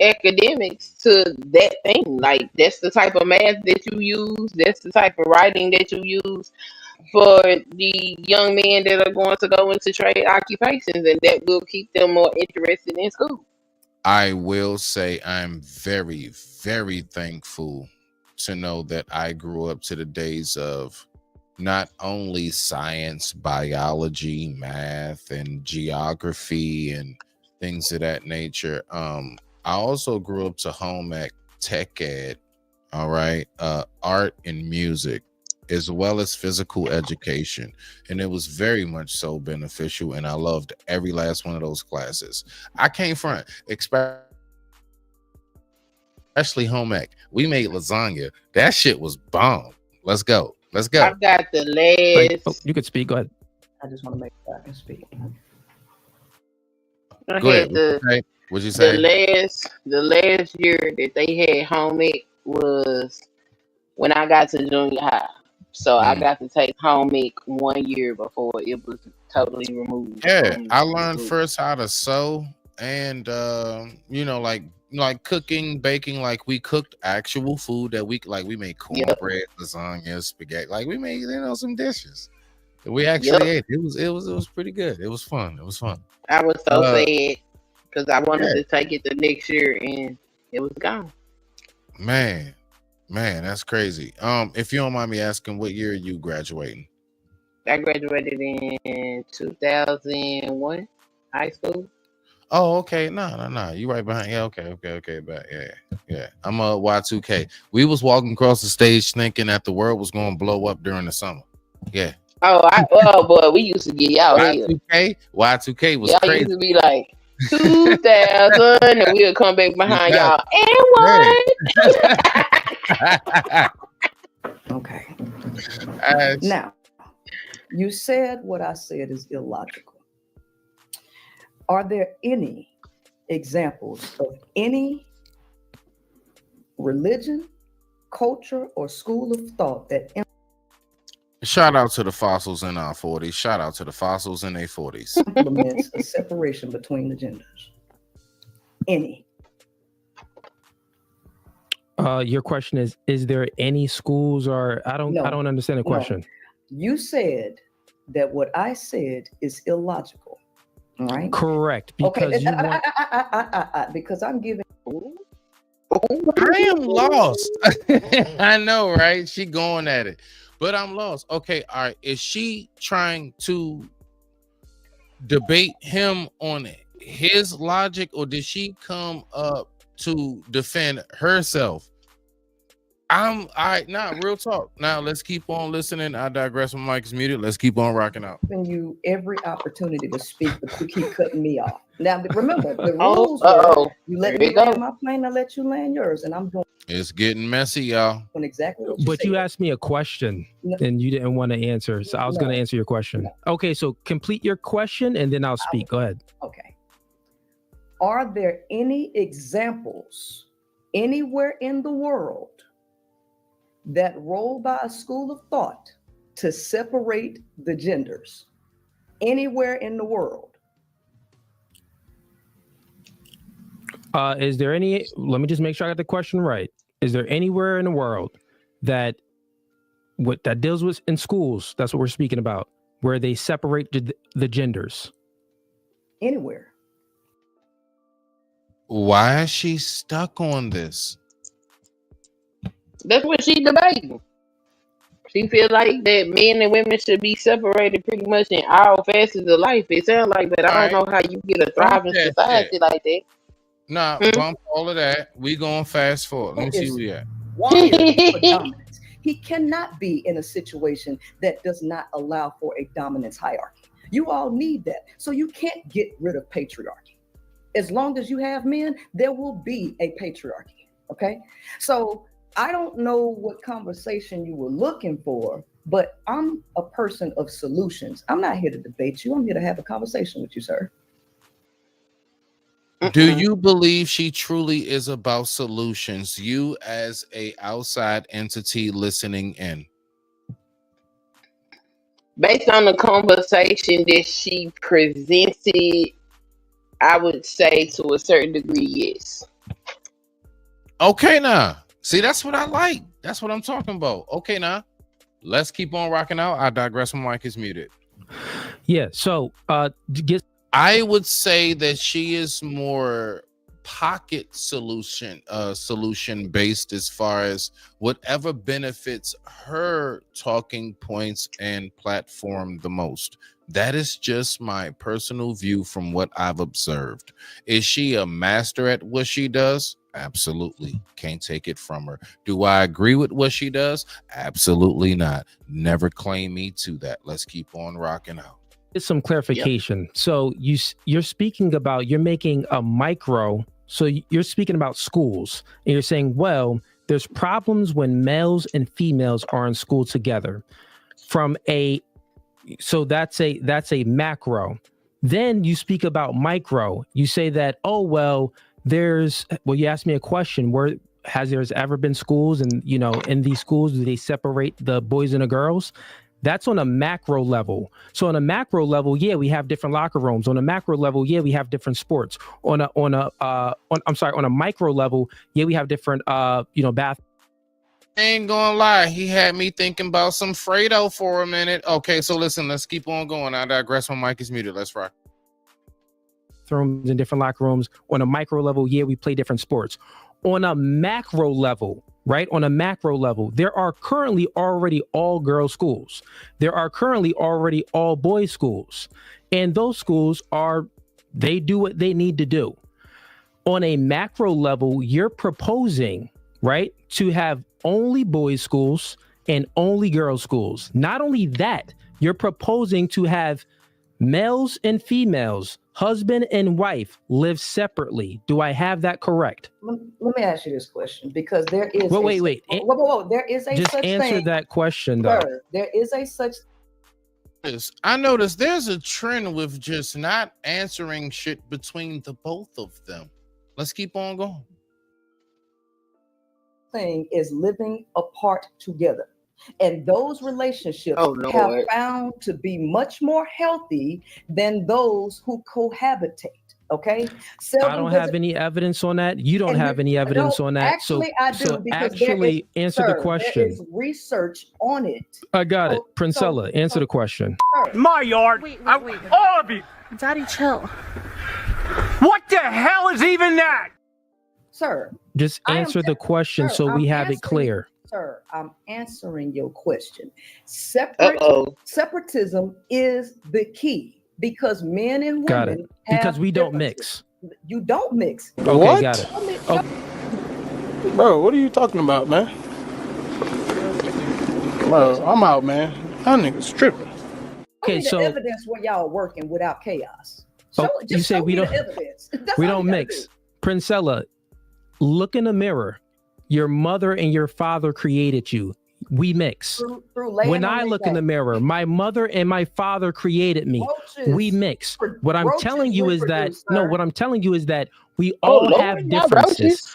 academics to that thing. Like, that's the type of math that you use, that's the type of writing that you use for the young men that are going to go into trade occupations, and that will keep them more interested in school. I will say I'm very, very thankful to know that I grew up to the days of not only science, biology, math, and geography, and things of that nature. I also grew up to home ec, tech ed, all right, art and music, as well as physical education, and it was very much so beneficial, and I loved every last one of those classes. I came from, especially home ec. We made lasagna. That shit was bomb. Let's go. Let's go. I've got the Like, last. you could speak. Go ahead. I just want to make sure I can speak. I Go ahead. had the What'd you say? the last year that they had home ec was when I got to junior high. So I got to take home ec 1 year before it was totally removed. Yeah, from I the learned group. first how to sew and you know, like cooking, baking. Like we cooked actual food that we made cornbread, lasagna, spaghetti. Like we made, you know, some dishes that we actually ate. It was pretty good. It was fun. It was fun. I was so sad because I wanted yeah. to take it the next year and it was gone. Man, that's crazy. If you don't mind me asking, what year are you graduating? I graduated in 2001 high school. Oh, okay. No. You right behind. Yeah, okay. But yeah. I'm a Y2K. We was walking across the stage thinking that the world was going to blow up during the summer. Yeah. Oh boy, we used to get y'all here. Y2K was Y'all crazy. used to be like 2000, and we'll come back behind y'all. And Okay. Now, you said what I said is illogical. Are there any examples of any religion, culture, or school of thought that Shout out to the fossils in our 40s. Shout out to the fossils in their 40s. implements a separation between the genders? Any? Your question is there any schools or I don't understand the question. You said that what I said is illogical. All right. Correct. Because because I'm giving. I am lost. I know, right? She going at it, but I'm lost. Okay, all right. Is she trying to debate him on his logic, or did she come up to defend herself? All right, now real talk. Now let's keep on listening. I digress. My mic is muted. Let's keep on rocking out. Giving you every opportunity to speak, but you keep cutting me off. Now remember the rules were you let me land my plane, I let you land yours, and I'm doing. It's getting messy, y'all. Exactly. But you asked me a question and you didn't want to answer, so I was going to answer your question. Okay, so complete your question and then I'll speak. Go ahead. Okay. Are there any examples anywhere in the world that roll by a school of thought to separate the genders? Anywhere in the world? Is there any, let me just make sure I got the question right. Is there anywhere in the world that deals with in schools, that's what we're speaking about, where they separate the genders? Anywhere. Why is she stuck on this? that's what she debating. She feel like that men and women should be separated pretty much in all facets of life. It sounds like, but I don't know how you get a thriving society like that. Nah, bump all of that. We going fast forward. Let me see where we at. Wired for dominance. He cannot be in a situation that does not allow for a dominance hierarchy. You all need that. So you can't get rid of patriarchy. As long as you have men, there will be a patriarchy. Okay. So I don't know what conversation you were looking for, but I'm a person of solutions. I'm not here to debate you. I'm here to have a conversation with you, sir. Do you believe she truly is about solutions? You as a outside entity listening in. Based on the conversation that she presented, I would say to a certain degree, yes. Okay, now. See, that's what I like. That's what I'm talking about. Okay, now. Let's keep on rocking out. I digress. My mic is muted. Yeah, so I would say that she is more pocket solution based as far as whatever benefits her talking points and platform the most. That is just my personal view from what I've observed. Is she a master at what she does? Absolutely. Can't take it from her. Do I agree with what she does? Absolutely not. Never claim me to that. Let's keep on rocking out. Just some clarification. Yep. So you're speaking about, you're making a micro. So you're speaking about schools, and you're saying, well, there's problems when males and females are in school together. So that's a macro. Then you speak about micro. You say that, oh, well, you asked me a question, where has there ever been schools, and, you know, in these schools, do they separate the boys and the girls? That's on a macro level. So on a macro level, yeah, we have different locker rooms. On a macro level, yeah, we have different sports. On a micro level, yeah, we have different bath. I ain't gonna lie, he had me thinking about some Fredo for a minute. Okay, so listen, let's keep on going. I digress. My mic is muted. Let's rock. Rooms in different locker rooms. On a micro level, yeah, we play different sports. On a macro level, right? On a macro level, there are currently already all girls schools. There are currently already all boys schools. And those schools they do what they need to do. On a macro level, you're proposing, right, to have only boys schools and only girls schools. Not only that, you're proposing to have males and females, husband and wife, live separately. Do I have that correct? Let me ask you this question, because there is wait. There is a just such answer thing. that question, though. Sir, there is a such. I noticed there's a trend with just not answering shit between the both of them. Let's keep on going. Thing is living apart together, and those relationships have found to be much more healthy than those who cohabitate. Okay, I don't have any evidence on that. You don't have any evidence on that. Actually, I do. So actually, answer the question. There is research on it. I got it, Princella. Answer the question. My yard. Wait. All of you. Daddy, chill. What the hell is even that? Sir, just answer the question so we have it clear. Sir, I'm answering your question. Separatism is the key, because men and women got it. Because we don't mix. You don't mix. Okay, what? Got it. Bro, what are you talking about, man? Bro, I'm out, man. That nigga's tripping. Okay, so evidence where y'all working without chaos. You say we don't. We don't mix. Princella, look in the mirror. Your mother and your father created you. We mix. When I look in the mirror, my mother and my father created me. We mix. What I'm telling you is that what I'm telling you is that we all have differences.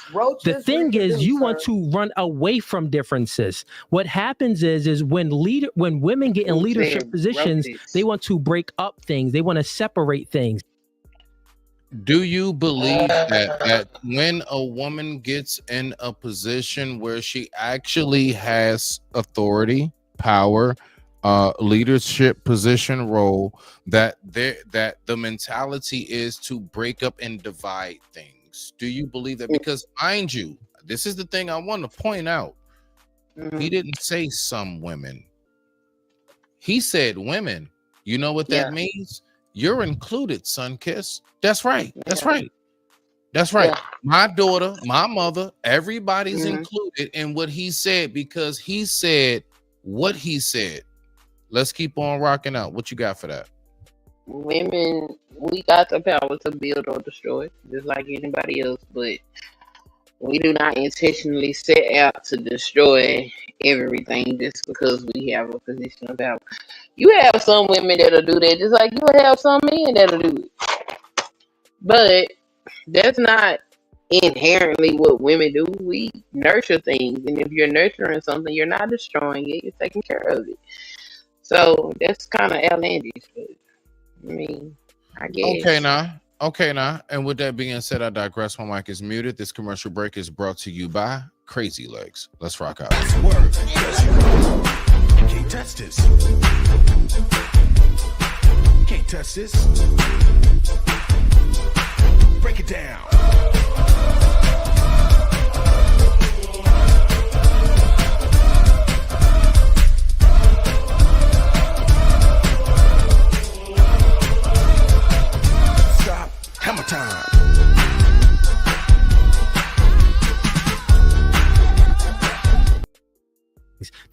The thing is, you want to run away from differences. What happens is when women get in leadership positions, they want to break up things. They want to separate things. Do you believe that when a woman gets in a position where she actually has authority, power, leadership position, role, that the mentality is to break up and divide things? Do you believe that? Because mind you, this is the thing I want to point out. He didn't say some women. He said women. You know what that means? You're included, Sunkiss. That's right. That's right. That's right. Yeah. My daughter, my mother, everybody's included in what he said, because he said what he said. Let's keep on rocking out. What you got for that? Women, we got the power to build or destroy, just like anybody else, but we do not intentionally set out to destroy everything just because we have a position of power. You have some women that'll do that, just like you have some men that'll do it. But that's not inherently what women do. We nurture things, and if you're nurturing something, you're not destroying it, you're taking care of it. So that's kind of outlandish, but I mean, I guess. Okay, now. And with that being said, I digress. My mic is muted. This commercial break is brought to you by Crazy Legs. Let's rock out. Word. Can't touch this. Can't touch this. Break it down.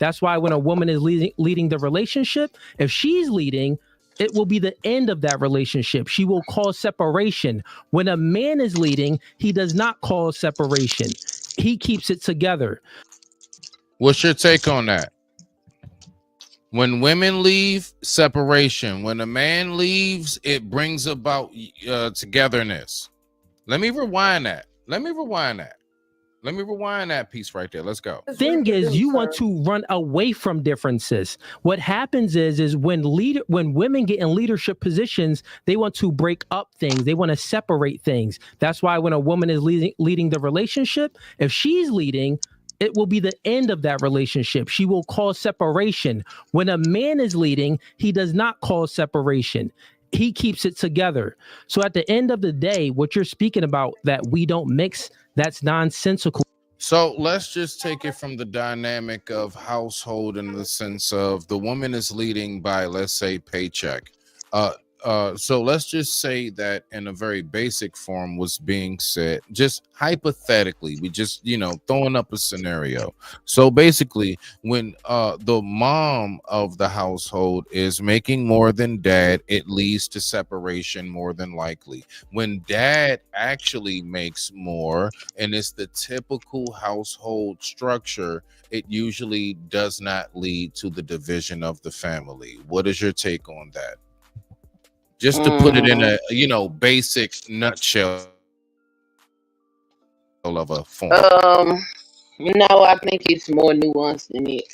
That's why when a woman is leading the relationship, if she's leading, it will be the end of that relationship. She will cause separation. When a man is leading, he does not cause separation. He keeps it together. What's your take on that? When women leave, separation. When a man leaves, it brings about togetherness. Let me rewind that. Let me rewind that piece right there. Let's go. The thing is, you want to run away from differences. What happens is when women get in leadership positions, they want to break up things. They want to separate things. That's why when a woman is leading the relationship, if she's leading, it will be the end of that relationship. She will cause separation. When a man is leading, he does not cause separation. He keeps it together. So at the end of the day, what you're speaking about, that we don't mix, that's nonsensical. So let's just take it from the dynamic of household in the sense of the woman is leading by, let's say, paycheck. So let's just say that in a very basic form was being said, just hypothetically, we just, throwing up a scenario. So basically, when the mom of the household is making more than dad, it leads to separation more than likely. When dad actually makes more, and it's the typical household structure, it usually does not lead to the division of the family. What is your take on that? Just to put it in a, basic nutshell of a form. No, I think it's more nuanced than it.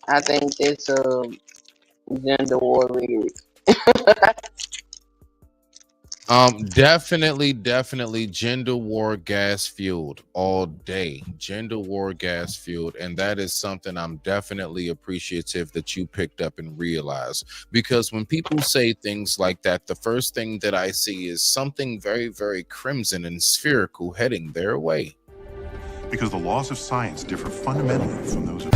I think it's gender war rhetoric. Definitely gender war gas fueled all day. Gender war gas fueled. And that is something I'm definitely appreciative that you picked up and realized. Because when people say things like that, the first thing that I see is something very, very crimson and spherical heading their way. Because the laws of science differ fundamentally from those of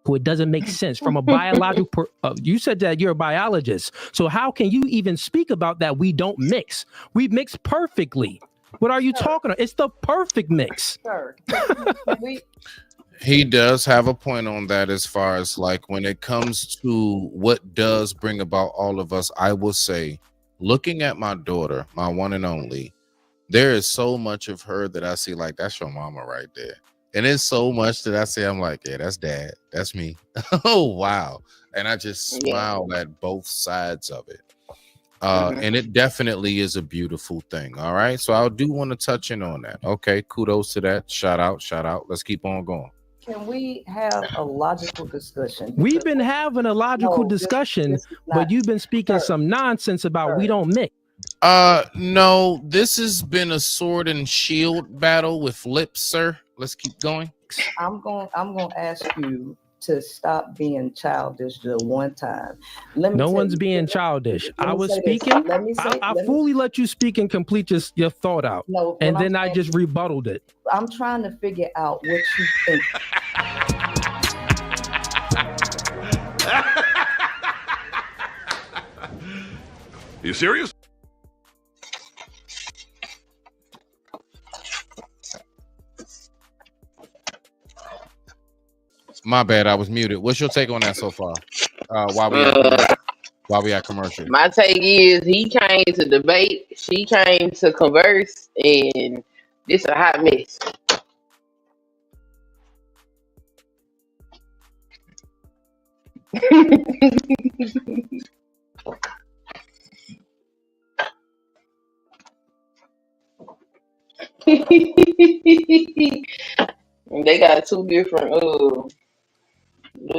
It doesn't make sense from a biological. You said that you're a biologist, so how can you even speak about that? We don't mix. We mix perfectly. What are you talking about? It's the perfect mix. Sir, He does have a point on that as far as like when it comes to what does bring about all of us. I will say, looking at my daughter, my one and only, there is so much of her that I see like that's your mama right there. And it's so much that I say, I'm like, yeah, that's dad. That's me. Oh, wow. And I just smile at both sides of it. And it definitely is a beautiful thing. All right. So I do want to touch in on that. Okay. Kudos to that. Shout out. Let's keep on going. Can we have a logical discussion? We've been having a logical discussion, but you've been speaking some nonsense about we don't mix. No, this has been a sword and shield battle with lips, sir. Let's keep going. I'm going to ask you to stop being childish the one time. No one's being childish. I was speaking. I fully let you speak and complete your thought out. No, and then I just rebutted it. I'm trying to figure out what you think. You serious? My bad, I was muted. What's your take on that so far? While we at commercial. My take is he came to debate, she came to converse, and this a hot mess. They got two different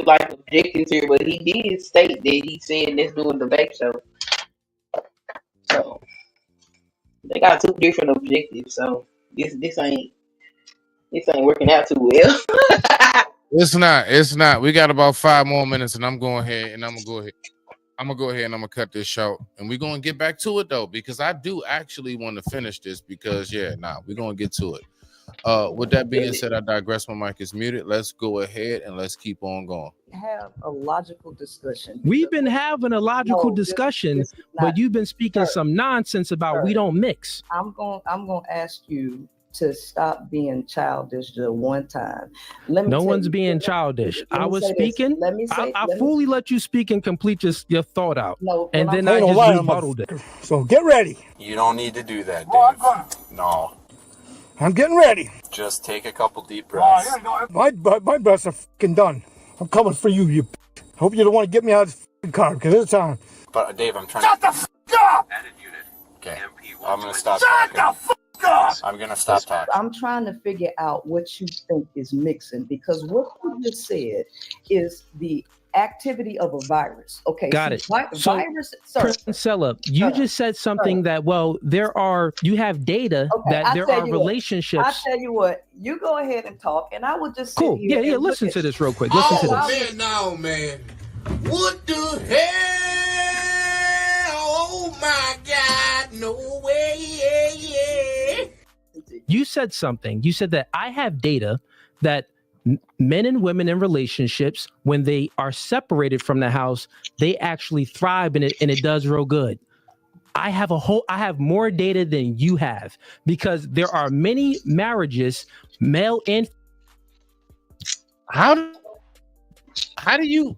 like objectives here, but he did state that he said let's do a debate show. So they got two different objectives. So this ain't working out too well. It's not. We got about 5 more minutes, and I'm going ahead and I'm gonna cut this short, and we're gonna get back to it though, because I do actually want to finish this because we're gonna get to it. With that being said, I digress. My mic is muted. Let's go ahead and let's keep on going. Have a logical discussion. We've been having a logical discussion, but you've been speaking some nonsense about we don't mix. I'm going to ask you to stop being childish the one time. Let me No tell one's you- being childish. let I me was say this. speaking. Let me say. I let me- fully let you speak and complete your thought out. No, and when then I'm- I Ain't no just lying, rebutted it. So get ready. You don't need to do that, Dave. No. I'm getting ready. Just take a couple deep breaths. My breaths are fucking done. I'm coming for you, you. Hope you don't want to get me out of this fucking car because it's time. But Dave, I'm trying Shut to... the fuck up! Okay. I'm gonna stop Shut talking. the fuck up! I'm gonna stop talking. I'm trying to figure out what you think is mixing, because what you just said is the activity of a virus. Okay, Got it. So, virus. Sir, Princella, you just said something that, well, you have data that there are relationships. I tell you what, you go ahead and talk, and I will just sit Cool. here Yeah. and look Listen at to you. this real quick. Listen to Oh, this. man, no, man. What the hell? Oh, my God. No way. You said something. You said that I have data that men and women in relationships, when they are separated from the house, they actually thrive in it, and it does real good. I have more data than you have, because there are many marriages, male and How do you?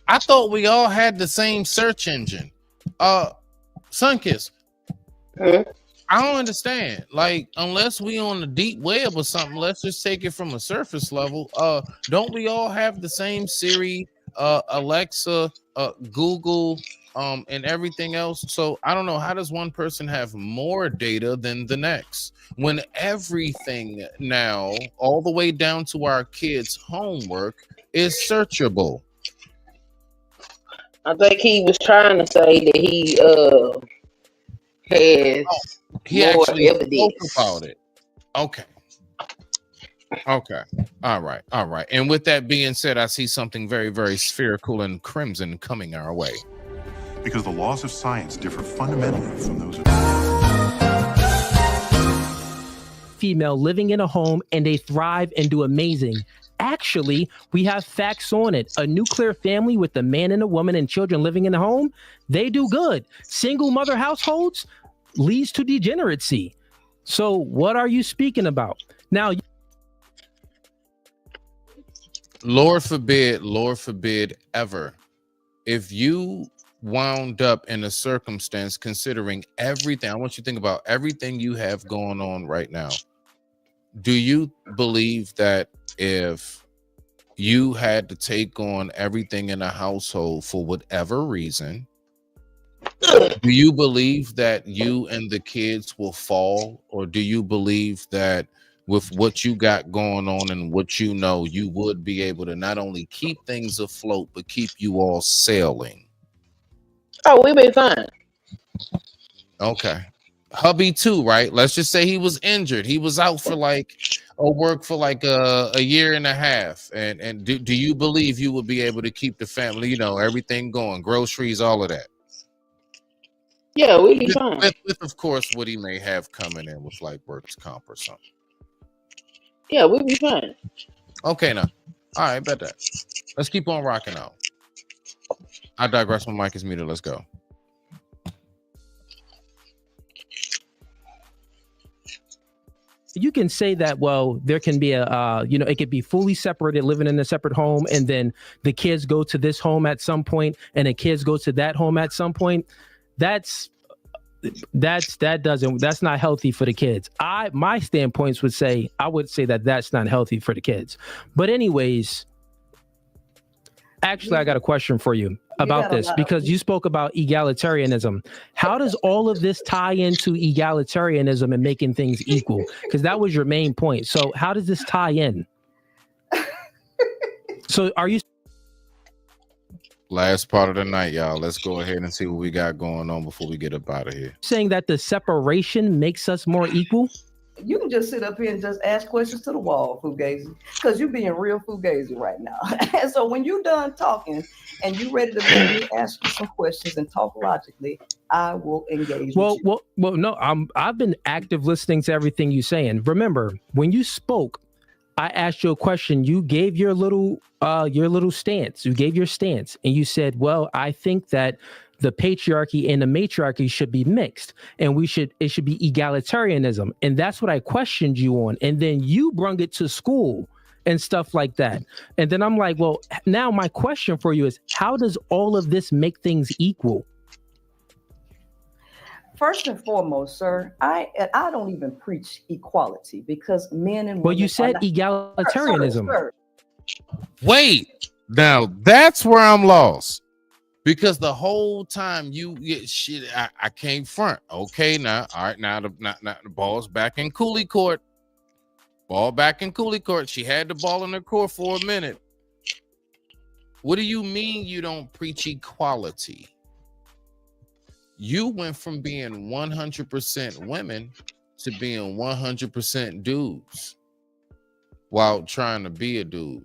I thought we all had the same search engine. Sunkiss. I don't understand. Like, unless we on the deep web or something, let's just take it from a surface level. Don't we all have the same Siri, Alexa, Google, and everything else? So I don't know, how does one person have more data than the next when everything now, all the way down to our kids' homework, is searchable? I think he was trying to say that he has He more actually spoke evidence about it. Okay. All right. And with that being said, I see something very, very spherical and crimson coming our way. Because the laws of science differ fundamentally from those of female living in a home, and they thrive and do amazing. Actually, we have facts on it. A nuclear family with a man and a woman and children living in the home, they do good. Single mother households leads to degeneracy. So what are you speaking about? Now, Lord forbid ever, if you wound up in a circumstance, considering everything, I want you to think about everything you have going on right now. Do you believe that if you had to take on everything in a household for whatever reason, do you believe that you and the kids will fall? Or do you believe that with what you got going on and what you know, you would be able to not only keep things afloat, but keep you all sailing? Oh, we been fine. Okay. Hubby too, right? Let's just say he was injured. He was out for work for a year and a half. And do you believe you would be able to keep the family, everything going, groceries, all of that? Yeah, we be fine. With of course what he may have coming in with like works comp or something. Yeah, we be fine. Okay, now. All right, bet that. Let's keep on rocking out. I digress. My mic is muted. Let's go. you can say that, well, there can be a, it could be fully separated, living in a separate home, and then the kids go to this home at some point, and the kids go to that home at some point. That's not healthy for the kids. My standpoints would say, I would say that that's not healthy for the kids. But anyways, actually, I got a question for you about this, because you spoke about egalitarianism. How does all of this tie into egalitarianism and making things equal? Because that was your main point. So how does this tie in? So are you... Last part of the night, y'all. Let's go ahead and see what we got going on before we get up out of here. Saying that the separation makes us more equal? You can just sit up here and just ask questions to the wall, Fugazi, because you're being real Fugazi right now. And so when you're done talking and you're ready to let me ask you some questions and talk logically, I will engage with you. Well, no, I've been active listening to everything you're saying. Remember, when you spoke, I asked you a question. You gave your little stance. You gave your stance, and you said, "Well, I think that the patriarchy and the matriarchy should be mixed, and it should be egalitarianism. And that's what I questioned you on. And then you brung it to school and stuff like that. And then I'm like, well, now my question for you is, how does all of this make things equal? First and foremost, sir, I don't even preach equality, because men and women. Well, you said egalitarianism. Sir. Wait, now that's where I'm lost, because the whole time you get shit, I came front. Okay, now, all right, now the ball's back in Cooley court. Ball back in Cooley court. She had the ball in her court for a minute. What do you mean you don't preach equality? You went from being 100% women to being 100% dudes while trying to be a dude.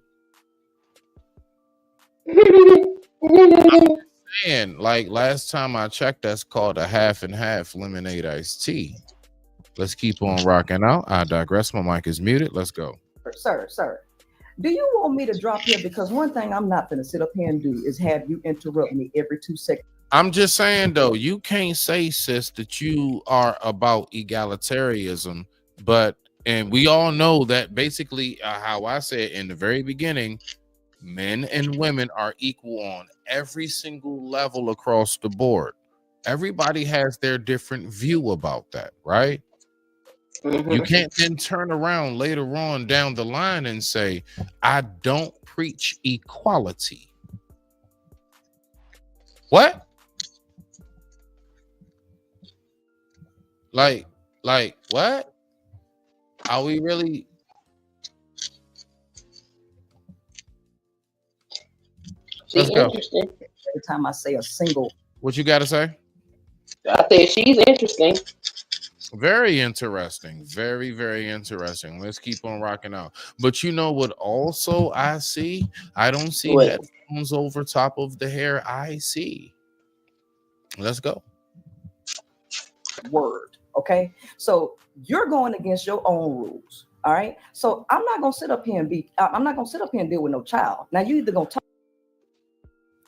I'm saying, like, last time I checked, that's called a half and half lemonade iced tea. Let's keep on rocking out. I digress. My mic is muted. Let's go. Sir, do you want me to drop here? Because one thing I'm not going to sit up here and do is have you interrupt me every 2 seconds. I'm just saying, though, you can't say, sis, that you are about egalitarianism, and we all know that basically how I said in the very beginning, men and women are equal on every single level across the board. Everybody has their different view about that, right? Mm-hmm. You can't then turn around later on down the line and say, I don't preach equality. What? Like what? Are we really? She's interesting. Every time I say a single. What you got to say? I said she's interesting. Very interesting. Very, very interesting. Let's keep on rocking out. But you know what also I see? I don't see headphones over top of the hair. I see. Let's go. Word. Okay, so you're going against your own rules. All right, so I'm not gonna sit up here and deal with no child. Now you either gonna talk.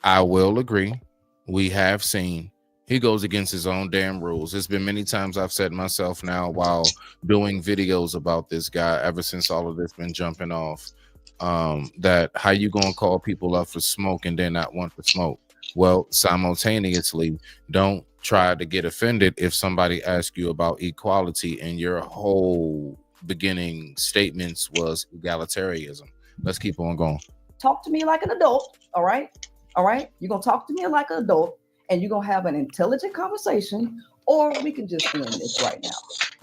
I will agree. We have seen he goes against his own damn rules. There's been many times I've said myself now while doing videos about this guy ever since all of this been jumping off, that how you gonna call people up for smoke and then not want to smoke? Well, simultaneously, don't try to get offended if somebody asks you about equality and your whole beginning statements was egalitarianism. Let's keep on going. Talk to me like an adult. All right. You're gonna talk to me like an adult, and you're gonna have an intelligent conversation, or we can just end this right now.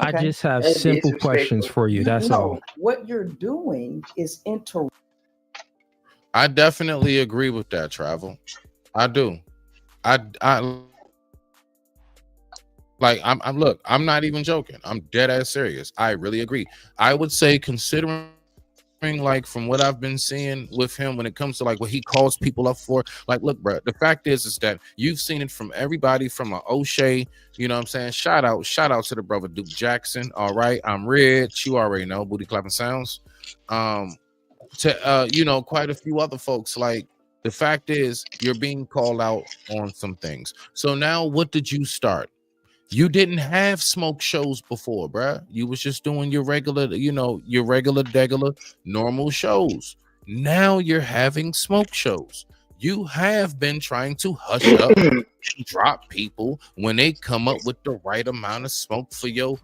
Okay? I just have simple questions for you. That's all. What you're doing is I definitely agree with that, Travel. I do. I'm not even joking. I'm dead ass serious. I really agree. I would say, considering like from what I've been seeing with him when it comes to like what he calls people up for, like, look, bro, the fact is that you've seen it from everybody from an O'Shea, you know what I'm saying? Shout out to the brother Duke Jackson. All right, I'm Rich. You already know, booty clapping sounds. To quite a few other folks. Like, the fact is you're being called out on some things. So now what did you start? You didn't have smoke shows before, bruh. You was just doing your regular, degular, normal shows. Now you're having smoke shows. You have been trying to hush up and drop people when they come up with the right amount of smoke for your,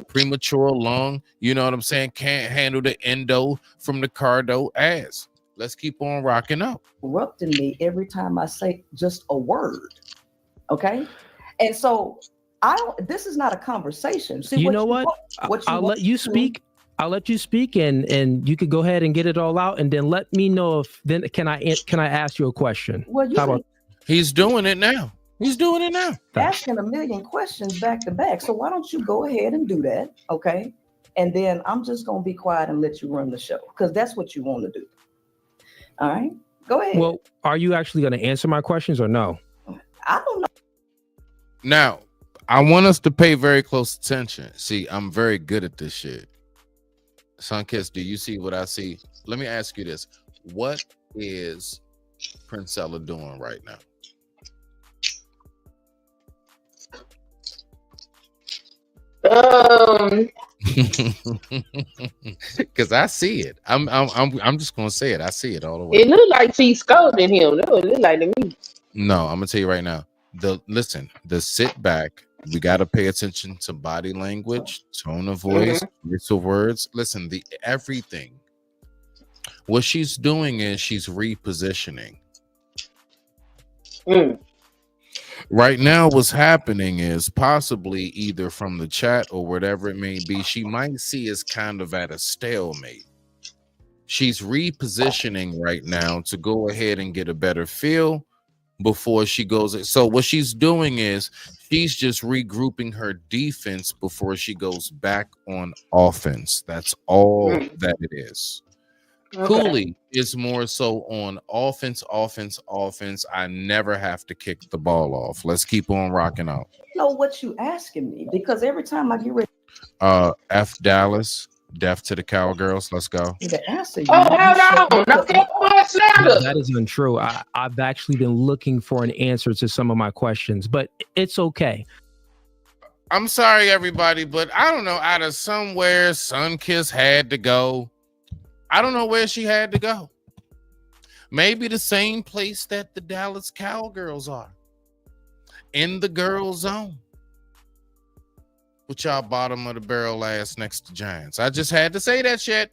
premature lung. You know what I'm saying? Can't handle the endo from the cardo ass. Let's keep on rocking up. Interrupting me every time I say just a word. Okay? And so this is not a conversation. See, you know what? I'll let you speak. I'll let you speak, and you could go ahead and get it all out, and then let me know if then can I ask you a question? Well, he's doing it now. He's doing it now. Asking a million questions back to back. So why don't you go ahead and do that? Okay. And then I'm just gonna be quiet and let you run the show, because that's what you want to do. All right. Go ahead. Well, are you actually going to answer my questions or no? I don't know. Now, I want us to pay very close attention. See, I'm very good at this shit. Sunkiss, do you see what I see? Let me ask you this. What is Princella doing right now? Because I see it. I'm just gonna say it. I see it all the way. It looked like she scolding him. That's what it looked like to me. No, I'm gonna tell you right now. The sit back. We gotta pay attention to body language, tone of voice, use of words. Listen, the everything. What she's doing is she's repositioning. Right now, what's happening is possibly either from the chat or whatever it may be, she might see us kind of at a stalemate. She's repositioning right now to go ahead and get a better feel before she goes. So what she's doing is she's just regrouping her defense before she goes back on offense. That's all that it is. Cooley is more so on offense. I never have to kick the ball off. Let's keep on rocking out. Know what you asking me, because every time I get ready, F Dallas, deaf to the cowgirls. Let's go. the answer. Oh, hold on. That is untrue. I've actually been looking for an answer to some of my questions, but it's okay. I'm sorry, everybody, but I don't know. Out of somewhere, Sunkiss had to go. I don't know where she had to go. Maybe the same place that the Dallas Cowgirls are. In the girl zone. With y'all bottom of the barrel ass next to Giants. I just had to say that shit.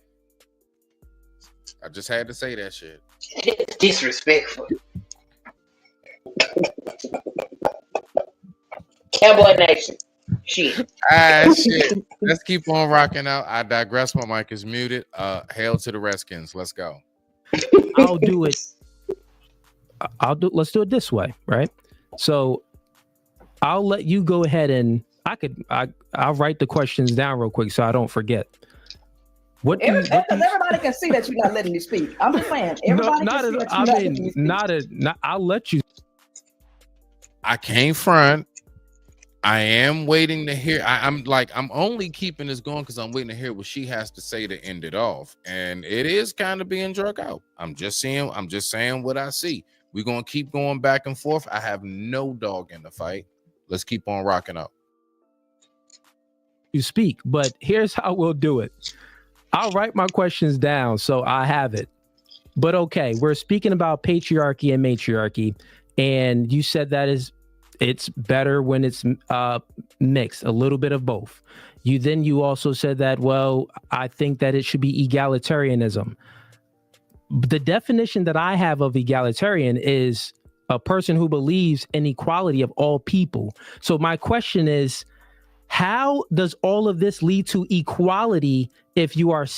It's disrespectful. Cowboy Nation. Shit. Shit. Let's keep on rocking out. I digress. My mic is muted. Hail to the Redskins. Let's go. I'll do it. Let's do it this way, right? So I'll let you go ahead and I'll write the questions down real quick so I don't forget. Everybody can see that you're not letting me speak. I'm just saying. Everybody can see that you're not letting me speak. I'll let you. I can't front. I am waiting to hear. I'm only keeping this going because I'm waiting to hear what she has to say to end it off. And it is kind of being drug out. I'm just saying what I see. We're gonna keep going back and forth. I have no dog in the fight. Let's keep on rocking up. You speak, but here's how we'll do it. I'll write my questions down so I have it. But okay, we're speaking about patriarchy and matriarchy, and you said that it's better when it's mixed, a little bit of both. You also said that, well, I think that it should be egalitarianism. The definition that I have of egalitarian is a person who believes in equality of all people. So my question is, how does all of this lead to equality if you want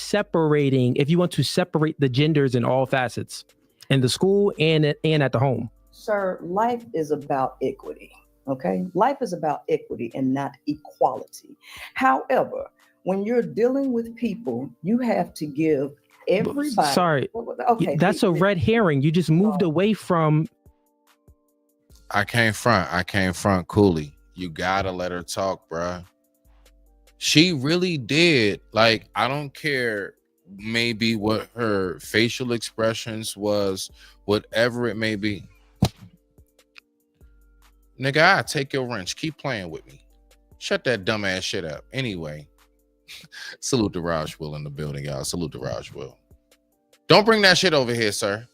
to separate the genders in all facets, in the school and at the home? Sir, life is about equity. Okay, life is about equity and not equality. However, when you're dealing with people, you have to give everybody. Sorry, okay, that's a red herring. You just moved away from. I can't front Cooley. You gotta let her talk, bruh. She really did. Like, I don't care maybe what her facial expressions was, whatever it may be. Nigga, I take your wrench. Keep playing with me. Shut that dumbass shit up. Anyway, salute to Raj Will in the building, y'all. Salute to Raj Will. Don't bring that shit over here, sir.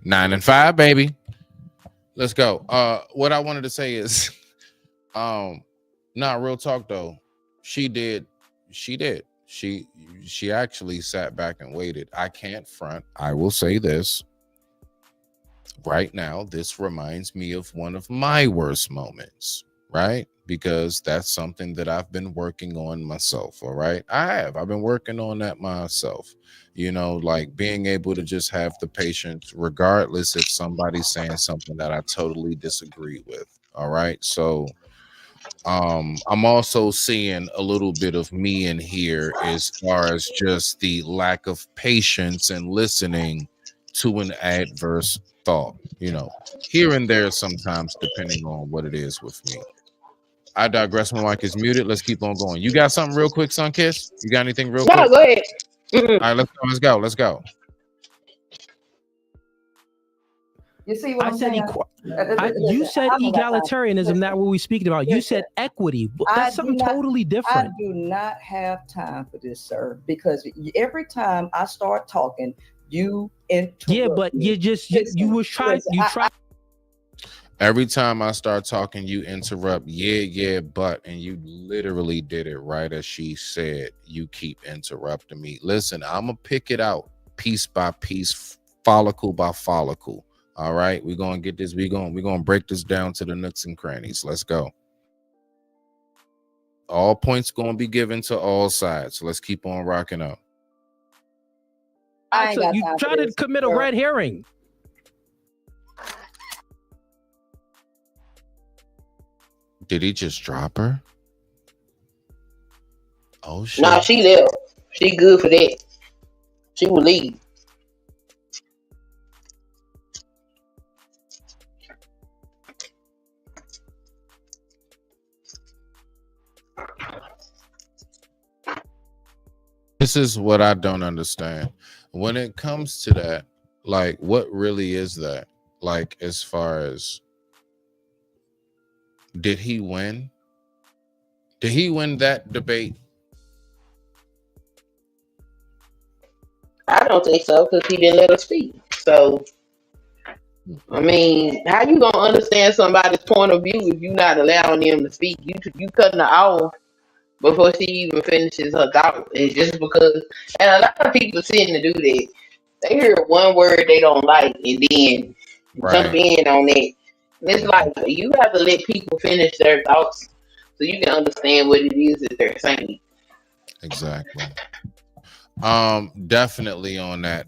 9 and 5, baby. Let's go. What I wanted to say is, real talk though. She did. She actually sat back and waited. I can't front. I will say this. Right now, this reminds me of one of my worst moments, right? Because that's something that I've been working on myself, all right? I've been working on that myself, like being able to just have the patience, regardless if somebody's saying something that I totally disagree with, all right? So I'm also seeing a little bit of me in here as far as just the lack of patience and listening to an adverse thought, here and there sometimes, depending on what it is with me. I digress. My mic is muted. Let's keep on going. You got something real quick, Sunkiss? You got anything real quick? No, go ahead. All right, let's go. You see what I I'm said saying? you said I don't got time. egalitarianism. Not what we speaking about. You said equity. That's something totally different. I do not have time for this, sir, because every time I start talking, you interrupt. Yeah, but me. you just you was trying. Listen, You tried. Every time I start talking, you interrupt. Yeah, but, and you literally did it right as she said. You keep interrupting me. Listen, I'm gonna pick it out piece by piece, follicle by follicle. All right, we're gonna get this. We're gonna break this down to the nooks and crannies. Let's go. All points gonna be given to all sides. So let's keep on rocking up. You try to commit a red herring. Did he just drop her? Oh shit. Nah, she left. She good for that. She will leave. This is what I don't understand. When it comes to that, like, what really is that? Like, as far as, did he win? Did he win that debate? I don't think so, because he didn't let her speak. So, I mean, how you gonna understand somebody's point of view if you're not allowing them to speak? You cutting her off before she even finishes her thought. It's just because, and a lot of people tend to do that. They hear one word they don't like and then jump in on it. And it's like, you have to let people finish their thoughts so you can understand what it is that they're saying. Exactly. Definitely on that.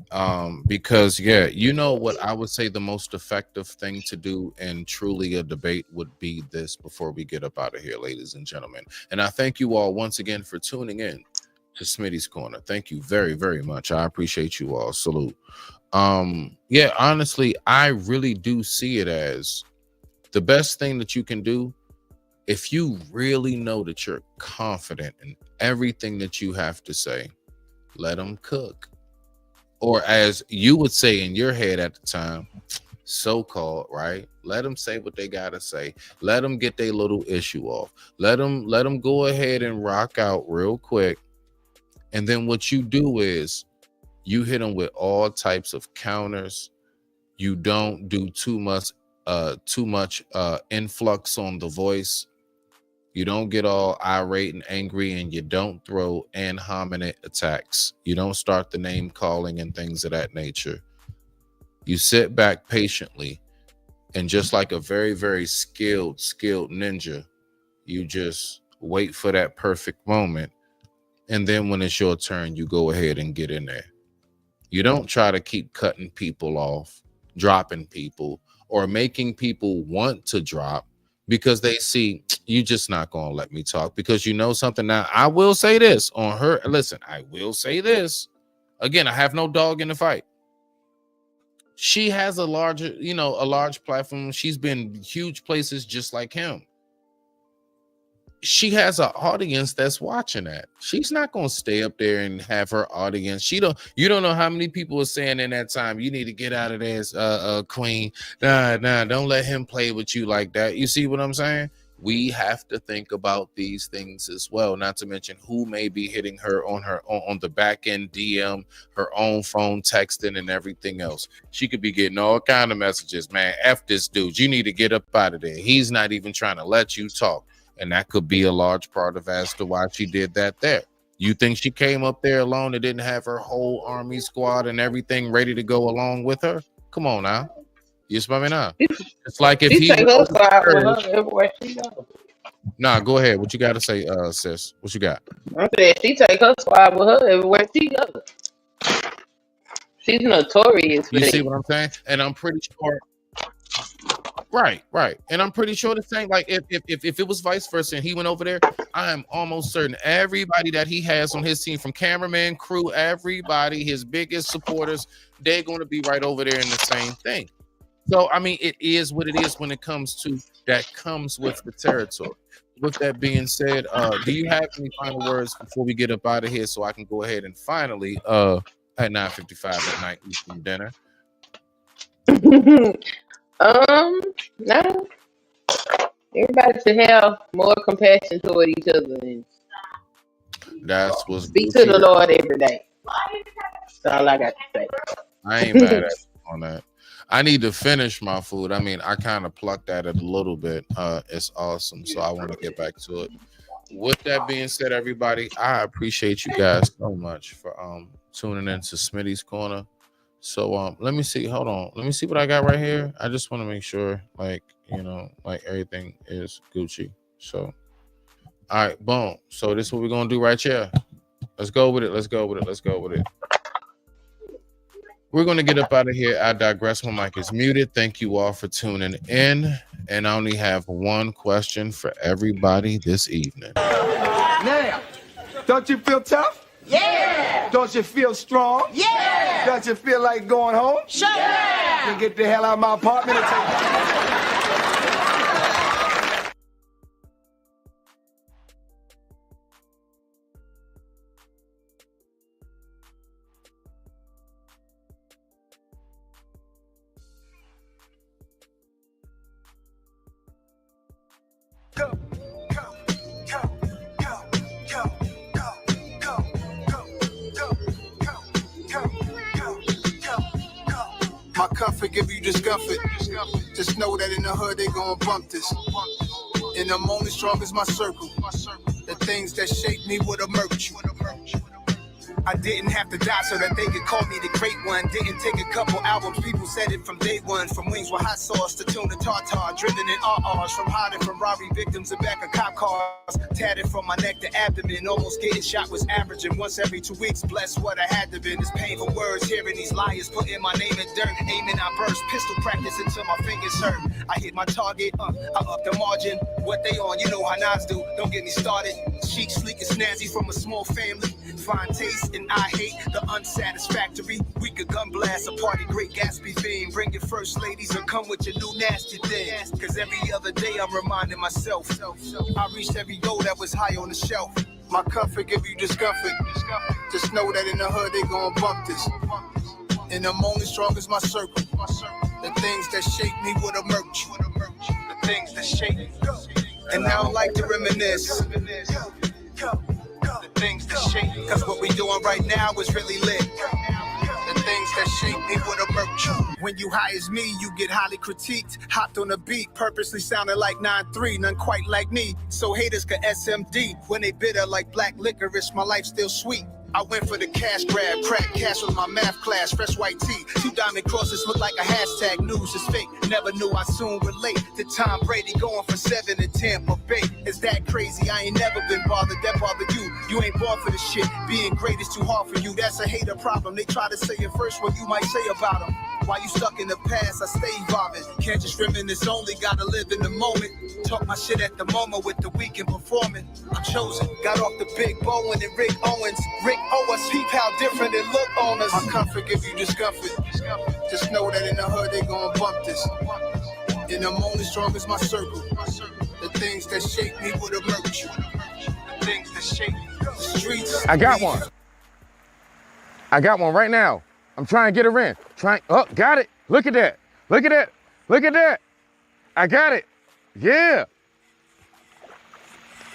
Because yeah, you know what I would say the most effective thing to do in truly a debate would be this before we get up out of here, ladies and gentlemen. And I thank you all once again for tuning in to Smitty's Corner. Thank you very, very much. I appreciate you all. Salute. Yeah, honestly, I really do see it as the best thing that you can do. If you really know that you're confident in everything that you have to say, let them cook. Or as you would say in your head at the time, so-called, right? Let them say what they gotta say. Let them get their little issue off. Let them go ahead and rock out real quick. And then what you do is you hit them with all types of counters. You don't do too much influx on the voice. You don't get all irate and angry, and you don't throw ad hominem attacks. You don't start the name calling and things of that nature. You sit back patiently, and just like a very, very skilled ninja, you just wait for that perfect moment. And then when it's your turn, you go ahead and get in there. You don't try to keep cutting people off, dropping people, or making people want to drop because they see you just not going to let me talk because you know something. Now, I will say this on her. Listen, I will say this. Again, I have no dog in the fight. She has a large platform. She's been huge places just like him. She has an audience that's watching that. She's not going to stay up there and have her audience. You don't know how many people are saying in that time, you need to get out of there, queen. Nah, don't let him play with you like that. You see what I'm saying? We have to think about these things as well, not to mention who may be hitting her on the back end DM, her own phone texting and everything else. She could be getting all kind of messages, man, F this dude. You need to get up out of there. He's not even trying to let you talk. And that could be a large part of as to why she did that there. You think she came up there alone and didn't have her whole army squad and everything ready to go along with her? Come on now. You smell me now? It's like if he take her squad with her everywhere she goes. Nah, go ahead. What you got to say, sis? What you got? I said she take her squad with her everywhere she goes. She's notorious for You that. see what I'm saying? And I'm pretty sure. Right. And I'm pretty sure the same, like if it was vice versa and he went over there, I am almost certain everybody that he has on his team, from cameraman, crew, everybody, his biggest supporters, they're going to be right over there in the same thing. So, I mean, it is what it is when it comes to that comes with the territory. With that being said, do you have any final words before we get up out of here so I can go ahead and finally, at 9:55 at night, eat some dinner? No. Everybody should have more compassion toward each other and That's what's speak to the Lord every day. That's all I got to say. I ain't mad at you on that. I need to finish my food. I mean, I kind of plucked at it a little bit. It's awesome. So I want to get back to it. With that being said, everybody, I appreciate you guys so much for tuning in to Smitty's Corner. So let me see. Hold on. Let me see what I got right here. I just want to make sure, like, you know, like everything is Gucci. So, all right, boom. So this is what we're gonna do right here. Let's go with it. Let's go with it. Let's go with it. We're gonna get up out of here. I digress. My mic is muted. Thank you all for tuning in. And I only have one question for everybody this evening. Now, don't you feel tough? Yeah. Don't you feel strong? Yeah. Don't you feel like going home? Sure. Yeah. Then get the hell out of my apartment and take my comfort give you discomfort. Just know that in the hood they gon' bump this. And I'm only strong as my circle. The things that shape me would emerge. I didn't have to die so that they could call me the great one. Didn't take a couple albums, people said it from day one. From wings with hot sauce to tuna tartar, driven in RRs. From hiding from robbery victims in back of cop cars. Tatted from my neck to abdomen, almost getting shot was averaging once every 2 weeks. Bless what I had to been. It's painful words, hearing these liars putting my name in dirt. Aiming, I burst, pistol practice until my fingers hurt. I hit my target, I up the margin. What they on, you know how Nas do, don't get me started. Chic, sleek, and snazzy from a small family. Fine taste, and I hate the unsatisfactory. We could gun blast a party, great Gatsby theme. Bring your first ladies or come with your new nasty thing. Cause every other day I'm reminding myself I reached every goal that was high on the shelf. My comfort give you discomfort. Just know that in the hood they gon' bump this. And I'm only strong as my circle. The things that shape me would emerge. The things that shape me. And I don't like to reminisce. The things that shape me. Cause what we doing right now is really lit. The things that shape me would emerge. When you high as me, you get highly critiqued. Hopped on a beat, purposely sounding like 9-3, none quite like me. So haters can SMD. When they bitter like black licorice, my life's still sweet. I went for the cash grab, crack cash with my math class, fresh white tee. 2 diamond crosses look like a hashtag, news is fake. Never knew I soon relate to Tom Brady going for 7 in Tampa Bay. Is that crazy? I ain't never been bothered, that bothered you. You ain't born for the shit, being great is too hard for you. That's a hater problem, they try to say it first what you might say about them. While you stuck in the past, I stay evolving. Can't just reminisce only, gotta live in the moment. Talk my shit at the moment with the weak and performing. I'm chosen, got off the big Bowen and Rick Owens. Rick Owens, peep how different it look on us. My comfort give you discomfort. Just know that in the hood they gon' bump this. And I'm only strong as my circle. The things that shape me would emerge. The things that shape the streets. I got one. I got one right now. I'm trying to get her in. Oh, got it. Look at that. Look at that. Look at that. I got it. Yeah.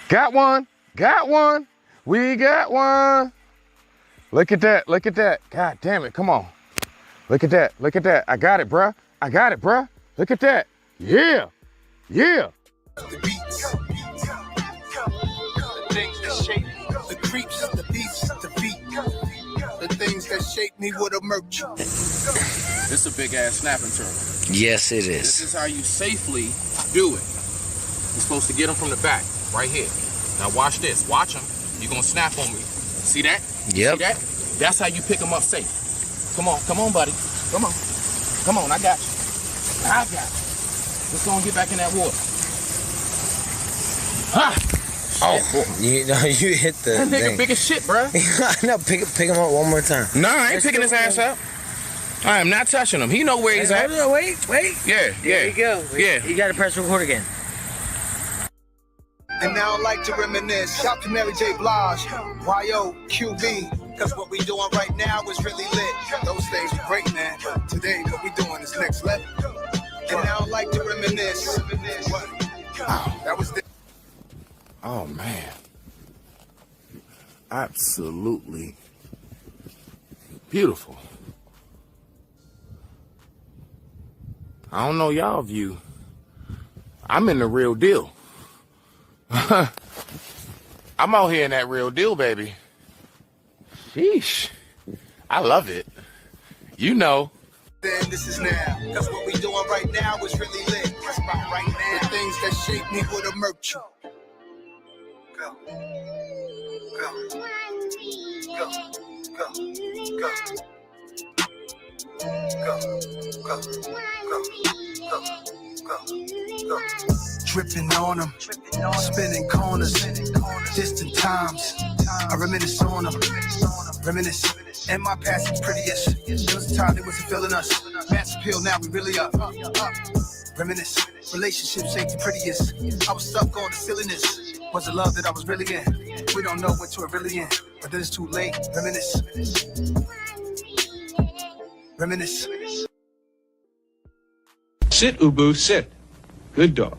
Got one. Got one. We got one. Look at that. Look at that. God damn it. Come on. Look at that. Look at that. I got it, bruh. I got it, bruh. Look at that. Yeah. Yeah. The beats. The things that shape the creeps, the beats, the beat. The things that shape me would emerge. This is a big ass snapping turtle. Yes, it is. This is how you safely do it. You're supposed to get them from the back, right here. Now watch this. Watch them. You're gonna snap on me. See that? Yep. See that? That's how you pick them up safe. Come on, buddy. Come on, I got you. I got you. Let's go and get back in that water. Ha! Oh, you hit the That nigga thing. big as shit, bro. I know, pick him up one more time. No, I ain't picking his ass up. I am not touching him. He know where he's at. Wait. Yeah. There you go. Yeah. You gotta press record again. And now I like to reminisce. Shout to Mary J. Blige, YO, QB. Cause what we doing right now is really lit. Those things are great, man. Today, what we doing is next level. And I don't like to reminisce. Wow. That was the Oh man. Absolutely beautiful. I don't know y'all view. I'm in the real deal. I'm out here in that real deal, baby. Sheesh. I love it. You know. then, this is now. Cause what we doing right now is really lit. That's about right now. The things that shape me would emerge you. Go. Go. Go. Go. Go. Go. Go. Go. Go. Dripping on them, spinning corners, distant times. I reminisce on them, reminisce. And my past is prettiest. There was a time they wasn't feeling us. Mass appeal, now we really up. Reminisce. Relationships ain't the prettiest. I was stuck on the silliness. Was the love that I was really in? We don't know what you're really in, but then it's too late. Reminisce. Reminisce. Sit, Ubu, sit. Good dog.